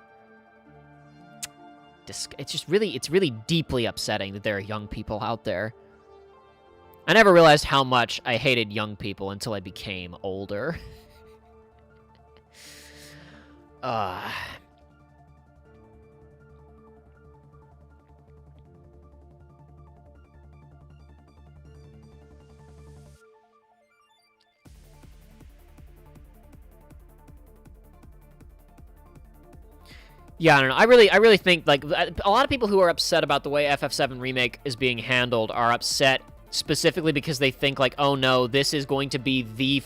S1: It's just really... It's really deeply upsetting that there are young people out there. I never realized how much I hated young people until I became older. Yeah, I don't know. I really think, like, a lot of people who are upset about the way FF7 Remake is being handled are upset specifically because they think, like, oh no, this is going to be the...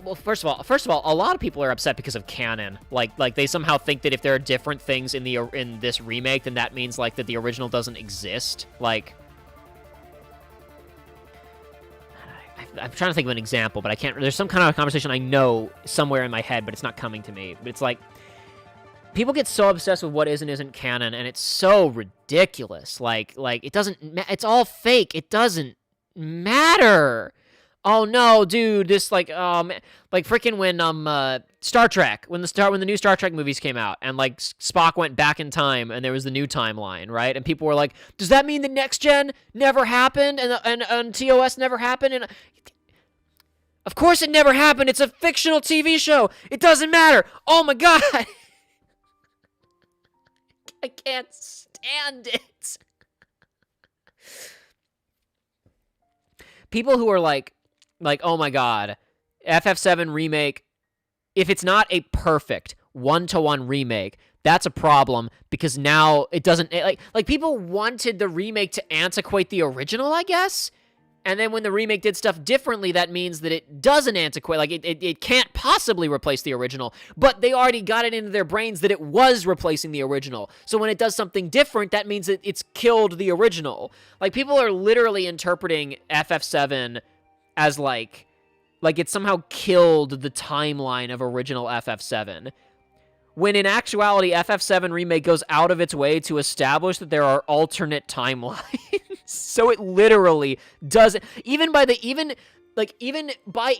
S1: well, first of all, a lot of people are upset because of canon. Like they somehow think that if there are different things in this remake, then that means, like, that the original doesn't exist. Like... I'm trying to think of an example, but I can't... There's some kind of conversation I know somewhere in my head, but it's not coming to me. But it's like... People get so obsessed with what is and isn't canon, and it's so ridiculous. Like it doesn't... It's all fake. It doesn't matter. Oh no, dude, this like freaking when Star Trek, when the new Star Trek movies came out, and like Spock went back in time, and there was the new timeline, right? And people were like, does that mean the next gen never happened, and TOS never happened? And of course it never happened. It's a fictional TV show. It doesn't matter. Oh my god. I can't stand it. People who are like, oh my god, FF7 Remake, if it's not a perfect one-to-one remake, that's a problem, because now it doesn't... Like people wanted the remake to antiquate the original, I guess? And then when the remake did stuff differently, that means that it doesn't antiquate. Like, it can't possibly replace the original. But they already got it into their brains that it was replacing the original. So when it does something different, that means that it's killed the original. Like, people are literally interpreting FF7 as, like it somehow killed the timeline of original FF7. When in actuality, FF7 Remake goes out of its way to establish that there are alternate timelines. So it literally doesn't... Even by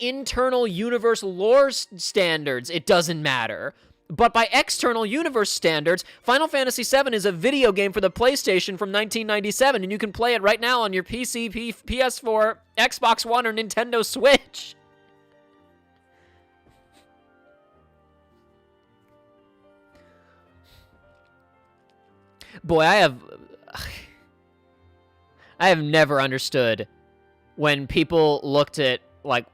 S1: internal universe lore standards, it doesn't matter. But by external universe standards, Final Fantasy VII is a video game for the PlayStation from 1997, and you can play it right now on your PC, PS4, Xbox One, or Nintendo Switch. Boy, I have never understood when people looked at, like,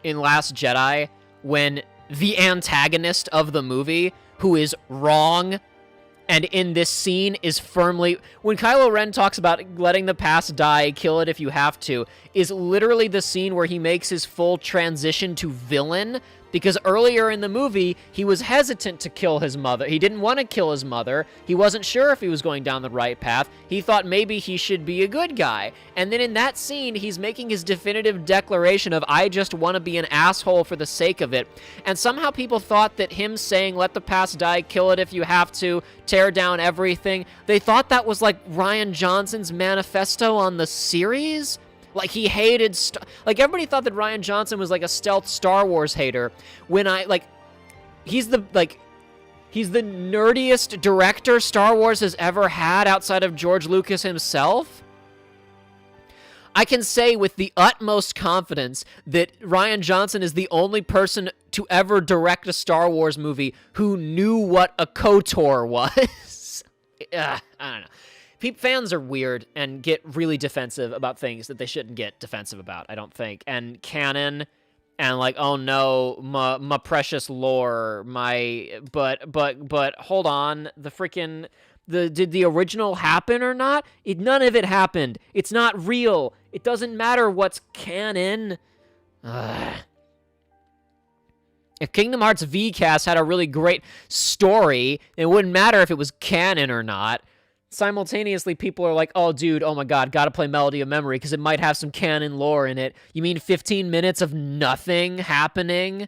S1: in Last Jedi, when the antagonist of the movie, who is wrong And in this scene is firmly... When Kylo Ren talks about letting the past die, kill it if you have to, is literally the scene where he makes his full transition to villain. Because earlier in the movie, he was hesitant to kill his mother. He didn't want to kill his mother. He wasn't sure if he was going down the right path. He thought maybe he should be a good guy. And then in that scene, he's making his definitive declaration of, I just want to be an asshole for the sake of it. And somehow people thought that him saying, let the past die, kill it if you have to, tear down everything, they thought that was like Rian Johnson's manifesto on the series. Like, he hated... like, everybody thought that Rian Johnson was, like, a stealth Star Wars hater. When he's the nerdiest director Star Wars has ever had outside of George Lucas himself. I can say with the utmost confidence that Rian Johnson is the only person to ever direct a Star Wars movie who knew what a KOTOR was. I don't know. Fans are weird and get really defensive about things that they shouldn't get defensive about, I don't think. And canon and like, oh no, my precious lore, but hold on, did the original happen or not? None of it happened. It's not real. It doesn't matter what's canon. If Kingdom Hearts V-Cast had a really great story, it wouldn't matter if it was canon or not. Simultaneously, people are like, oh, dude, oh my god, gotta play Melody of Memory because it might have some canon lore in it. You mean 15 minutes of nothing happening?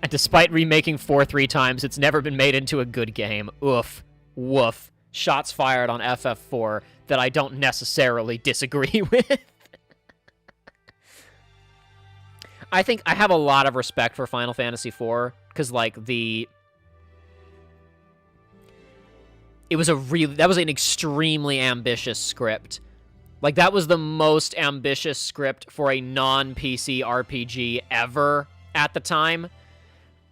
S1: And despite remaking 4 3 times, it's never been made into a good game. Oof. Woof. Shots fired on FF4 that I don't necessarily disagree with. I think I have a lot of respect for Final Fantasy IV, because, like, that was an extremely ambitious script. Like, that was the most ambitious script for a non-PC RPG ever at the time.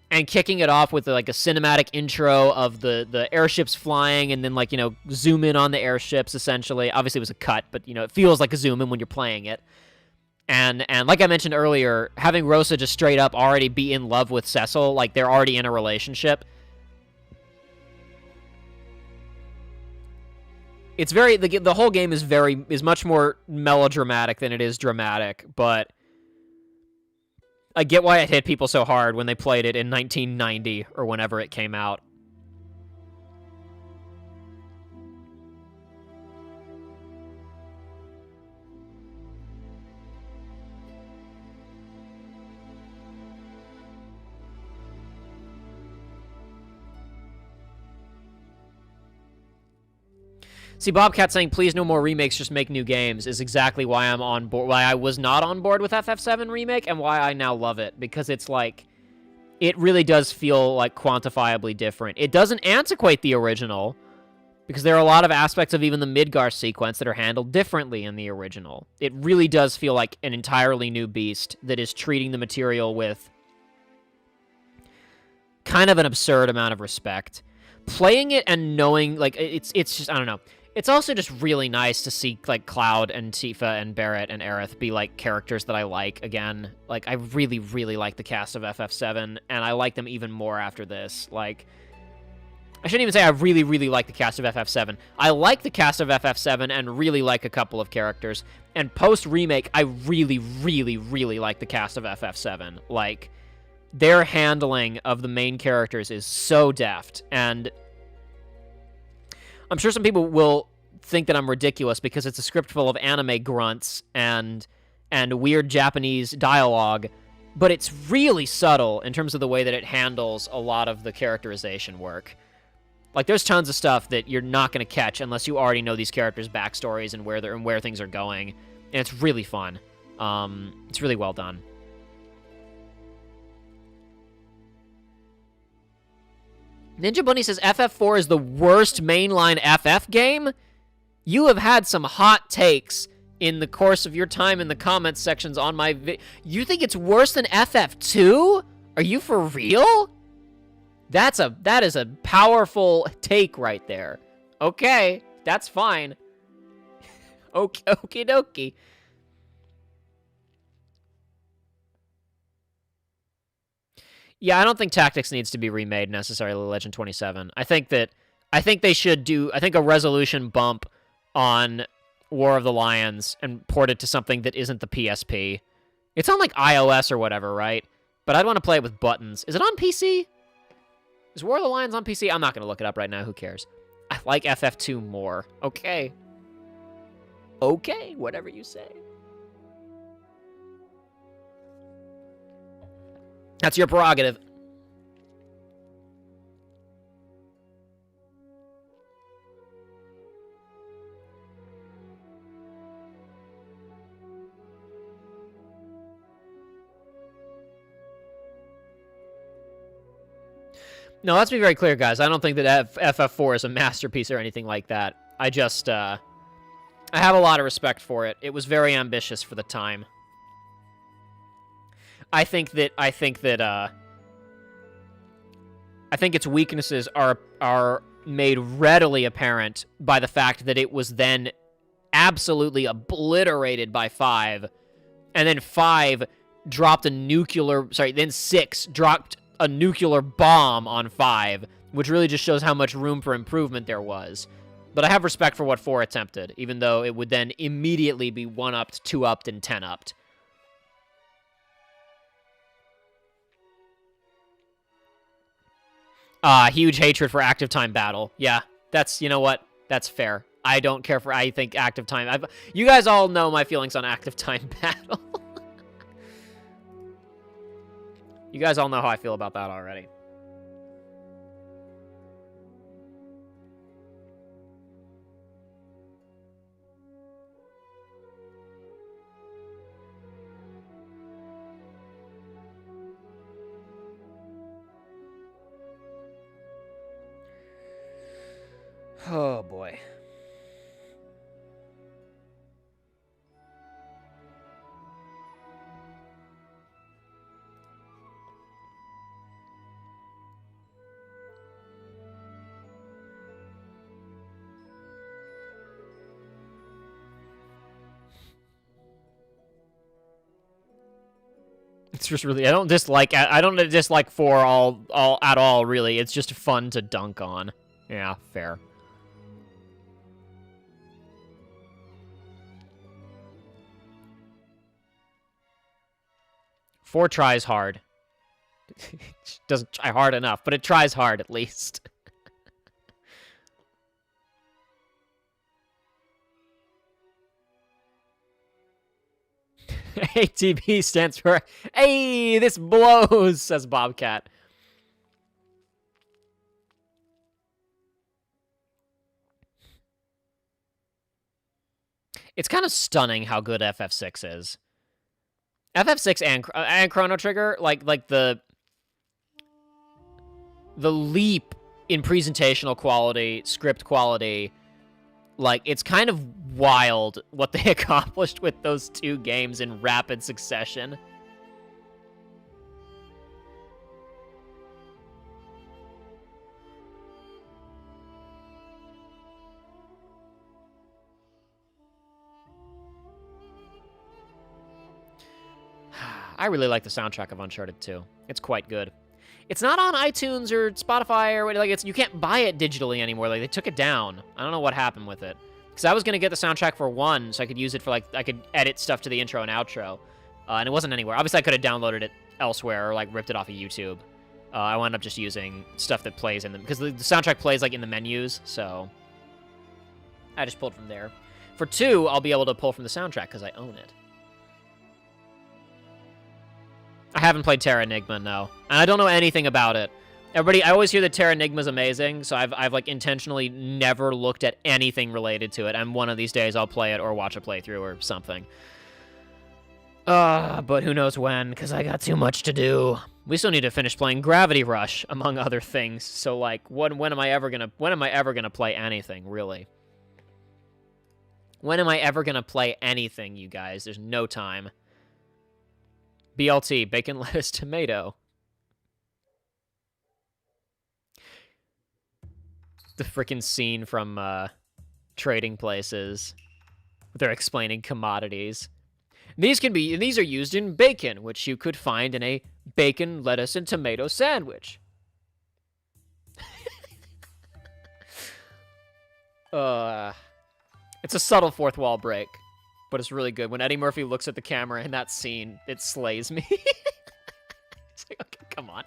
S1: And kicking it off with, like, a cinematic intro of the airships flying and then, like, you know, zoom in on the airships, essentially. Obviously, it was a cut, but, you know, it feels like a zoom in when you're playing it. And like I mentioned earlier, having Rosa just straight up already be in love with Cecil, like, they're already in a relationship. It's very... The whole game is much more melodramatic than it is dramatic, but... I get why it hit people so hard when they played it in 1990 or whenever it came out. See, Bobcat saying, please no more remakes, just make new games, is exactly why I'm on board, why I was not on board with FF7 Remake, and why I now love it, because it's like, it really does feel, like, quantifiably different. It doesn't antiquate the original, because there are a lot of aspects of even the Midgar sequence that are handled differently in the original. It really does feel like an entirely new beast that is treating the material with kind of an absurd amount of respect. Playing it and knowing, like, it's just, I don't know. It's also just really nice to see, like, Cloud and Tifa and Barrett and Aerith be, like, characters that I like again. Like, I really, really like the cast of FF7, and I like them even more after this. Like, I shouldn't even say I really, really like the cast of FF7. I like the cast of FF7 and really like a couple of characters. And post-remake, I really, really, really like the cast of FF7. Like, their handling of the main characters is so deft, and... I'm sure some people will think that I'm ridiculous because it's a script full of anime grunts and weird Japanese dialogue, but it's really subtle in terms of the way that it handles a lot of the characterization work. Like, there's tons of stuff that you're not going to catch unless you already know these characters' backstories and where things are going, and it's really fun. It's really well done. Ninja Bunny says FF4 is the worst mainline FF game? You have had some hot takes in the course of your time in the comments sections on my You think it's worse than FF2? Are you for real? That is a powerful take right there. Okay, that's fine. Okay, okie dokie. Yeah, I don't think Tactics needs to be remade necessarily, Legend 27. I think they should do a resolution bump on War of the Lions and port it to something that isn't the PSP. It's on like iOS or whatever, right? But I'd want to play it with buttons. Is it on PC? Is War of the Lions on PC? I'm not going to look it up right now. Who cares? I like FF2 more. Okay. Okay, whatever you say. That's your prerogative. No, let's be very clear, guys. I don't think that FF4 is a masterpiece or anything like that. I just, I have a lot of respect for it. It was very ambitious for the time. I think its weaknesses are made readily apparent by the fact that it was then absolutely obliterated by 5, and then 5 dropped a nuclear, then 6 dropped a nuclear bomb on 5, which really just shows how much room for improvement there was. But I have respect for what 4 attempted, even though it would then immediately be 1-upped, 2-upped, and 10-upped. Huge hatred for active time battle. Yeah, that's, you know what? That's fair. I don't care for, I think active time, you guys all know my feelings on active time battle. You guys all know how I feel about that already. Oh, boy. It's just really, I don't dislike 4 at all, really. It's just fun to dunk on. Yeah, fair. Four tries hard. It doesn't try hard enough, but it tries hard at least. ATB stands for, hey, this blows, says Bobcat. It's kind of stunning how good FF6 is. FF6 and Chrono Trigger, like the leap in presentational quality, script quality, like, it's kind of wild what they accomplished with those 2 games in rapid succession. I really like the soundtrack of Uncharted 2. It's quite good. It's not on iTunes or Spotify or like you can't buy it digitally anymore. Like, they took it down. I don't know what happened with it. Because I was gonna get the soundtrack for 1, so I could use it for I could edit stuff to the intro and outro, and it wasn't anywhere. Obviously, I could have downloaded it elsewhere or ripped it off of YouTube. I wound up just using stuff that plays in them because the soundtrack plays in the menus. So I just pulled from there. For 2, I'll be able to pull from the soundtrack because I own it. I haven't played Terra Enigma, no. And I don't know anything about it. I always hear that Terra Enigma is amazing, so I've intentionally never looked at anything related to it, and one of these days I'll play it or watch a playthrough or something. But who knows when, because I got too much to do. We still need to finish playing Gravity Rush, among other things, so, when am I ever gonna play anything, really? When am I ever going to play anything, you guys? There's no time. BLT, bacon, lettuce, tomato. The freaking scene from Trading Places. They're explaining commodities. These are used in bacon, which you could find in a bacon, lettuce, and tomato sandwich. It's a subtle fourth wall break, but it's really good. When Eddie Murphy looks at the camera in that scene, it slays me. It's like, okay, come on.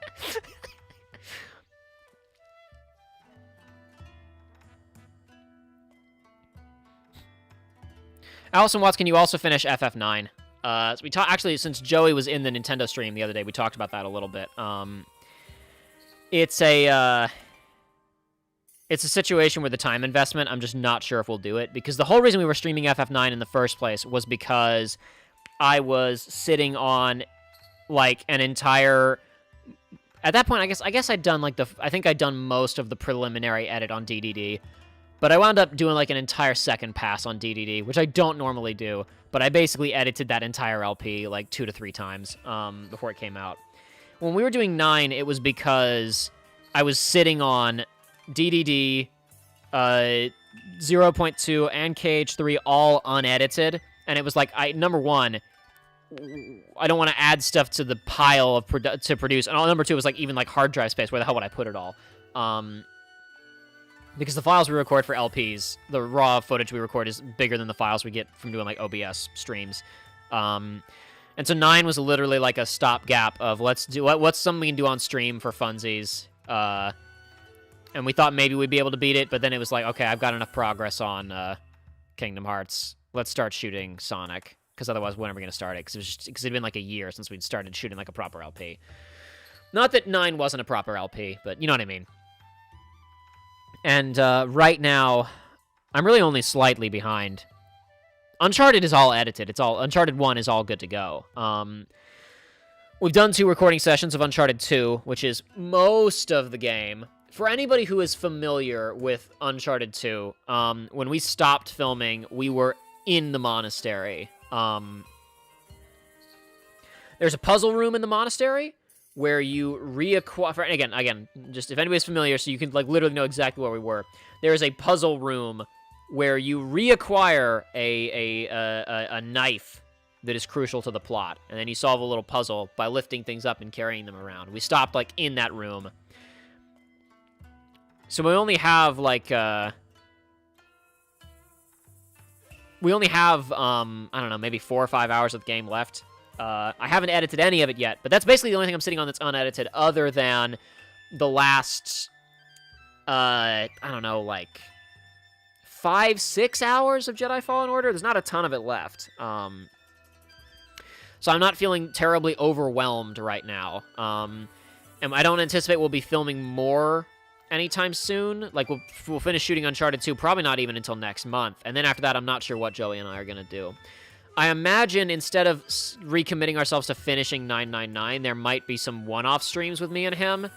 S1: Allison Watts, can you also finish FF9? So we actually, since Joey was in the Nintendo stream the other day, we talked about that a little bit. It's a situation where the time investment, I'm just not sure if we'll do it, because the whole reason we were streaming FF9 in the first place was because I was sitting on like an entire. At that point, I guess I'd done I think I'd done most of the preliminary edit on DDD. But I wound up doing like an entire second pass on DDD, which I don't normally do. But I basically edited that entire LP like 2 to 3 times before it came out. When we were doing 9, it was because I was sitting on DDD, 0.2, and KH3 all unedited. And it was like, number one, I don't want to add stuff to the pile of to produce. And number two was like even like hard drive space. Where the hell would I put it all? Because the files we record for LPs, the raw footage we record is bigger than the files we get from doing, like, OBS streams. And so 9 was literally like a stopgap of what's something we can do on stream for funsies. And we thought maybe we'd be able to beat it, but then it was like, okay, I've got enough progress on Kingdom Hearts. Let's start shooting Sonic, because otherwise when are we going to start it? Because it'd been like a year since we'd started shooting like a proper LP. Not that 9 wasn't a proper LP, but you know what I mean. And right now, I'm really only slightly behind. Uncharted is all edited. Uncharted 1 is all good to go. We've done 2 recording sessions of Uncharted 2, which is most of the game. For anybody who is familiar with Uncharted 2, when we stopped filming, we were in the monastery. There's a puzzle room in the monastery where you reacquire, again, just if anybody's familiar, so you can like literally know exactly where we were. There is a puzzle room where you reacquire a knife that is crucial to the plot, and then you solve a little puzzle by lifting things up and carrying them around. We stopped like in that room, so we only have like I don't know, maybe 4 or 5 hours of the game left. I haven't edited any of it yet, but that's basically the only thing I'm sitting on that's unedited, other than the last, I don't know, like 5-6 hours of Jedi Fallen Order. There's not a ton of it left. So I'm not feeling terribly overwhelmed right now. And I don't anticipate we'll be filming more anytime soon. Like, we'll finish shooting Uncharted 2, probably not even until next month. And then after that, I'm not sure what Joey and I are going to do. I imagine instead of recommitting ourselves to finishing 999, there might be some one-off streams with me and him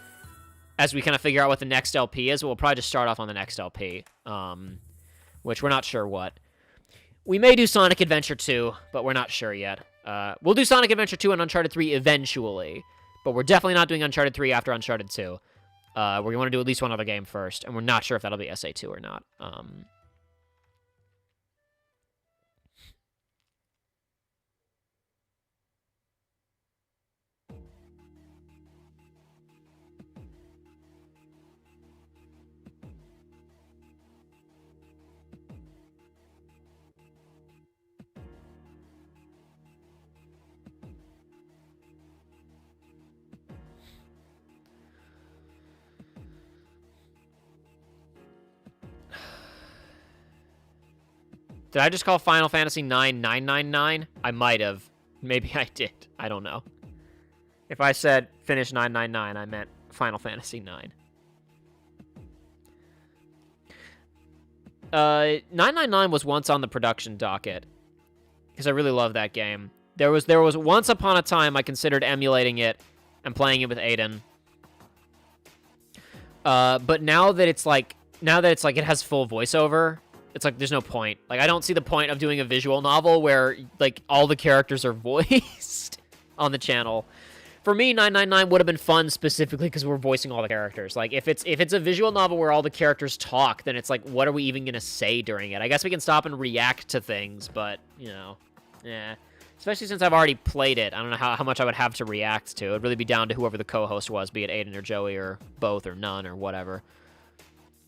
S1: as we kind of figure out what the next LP is. But we'll probably just start off on the next LP, which we're not sure what. We may do Sonic Adventure 2, but we're not sure yet. We'll do Sonic Adventure 2 and Uncharted 3 eventually, but we're definitely not doing Uncharted 3 after Uncharted 2. We're going to do at least one other game first, and we're not sure if that'll be SA2 or not. Did I just call Final Fantasy IX 999? I might have. Maybe I did. I don't know. If I said finish 999, I meant Final Fantasy IX. 999 was once on the production docket, because I really love that game. There was once upon a time I considered emulating it and playing it with Aiden. But now that it's like it has full voiceover, It's like, there's no point. Like, I don't see the point of doing a visual novel where, like, all the characters are voiced on the channel. For me, 999 would have been fun specifically because we're voicing all the characters. Like, if it's a visual novel where all the characters talk, then it's like, what are we even going to say during it? I guess we can stop and react to things, but, you know, yeah. Especially since I've already played it. I don't know how much I would have to react to. It'd really be down to whoever the co-host was, be it Aiden or Joey or both or none or whatever.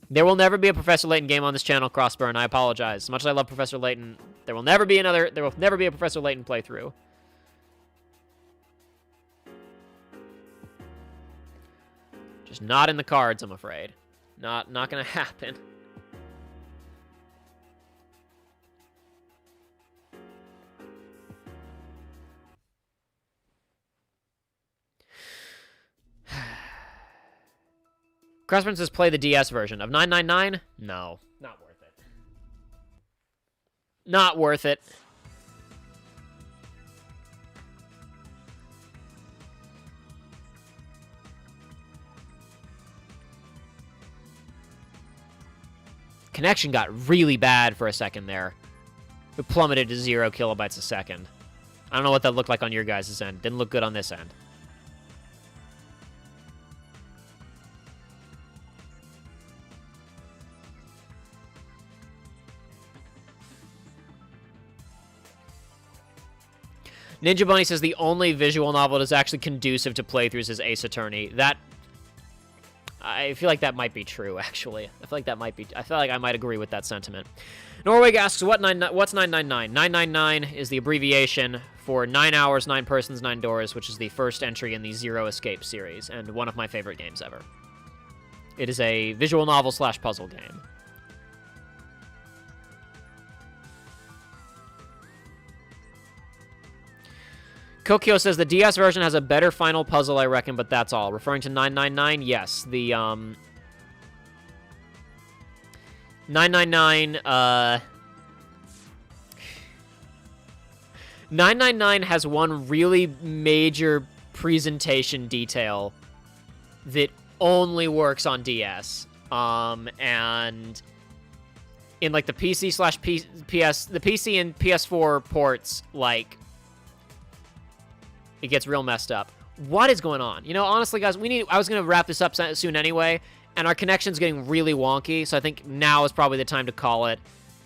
S1: There will never be a Professor Layton game on this channel, Crossburn. I apologize. As much as I love Professor Layton, there will never be a Professor Layton playthrough. Just not in the cards, I'm afraid. Not gonna happen. Crossburn says play the DS version of 999. No, not worth it. Not worth it. Connection got really bad for a second there. It plummeted to 0 kilobytes a second. I don't know what that looked like on your guys' end. Didn't look good on this end. Ninja Bunny says the only visual novel that is actually conducive to playthroughs is Ace Attorney. I feel like that might be true, actually. I feel like I might agree with that sentiment. Norweg asks, what's 999? 999 is the abbreviation for 9 hours, 9 persons, 9 doors, which is the first entry in the Zero Escape series, and one of my favorite games ever. It is a visual novel / puzzle game. Kokyo says the DS version has a better final puzzle, I reckon, but that's all. Referring to 999, yes. The, 999, 999 has one really major presentation detail that only works on DS. And in, like, the PC / PS, the PC and PS4 ports, like, it gets real messed up. What is going on? You know, honestly, guys, I was going to wrap this up soon anyway, and our connection's getting really wonky, so I think now is probably the time to call it.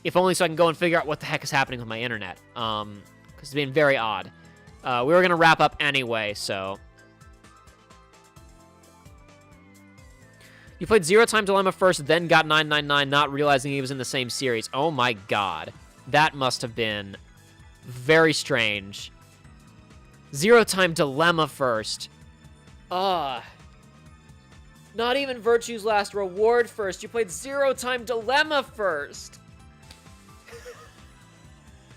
S1: If only so I can go and figure out what the heck is happening with my internet. Because it's been very odd. We were going to wrap up anyway, so. You played Zero Time Dilemma first, then got 999, not realizing he was in the same series. Oh my god. That must have been very strange. Zero Time Dilemma first. Not even Virtue's Last Reward first. You played Zero Time Dilemma first.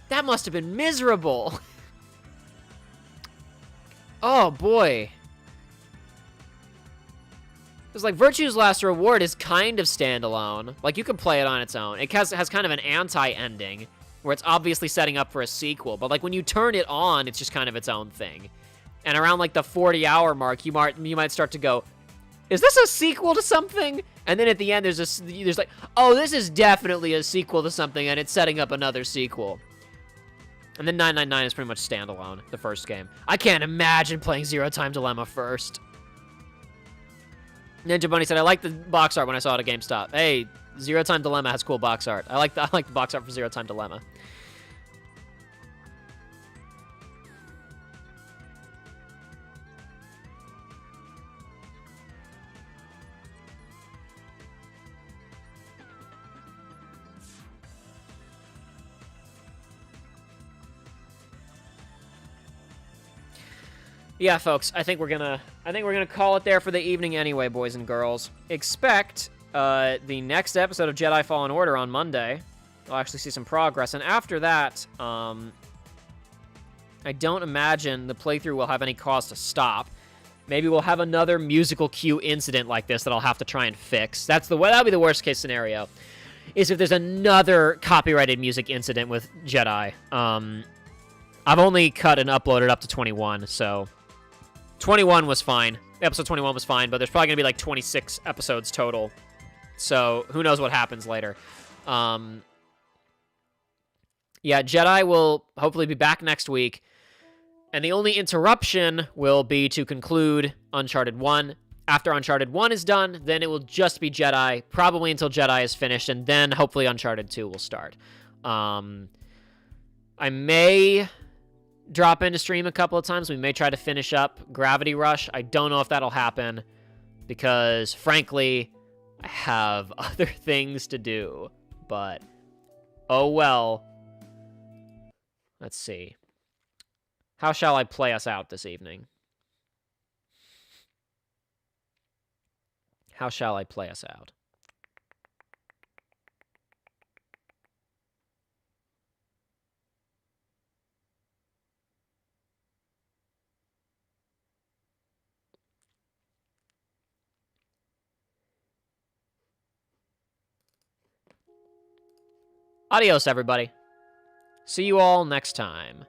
S1: That must have been miserable. Oh, boy. It's like Virtue's Last Reward is kind of standalone. Like, you can play it on its own. It has kind of an anti-ending, where it's obviously setting up for a sequel. But, like, when you turn it on, it's just kind of its own thing. And around, like, the 40-hour mark, you might start to go, is this a sequel to something? And then at the end, there's like, oh, this is definitely a sequel to something, and it's setting up another sequel. And then 999 is pretty much standalone, the first game. I can't imagine playing Zero Time Dilemma first. Ninja Bunny said, I like the box art when I saw it at GameStop. Hey, Zero Time Dilemma has cool box art. I like the box art for Zero Time Dilemma. Yeah, folks, I think we're gonna call it there for the evening anyway, boys and girls. Expect the next episode of Jedi Fallen Order on Monday. We'll actually see some progress, and after that, I don't imagine the playthrough will have any cause to stop. Maybe we'll have another musical cue incident like this that I'll have to try and fix. That'll be the worst case scenario, is if there's another copyrighted music incident with Jedi. I've only cut and uploaded up to 21, so 21 was fine. Episode 21 was fine, but there's probably going to be like 26 episodes total. So who knows what happens later. Yeah, Jedi will hopefully be back next week. And the only interruption will be to conclude Uncharted 1. After Uncharted 1 is done, then it will just be Jedi, probably until Jedi is finished, and then hopefully Uncharted 2 will start. I may drop into stream a couple of times. We may try to finish up Gravity Rush. I don't know if that'll happen because, frankly, I have other things to do. But, oh well. Let's see. How shall I play us out this evening? How shall I play us out? Adios, everybody. See you all next time.